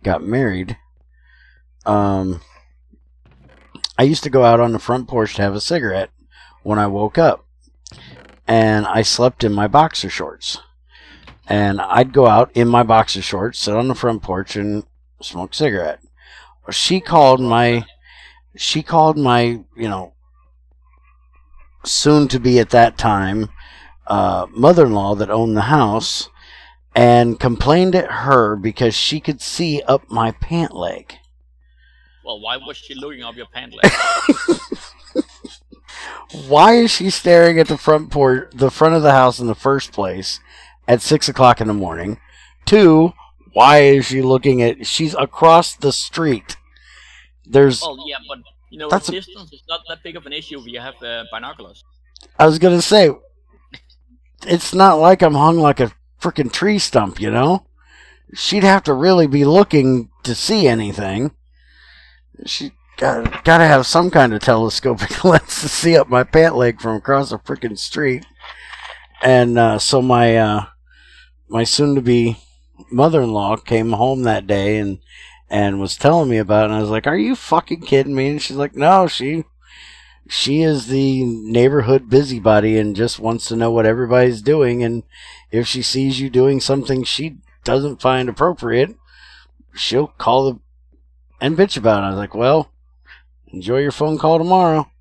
got married, I used to go out on the front porch to have a cigarette when I woke up. And I slept in my boxer shorts. And I'd go out in my boxer shorts, sit on the front porch, and smoke a cigarette. She called my, soon to be at that time, mother-in-law that owned the house, and complained at her because she could see up my pant leg. Well, why was she looking up your pant leg? Why is she staring at the front of the house in the first place at 6 o'clock in the morning? 2, why is she looking at... She's across the street. Well, yeah, but, distance is not that big of an issue if you have binoculars. I was going to say, it's not like I'm hung like a freaking tree stump, you know? She'd have to really be looking to see anything. She got to have some kind of telescopic lens to see up my pant leg from across the freaking street. And so my soon-to-be mother-in-law came home that day and was telling me about it, and I was like, are you fucking kidding me? And she's like, no, she is the neighborhood busybody and just wants to know what everybody's doing, and if she sees you doing something she doesn't find appropriate, she'll call and bitch about it. I was like, well, enjoy your phone call tomorrow.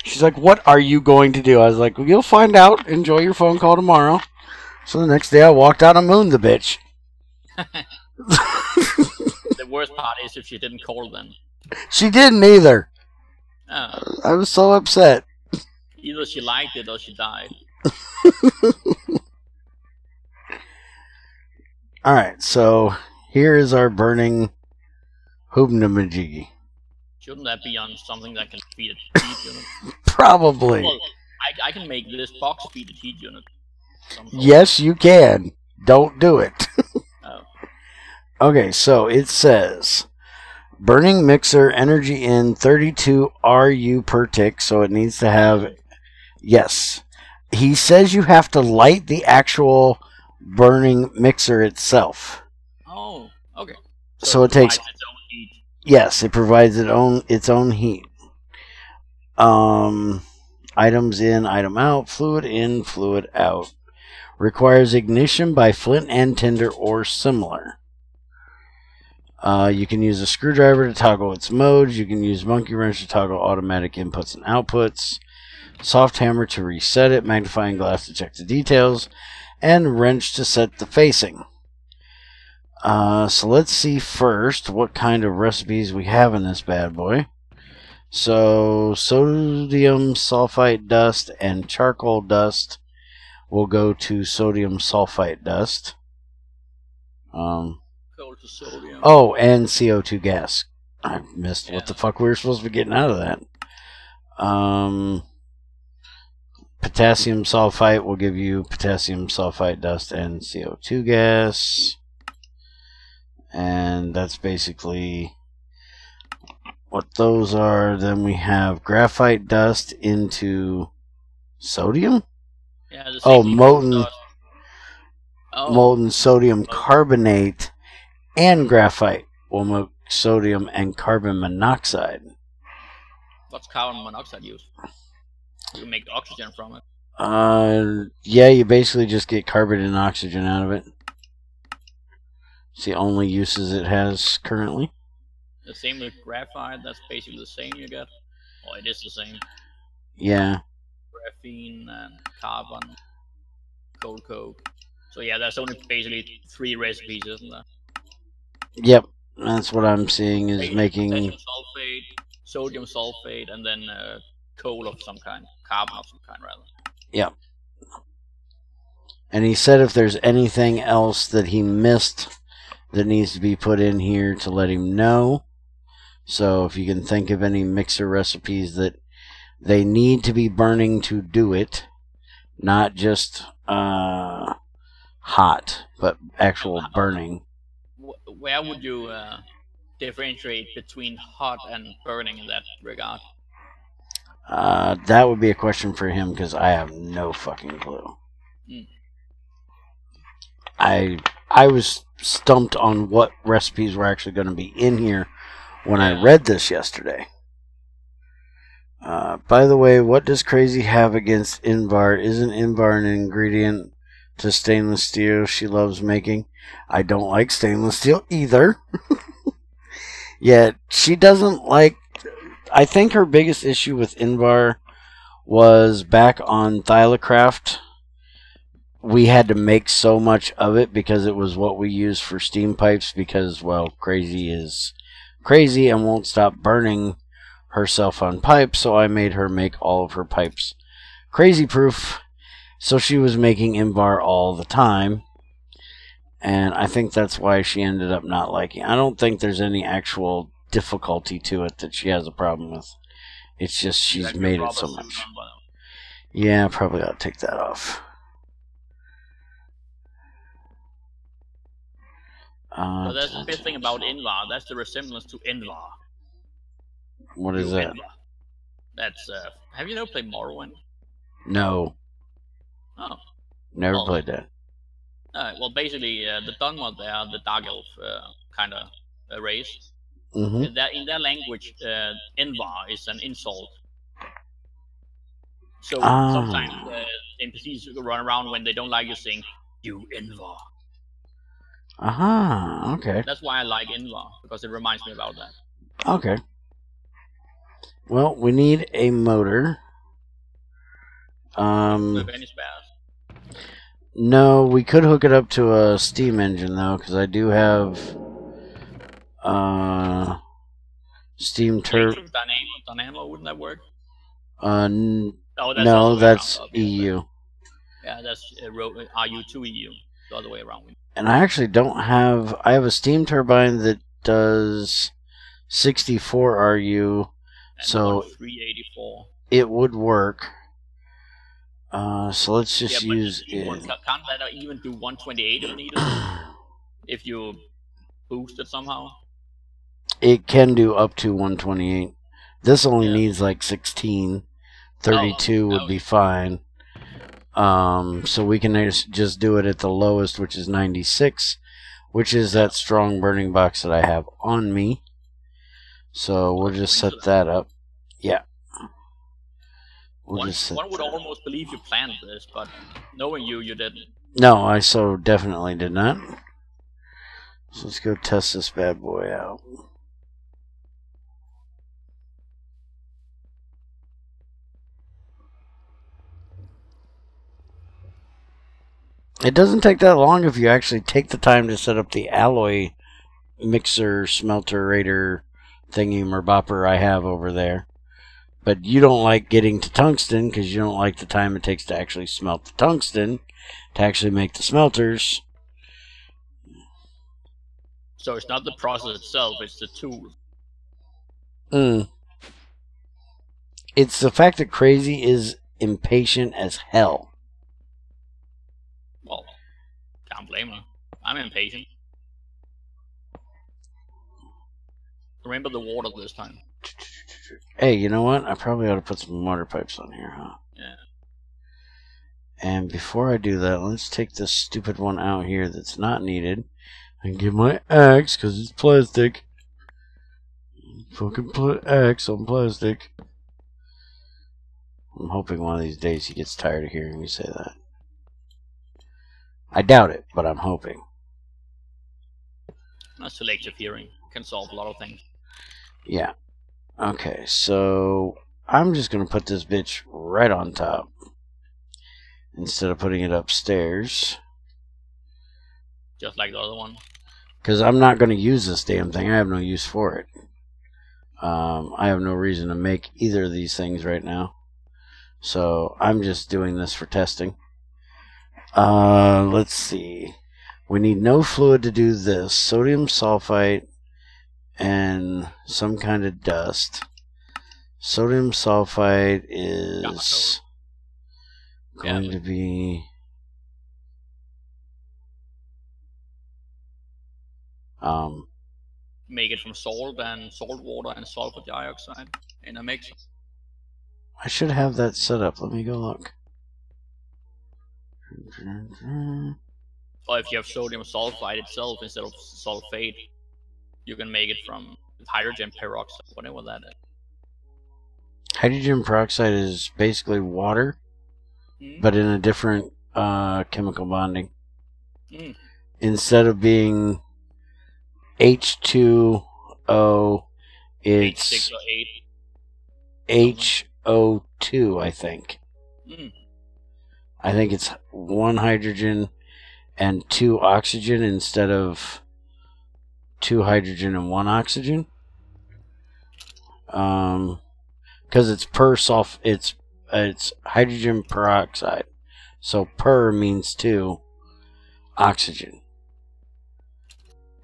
She's like, what are you going to do? I was like, well, you'll find out. Enjoy your phone call tomorrow. So the next day I walked out and mooned the bitch. The worst part is if she didn't call then. She didn't either. Oh. I was so upset. Either she liked it or she died. Alright, so here is our burning hoobnamajiggy. Shouldn't that be on something that can feed a heat unit? Probably. Well, I can make this box feed a heat unit. Yes, you can. Don't do it. Oh. Okay, so it says burning mixer energy in 32 RU per tick, so it needs to have... Yes. He says you have to light the actual burning mixer itself. Oh, okay. So it takes... Its own heat. Yes, it provides its own heat. Items in, item out, fluid in, fluid out. Requires ignition by flint and tinder or similar. You can use a screwdriver to toggle its modes. You can use monkey wrench to toggle automatic inputs and outputs. Soft hammer to reset it. Magnifying glass to check the details. And wrench to set the facing. So let's see first what kind of recipes we have in this bad boy. So sodium sulfite dust and charcoal dust will go to sodium sulfite dust. Coal to sodium. Oh, and CO2 gas. I missed what the fuck we were supposed to be getting out of that. Potassium sulfite will give you potassium sulfite dust and CO2 gas. And that's basically what those are. Then we have graphite dust into sodium? Yeah, the Oh, same molten sodium carbonate and graphite will make sodium and carbon monoxide. What's carbon monoxide used? You make oxygen from it. Yeah, you basically just get carbon and oxygen out of it. It's the only uses it has currently. The same with graphite, that's basically the same you get. Oh, it is the same. Yeah. Graphene and carbon, coal coke. So yeah, there's only basically 3 recipes, isn't there? Yep, that's what I'm seeing is making potassium sulfate, sodium sulfate, and then coal of some kind, carbon of some kind, rather. Yep. And he said if there's anything else that he missed that needs to be put in here to let him know. So if you can think of any mixer recipes that they need to be burning to do it, not just hot, but actual burning. Where would you differentiate between hot and burning in that regard? That would be a question for him because I have no fucking clue. I was stumped on what recipes were actually going to be in here when I read this yesterday. By the way, what does Crazy have against Invar? Isn't Invar an ingredient to stainless steel she loves making? I don't like stainless steel either. Yet she doesn't like... I think her biggest issue with Invar was back on Thylacraft. We had to make so much of it because it was what we used for steam pipes because, well, Crazy is crazy and won't stop burning herself on pipes, so I made her make all of her pipes crazy proof. So she was making Invar all the time, and I think that's why she ended up not liking. I don't think there's any actual difficulty to it that she has a problem with. It's just she's made it so much. Yeah, probably ought to take that off. So that's the best thing about Invar. That's the resemblance to Invar. What is that? Invar. That's have you ever played Morrowind? No. Oh. Never played that. Well, basically, the Dunmer there, the Dark Elf kind of race. Mm-hmm. In their language, Invar is an insult. So sometimes NPCs run around when they don't like you saying, "You Invar." Aha, okay. That's why I like Invar, because it reminds me about that. Okay. Well, we need a motor. Do you have any spares? No, we could hook it up to a steam engine though, because I do have steam turbine. Dynamo, wouldn't that work? No, that's EU. Yeah, that's RU2 EU, the other way around. And I actually don't have... I have a steam turbine that does 64 RU, and so 384. It would work. So let's just use it. Can't that even do 128 if needed? If you boost it somehow? It can do up to 128. This only needs like 16. 32 would be fine. So we can just do it at the lowest, which is 96, which is that strong burning box that I have on me. So we'll just set that up. Yeah. One would almost believe you planned this, but knowing you didn't. No, I so definitely did not. So let's go test this bad boy out. It doesn't take that long if you actually take the time to set up the alloy mixer, smelter, rater, thingy, merbopper I have over there. But you don't like getting to tungsten because you don't like the time it takes to actually smelt the tungsten to actually make the smelters. So it's not the process itself, it's the tool. It's the fact that Crazy is impatient as hell. Well, can't blame her. I'm impatient. Remember the water this time. Hey, you know what? I probably ought to put some water pipes on here, huh? Yeah. And before I do that, let's take this stupid one out here that's not needed and get my axe, because it's plastic. Fucking put axe on plastic. I'm hoping one of these days he gets tired of hearing me say that. I doubt it, but I'm hoping. Selective hearing can solve a lot of things. Yeah. Okay, so I'm just going to put this bitch right on top instead of putting it upstairs. Just like the other one. Because I'm not going to use this damn thing. I have no use for it. I have no reason to make either of these things right now. So I'm just doing this for testing. Let's see. We need no fluid to do this. Sodium sulfite and some kind of dust. Sodium sulfite is going to be make it from salt and salt water and sulfur dioxide in a mix. I should have that set up. Let me go look. Or if you have sodium sulfide itself instead of sulfate, you can make it from hydrogen peroxide, whatever that is. Hydrogen peroxide is basically water, but in a different chemical bonding. Instead of being H2O, it's HO2, I think. I think it's one hydrogen and two oxygen instead of two hydrogen and one oxygen. Because it's it's hydrogen peroxide. So per means two oxygen.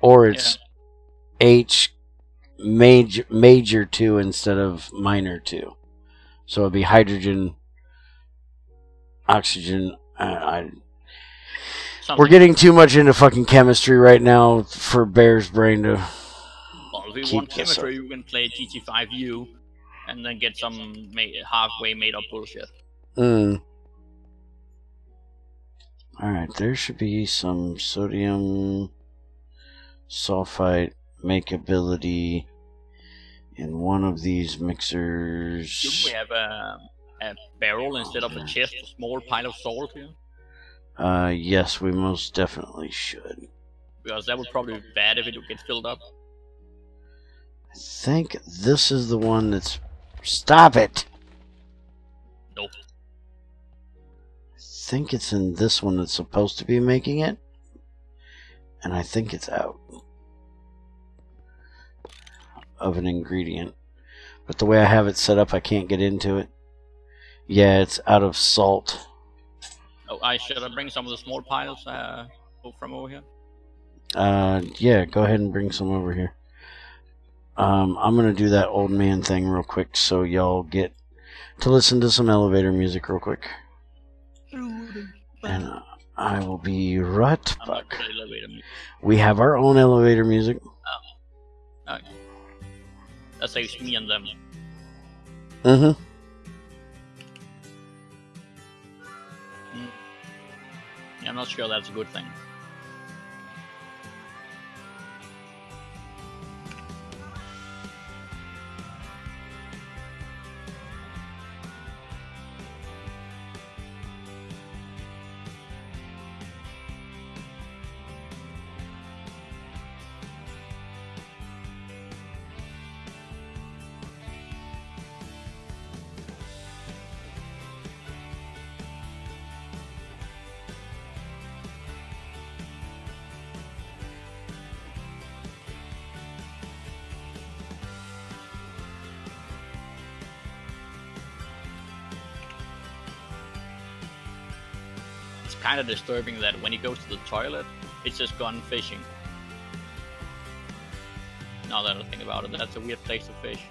Or it's H major 2 instead of minor 2. So it'd be hydrogen, oxygen. We're getting too much into fucking chemistry right now for Bear's brain to. Well, if you want chemistry, you can play GT5U and then get some halfway made up bullshit. Alright, there should be some sodium sulfite makeability in one of these mixers. Shouldn't we have a barrel instead of a chest, a small pile of salt here? Yes, we most definitely should. Because that would probably be bad if it gets filled up. I think this is the one that's... Stop it! Nope. I think it's in this one that's supposed to be making it. And I think it's out of an ingredient. But the way I have it set up, I can't get into it. Yeah, it's out of salt. Oh, should I bring some of the small piles from over here? Yeah, go ahead and bring some over here. I'm gonna do that old man thing real quick so y'all get to listen to some elevator music real quick. And I will be right back. We have our own elevator music. Oh. Okay. That saves me and them. Yeah, I'm not sure that's a good thing. kind of disturbing that when he goes to the toilet, it's just gone fishing. Now that I think about it, that's a weird place to fish.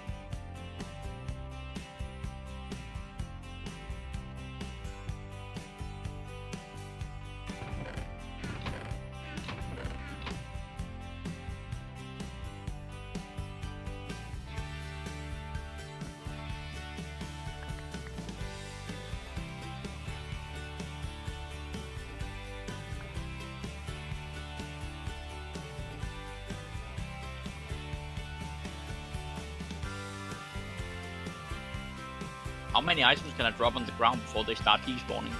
How many items can I drop on the ground before they start despawning?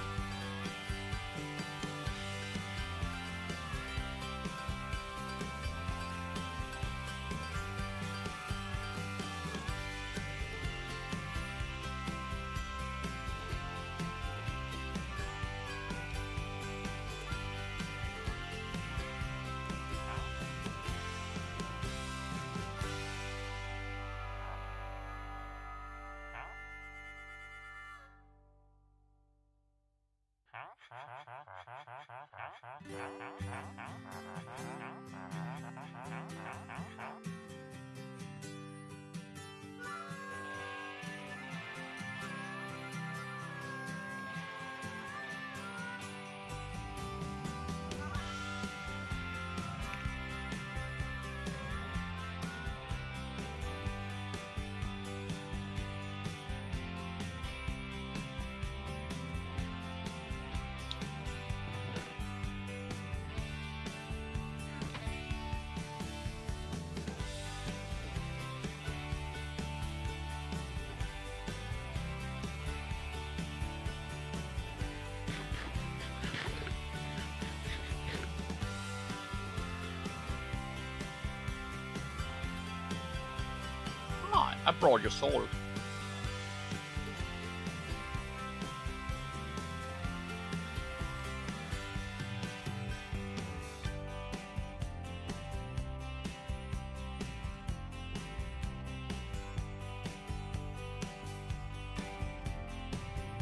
I brought your sword.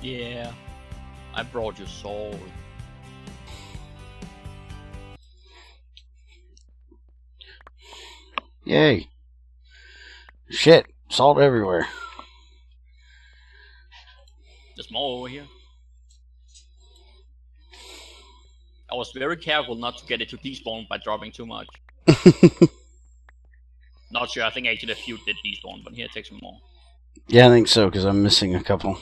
Yeah, I brought your sword. Yay. Shit. Salt everywhere. There's more over here. I was very careful not to get it to despawn by dropping too much. Not sure, I think actually a few did despawn, but here, take some more. Yeah, I think so, because I'm missing a couple.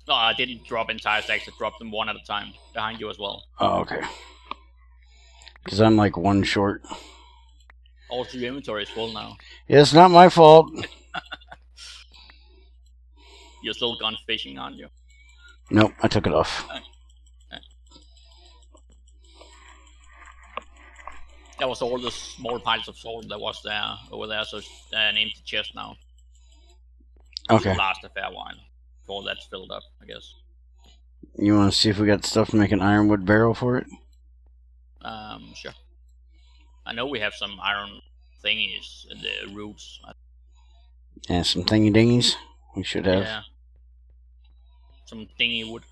No, I didn't drop entire stacks, I dropped them one at a time. Behind you as well. Oh, okay. Because I'm like one short. Also, your inventory is full now. Yeah, it's not my fault. You're still gone fishing, aren't you? Nope, I took it off. Okay. That was all the small piles of salt that was there over there, so it's an empty chest now. Okay. It'll last a fair while before that's filled up, I guess. You want to see if we got stuff to make an ironwood barrel for it? Sure. I know we have some iron thingies in the roots. Yeah, some thingy dingies we should have. Yeah. Some dingy wood.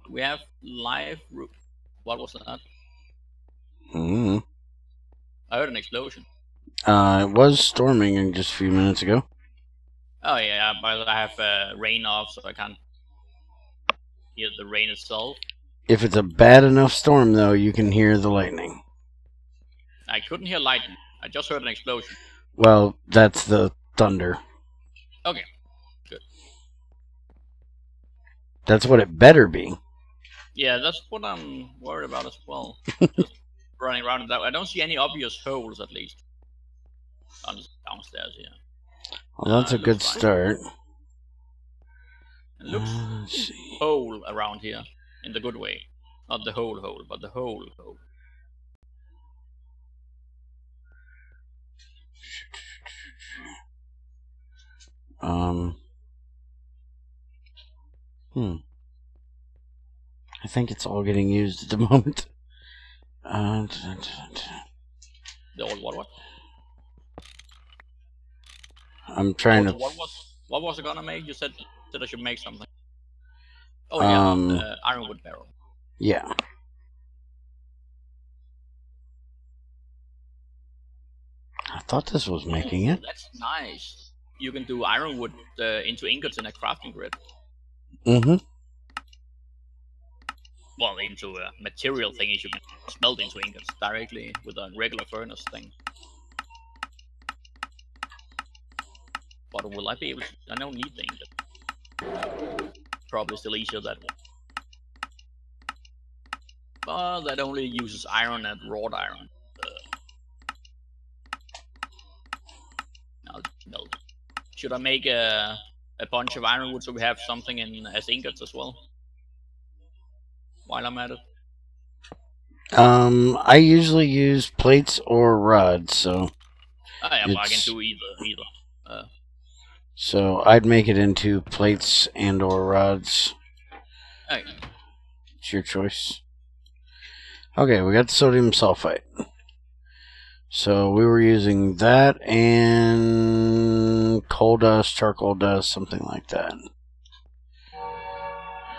We have live root. What was that? Mm-hmm. I heard an explosion. It was storming just a few minutes ago. Oh yeah, but I have rain off, so I can't hear the rain itself. If it's a bad enough storm, though, you can hear the lightning. I couldn't hear lightning. I just heard an explosion. Well, that's the thunder. Okay, good. That's what it better be. Yeah, that's what I'm worried about as well. Just running around. I don't see any obvious holes, at least. Downstairs here. Well, that's a good fine. start. It looks Let's see. hole around here, in the good way. Not the whole hole, but the whole hole. I think it's all getting used at the moment. The old what? I'm trying Also, to. what was it gonna make? You said I should make something. Oh yeah, ironwood barrel. Yeah. I thought this was making it. That's nice. You can do ironwood into ingots in a crafting grid. Mm-hmm. Well, into material thingies you can smelt into ingots directly with a regular furnace thing. But will I be able to? I don't need the ingot. Probably still easier that way. But that only uses iron and wrought iron. Now melt. Should I make a bunch of ironwood so we have something in as ingots as well? While I'm at it. I usually use plates or rods, so. Oh, yeah, well, I can do either. So I'd make it into plates and or rods. Okay. It's your choice. Okay, we got the sodium sulfite. So we were using that and coal dust, charcoal dust, something like that.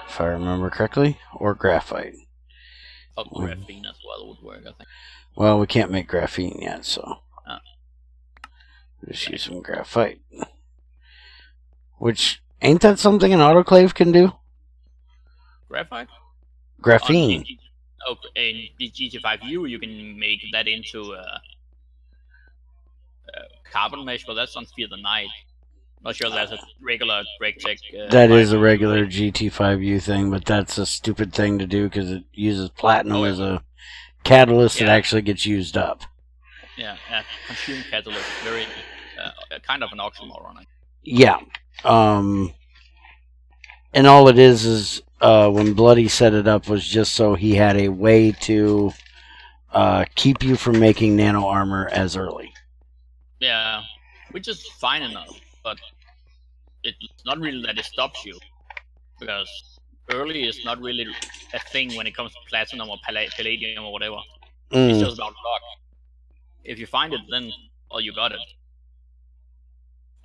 If I remember correctly. Or graphite. Oh, graphene as well would work, I think. Well, we can't make graphene yet, so. Just use some graphite. Which, ain't that something an autoclave can do? Graphite? Graphene. In the GT5U, you can make that into carbon mesh, but that's on Fear the Night. Not sure that's a regular GregTech. That is a regular GT5U thing, but that's a stupid thing to do because it uses platinum as a catalyst that actually gets used up. Yeah, consume catalyst. Very kind of an oxymoron. Yeah. And all it is when Bloody set it up was just so he had a way to keep you from making nano armor as early. Yeah, which is fine enough, but it's not really that it stops you, because early is not really a thing when it comes to platinum or palladium or whatever. It's just about luck. If you find it, then well, you got it.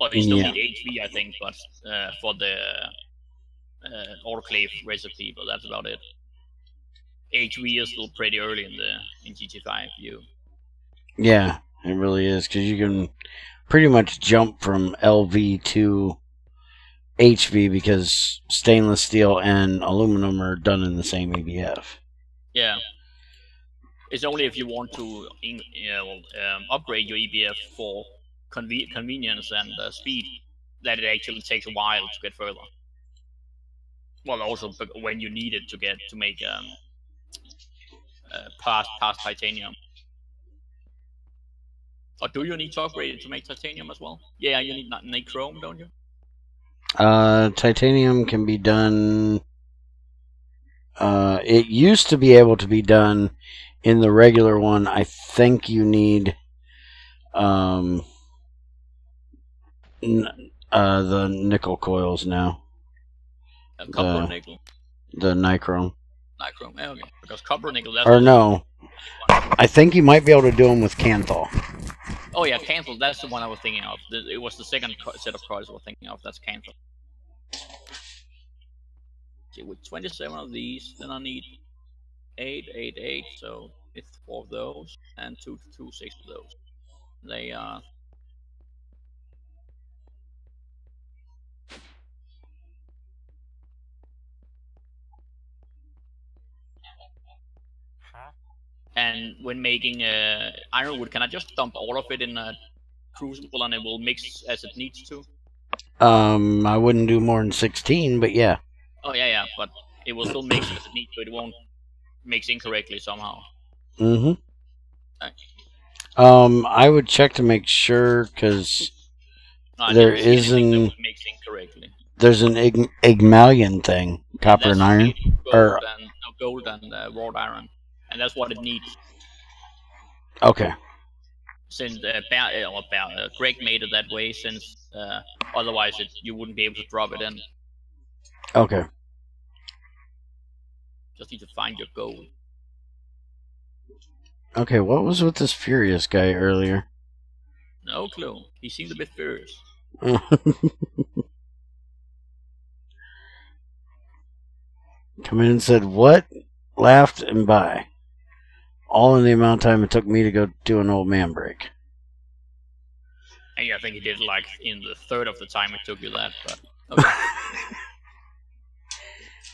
But you still need HV, I think, but for the autoclave recipe, but that's about it. HV is still pretty early in GT5U. Yeah, it really is, because you can pretty much jump from LV to HV because stainless steel and aluminum are done in the same EBF. Yeah. It's only if you want to upgrade your EBF for convenience and speed that it actually takes a while to get further. Well, also when you need it to make past titanium. Or do you need to upgrade it to make titanium as well? Yeah, you need chrome, don't you? Titanium can be done. It used to be able to be done in the regular one. I think you need the nickel coils now. Copper nickel. The nichrome. Nichrome, okay. Because copper nickel. That's or no, I think you might be able to do them with Canthal. Oh yeah, Canthal. That's the one I was thinking of. It was the second set of cards I was thinking of. That's Canthal. See, with 27 of these, then I need 8, 8, 8. So it's 4 of those and 2, 2, 6 of those. They are. And when making ironwood, can I just dump all of it in a crucible and it will mix as it needs to? I wouldn't do more than 16, but yeah. Oh yeah, but it will still mix as it needs to. It won't mix incorrectly somehow. Mm-hmm. Okay. I would check to make sure because there is an there's an Igmalian thing, copper and iron, gold and wrought iron, and that's what it needs. Okay. Since Greg made it that way, since otherwise you wouldn't be able to drop it in. Okay. Just need to find your gold. Okay, what was with this furious guy earlier? No clue. He seemed a bit furious. Come in and said, what? Laughed and bye. All in the amount of time it took me to go do an old man break. And I think he did like in the third of the time it took you that, but okay.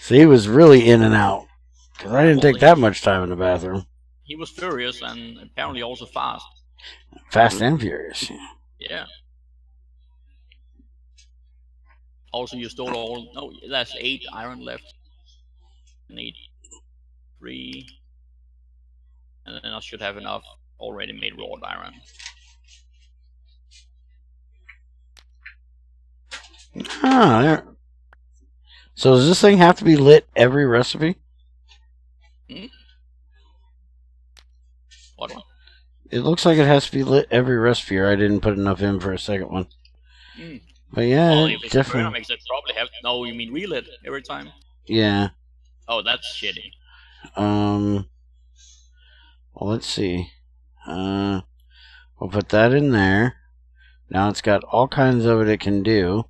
So he was really in and out. Because I didn't take that much time in the bathroom. He was furious and apparently also fast. Fast and furious. Yeah. Also, you stole all... No, that's 8 iron left. I need 3. And then I should have enough already made wrought iron. Ah, there. So does this thing have to be lit every recipe? Hmm? What one? It looks like it has to be lit every recipe, or I didn't put enough in for a second one. But yeah, well, if it's definitely. makes it probably have... No, you mean relit every time? Yeah. Oh, that's shitty. Well, let's see. We'll put that in there. Now it's got all kinds of it can do.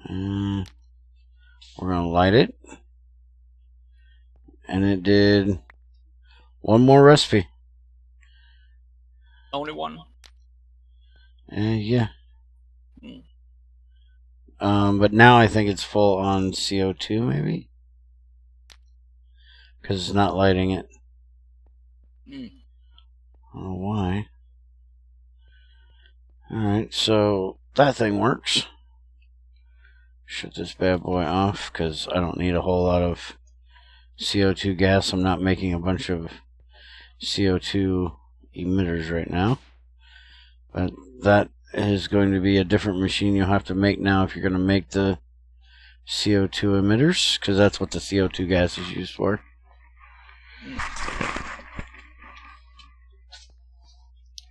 We're gonna light it, and it did one more recipe. Only one? Yeah. But now I think it's full on CO2, maybe? Because it's not lighting it. I don't know why. Alright, so that thing works. Shut this bad boy off, because I don't need a whole lot of CO2 gas. I'm not making a bunch of CO2 emitters right now. But that is going to be a different machine you'll have to make now if you're going to make the CO2 emitters, because that's what the CO2 gas is used for.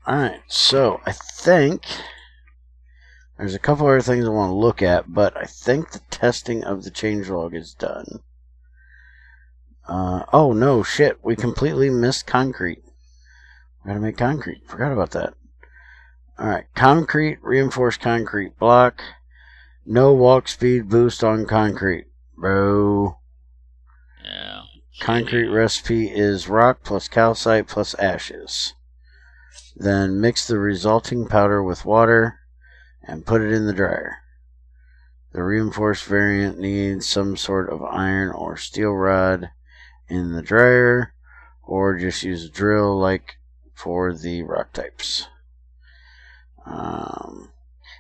Alright, so I think there's a couple other things I want to look at, but I think the testing of the changelog is done. Oh no, shit, we completely missed concrete. We gotta make concrete. Forgot about that. Alright, concrete, reinforced concrete block. No walk speed boost on concrete. Bro. Yeah. Concrete recipe is rock plus calcite plus ashes. Then mix the resulting powder with water and put it in the dryer. The reinforced variant needs some sort of iron or steel rod in the dryer, or just use a drill like for the rock types.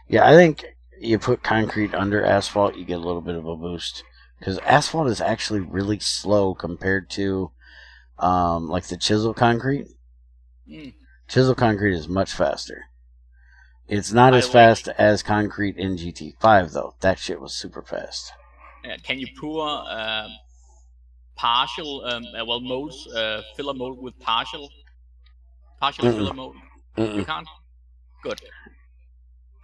Yeah, I think you put concrete under asphalt, you get a little bit of a boost. Because asphalt is actually really slow compared to like the chisel concrete. Chisel concrete is much faster. It's not as fast as concrete in GT5 though. That shit was super fast. Can you pour partial molds, filler mold with partial filler mold? You can't? Good.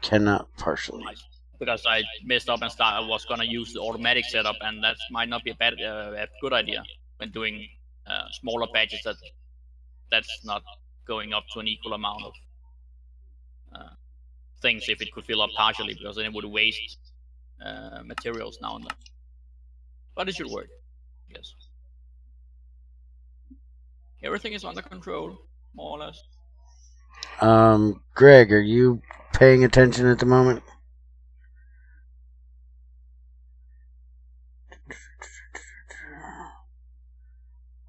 Cannot partially. Because I messed up and I was gonna use the automatic setup, and that might not be a good idea when doing smaller batches. That's not going up to an equal amount of things if it could fill up partially, because then it would waste materials now and then. But it should work, yes. Everything is under control, more or less. Greg, are you paying attention at the moment?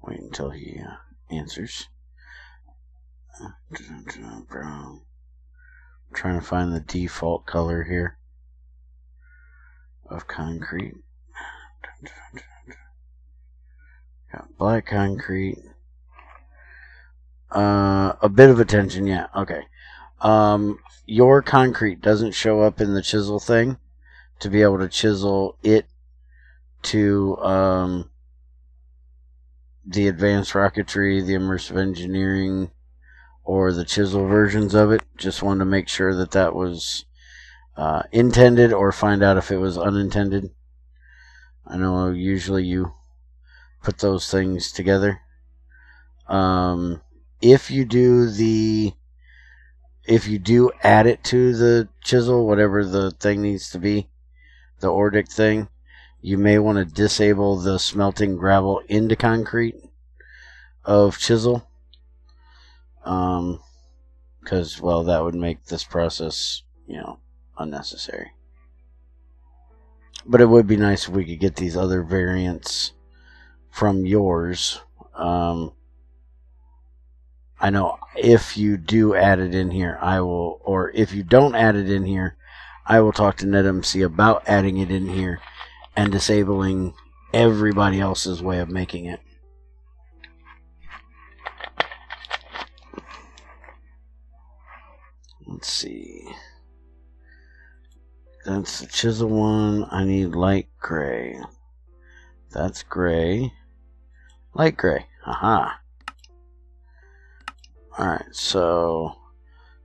Wait until he answers. Brown. I'm trying to find the default color here of concrete. Got black concrete. A bit of attention, yeah. Okay. Your concrete doesn't show up in the chisel thing to be able to chisel it to the advanced rocketry, the immersive engineering, or the chisel versions of it. Just wanted to make sure that that was intended, or find out if it was unintended. I know usually you put those things together. If you do add it to the chisel, whatever the thing needs to be, the Ordic thing, you may want to disable the smelting gravel into concrete of chisel. Because, well, that would make this process, unnecessary. But it would be nice if we could get these other variants from yours. I know if you do add it in here, I will, or if you don't add it in here, I will talk to NetMC about adding it in here and disabling everybody else's way of making it. Let's see. That's the chisel one. I need light gray. That's gray. Light gray. Aha. Alright, so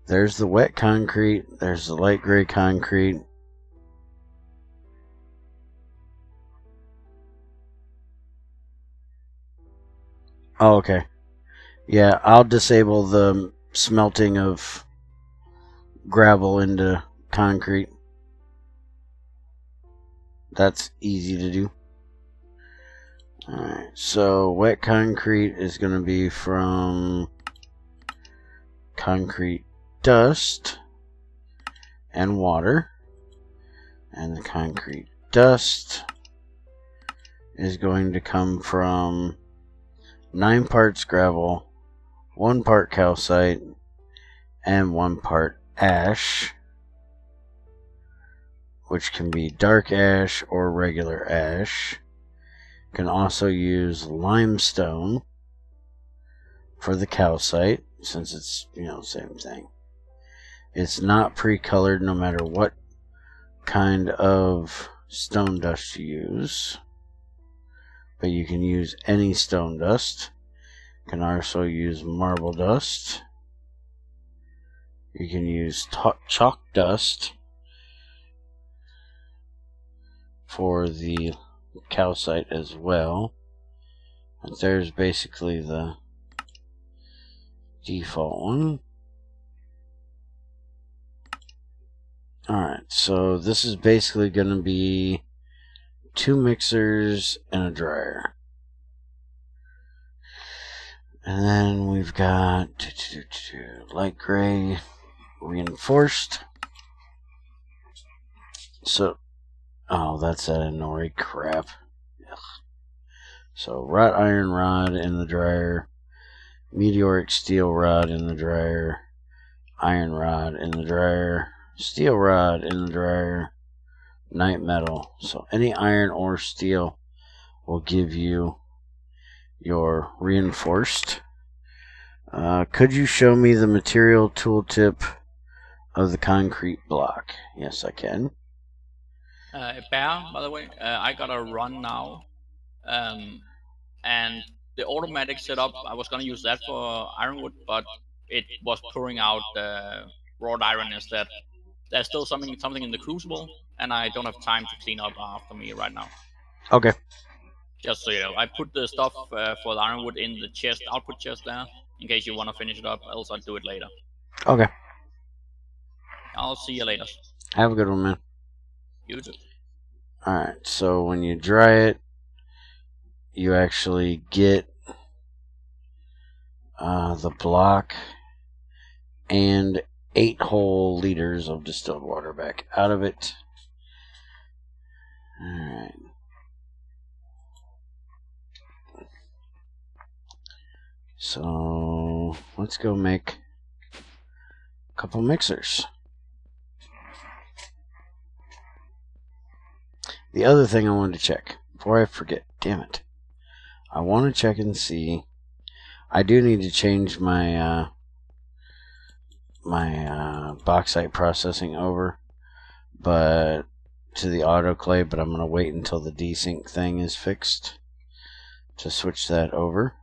there's the wet concrete. There's the light gray concrete. Oh, okay. Yeah, I'll disable the smelting of gravel into concrete. That's easy to do. Alright, so wet concrete is going to be from concrete dust and water. And the concrete dust is going to come from 9 parts gravel, 1 part calcite, and 1 part ash, which can be dark ash or regular ash. You can also use limestone for the calcite, since it's, same thing. It's not pre-colored no matter what kind of stone dust you use, but you can use any stone dust. You can also use marble dust. You can use chalk dust for the calcite as well. And there's basically the default one. Alright, so this is basically going to be 2 mixers and a dryer. And then we've got light gray reinforced. So, oh, that's that Inori crap. Ugh. So, wrought iron rod in the dryer, meteoric steel rod in the dryer, iron rod in the dryer, steel rod in the dryer, night metal. So, any iron or steel will give you your reinforced. Could you show me the material tooltip of the concrete block? Yes, I can. Bear, by the way, I got a run now, and the automatic setup, I was gonna use that for ironwood, but it was pouring out wrought iron instead. There's still something in the crucible, and I don't have time to clean up after me right now. Okay. Just so you know, I put the stuff for the ironwood in the chest, output chest there, in case you want to finish it up, else I'll do it later. Okay. I'll see you later. Have a good one, man. You too. Alright, so when you dry it, you actually get the block and 8 whole liters of distilled water back out of it. Alright. So, let's go make a couple mixers. The other thing I wanted to check, before I forget, damn it. I want to check and see. I do need to change my bauxite processing over, but to the autoclave. But I'm gonna wait until the desync thing is fixed to switch that over.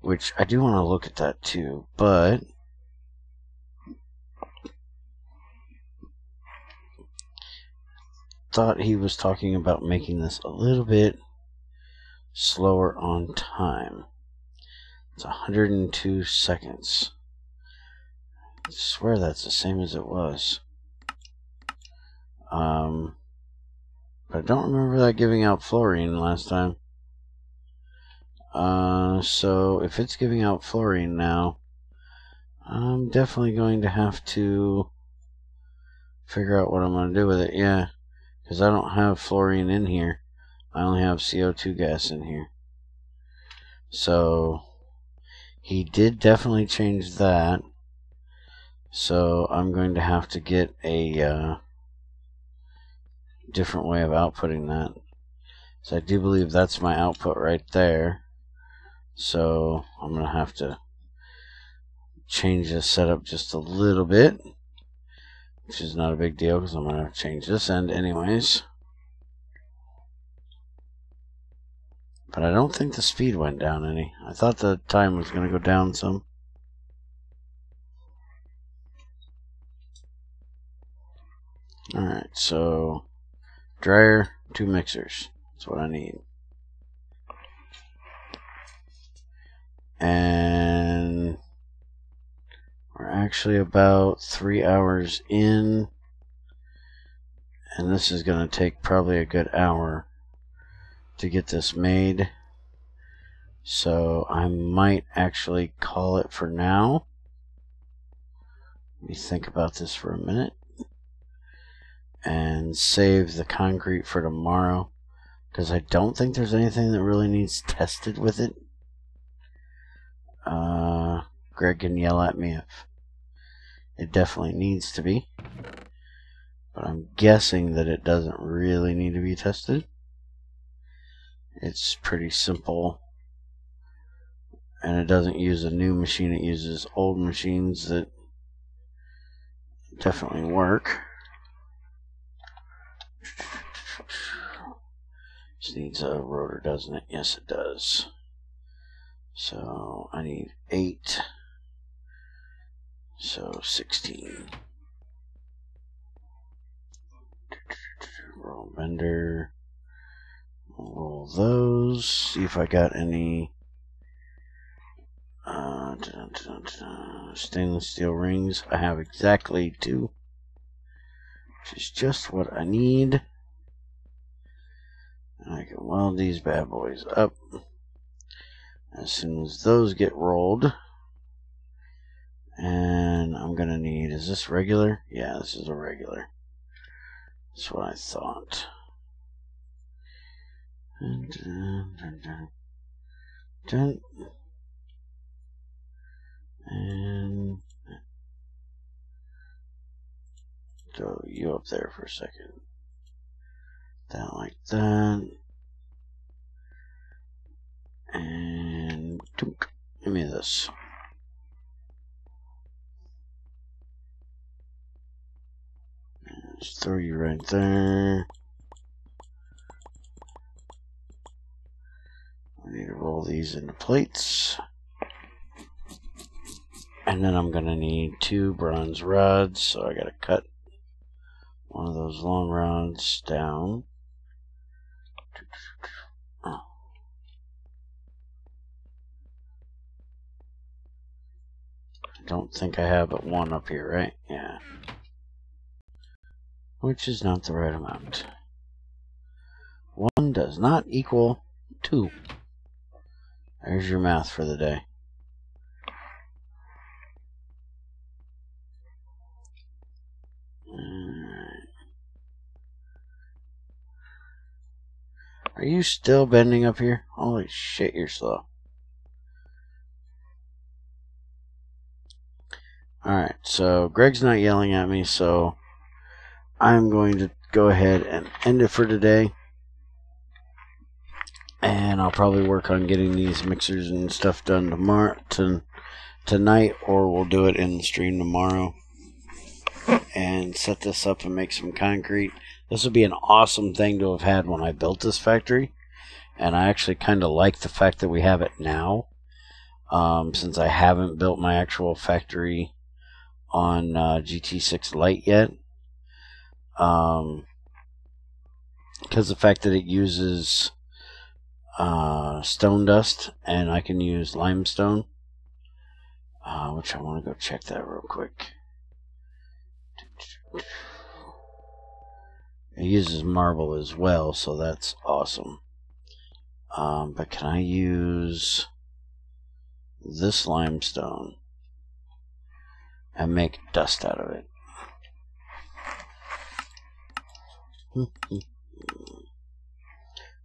Which I do want to look at that too, but thought he was talking about making this a little bit slower on time. It's 102 seconds. I swear that's the same as it was. But I don't remember that giving out fluorine last time. So if it's giving out fluorine now, I'm definitely going to have to figure out what I'm going to do with it. Yeah, because I don't have fluorine in here. I only have CO2 gas in here. So he did definitely change that. So I'm going to have to get a different way of outputting that. So I do believe that's my output right there. So I'm going to have to change this setup just a little bit, which is not a big deal because I'm going to change this end anyways. But I don't think the speed went down any. I thought the time was going to go down some. Alright, so dryer, 2 mixers. That's what I need. And we're actually about 3 hours in. And this is going to take probably a good hour to get this made. So I might actually call it for now. Let me think about this for a minute. And save the concrete for tomorrow. Because I don't think there's anything that really needs tested with it. Greg can yell at me if it definitely needs to be. But I'm guessing that it doesn't really need to be tested. It's pretty simple. And it doesn't use a new machine. It uses old machines that definitely work. Just needs a rotor, doesn't it? Yes, it does. So I need 8. So 16. Roll bender. Roll those. See if I got any stainless steel rings. I have exactly 2, which is just what I need. And I can weld these bad boys up. As soon as those get rolled. And I'm gonna need, is this regular? Yeah, this is a regular. That's what I thought. And throw you up there for a second. That like that. And give me this. Just throw you right there. I need to roll these into plates. And then I'm going to need 2 bronze rods, so I got to cut one of those long rods down. Oh. I don't think I have but 1 up here, right? Yeah. Which is not the right amount. 1 does not equal 2. There's your math for the day. Are you still bending up here? Holy shit, you're slow. Alright, so Greg's not yelling at me, so I'm going to go ahead and end it for today. And I'll probably work on getting these mixers and stuff done tonight, or we'll do it in the stream tomorrow. And set this up and make some concrete. This would be an awesome thing to have had when I built this factory. And I actually kind of like the fact that we have it now. Since I haven't built my actual factory on GT6 Lite yet. Because the fact that it uses stone dust, and I can use limestone. Which I want to go check that real quick. It uses marble as well, so that's awesome. But can I use this limestone and make dust out of it?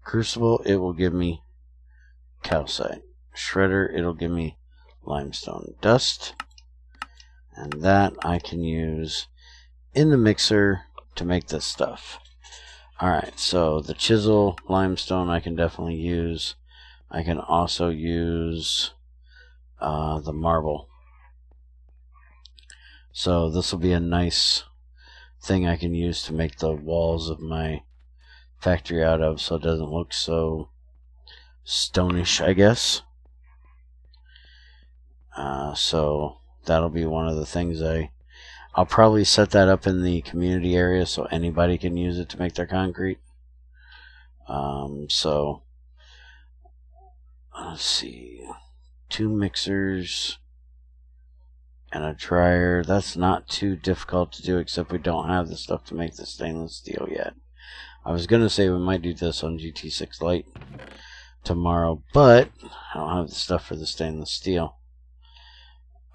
Crucible, it will give me calcite. Shredder, it'll give me limestone dust. And that I can use in the mixer to make this stuff. Alright, so the chisel, limestone I can definitely use. I can also use the marble. So this will be a nice thing I can use to make the walls of my factory out of, so it doesn't look so stonish, I guess. So that'll be one of the things I'll probably set that up in the community area so anybody can use it to make their concrete. So let's see, 2 mixers and a dryer. That's not too difficult to do, except we don't have the stuff to make the stainless steel yet. I was gonna say we might do this on GT6 Lite tomorrow, but I don't have the stuff for the stainless steel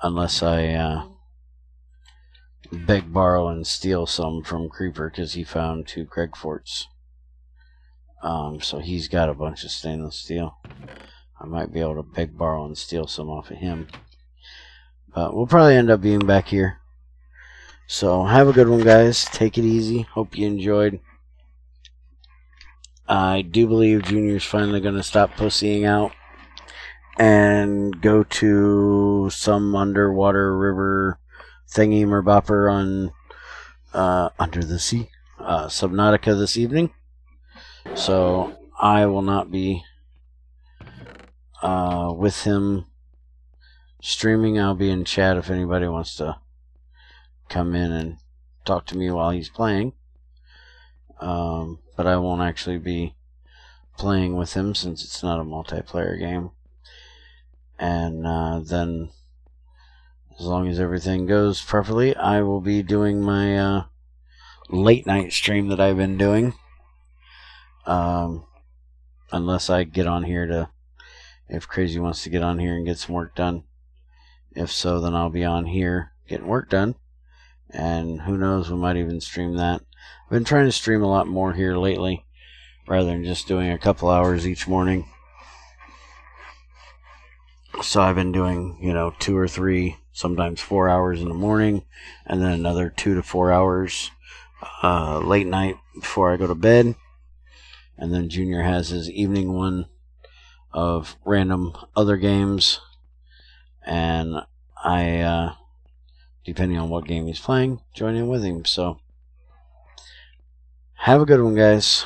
unless I beg, borrow, and steal some from Creeper, because he found 2 Craig forts. So he's got a bunch of stainless steel. I might be able to beg, borrow, and steal some off of him. But we'll probably end up being back here. So have a good one, guys. Take it easy. Hope you enjoyed. I do believe Junior's finally going to stop pussying out and go to some underwater river thingy-merbopper on under the sea, Subnautica this evening. So I will not be with him streaming. I'll be in chat if anybody wants to come in and talk to me while he's playing. But I won't actually be playing with him since it's not a multiplayer game. And then, as long as everything goes properly, I will be doing my late night stream that I've been doing. Unless I get on here if Crazy wants to get on here and get some work done. If so, then I'll be on here getting work done. And who knows, we might even stream that. I've been trying to stream a lot more here lately, rather than just doing a couple hours each morning. So I've been doing, 2 or 3, sometimes 4 hours in the morning, and then another 2 to 4 hours late night before I go to bed. And then Junior has his evening one of random other games. And I, depending on what game he's playing, join in with him. So have a good one, guys.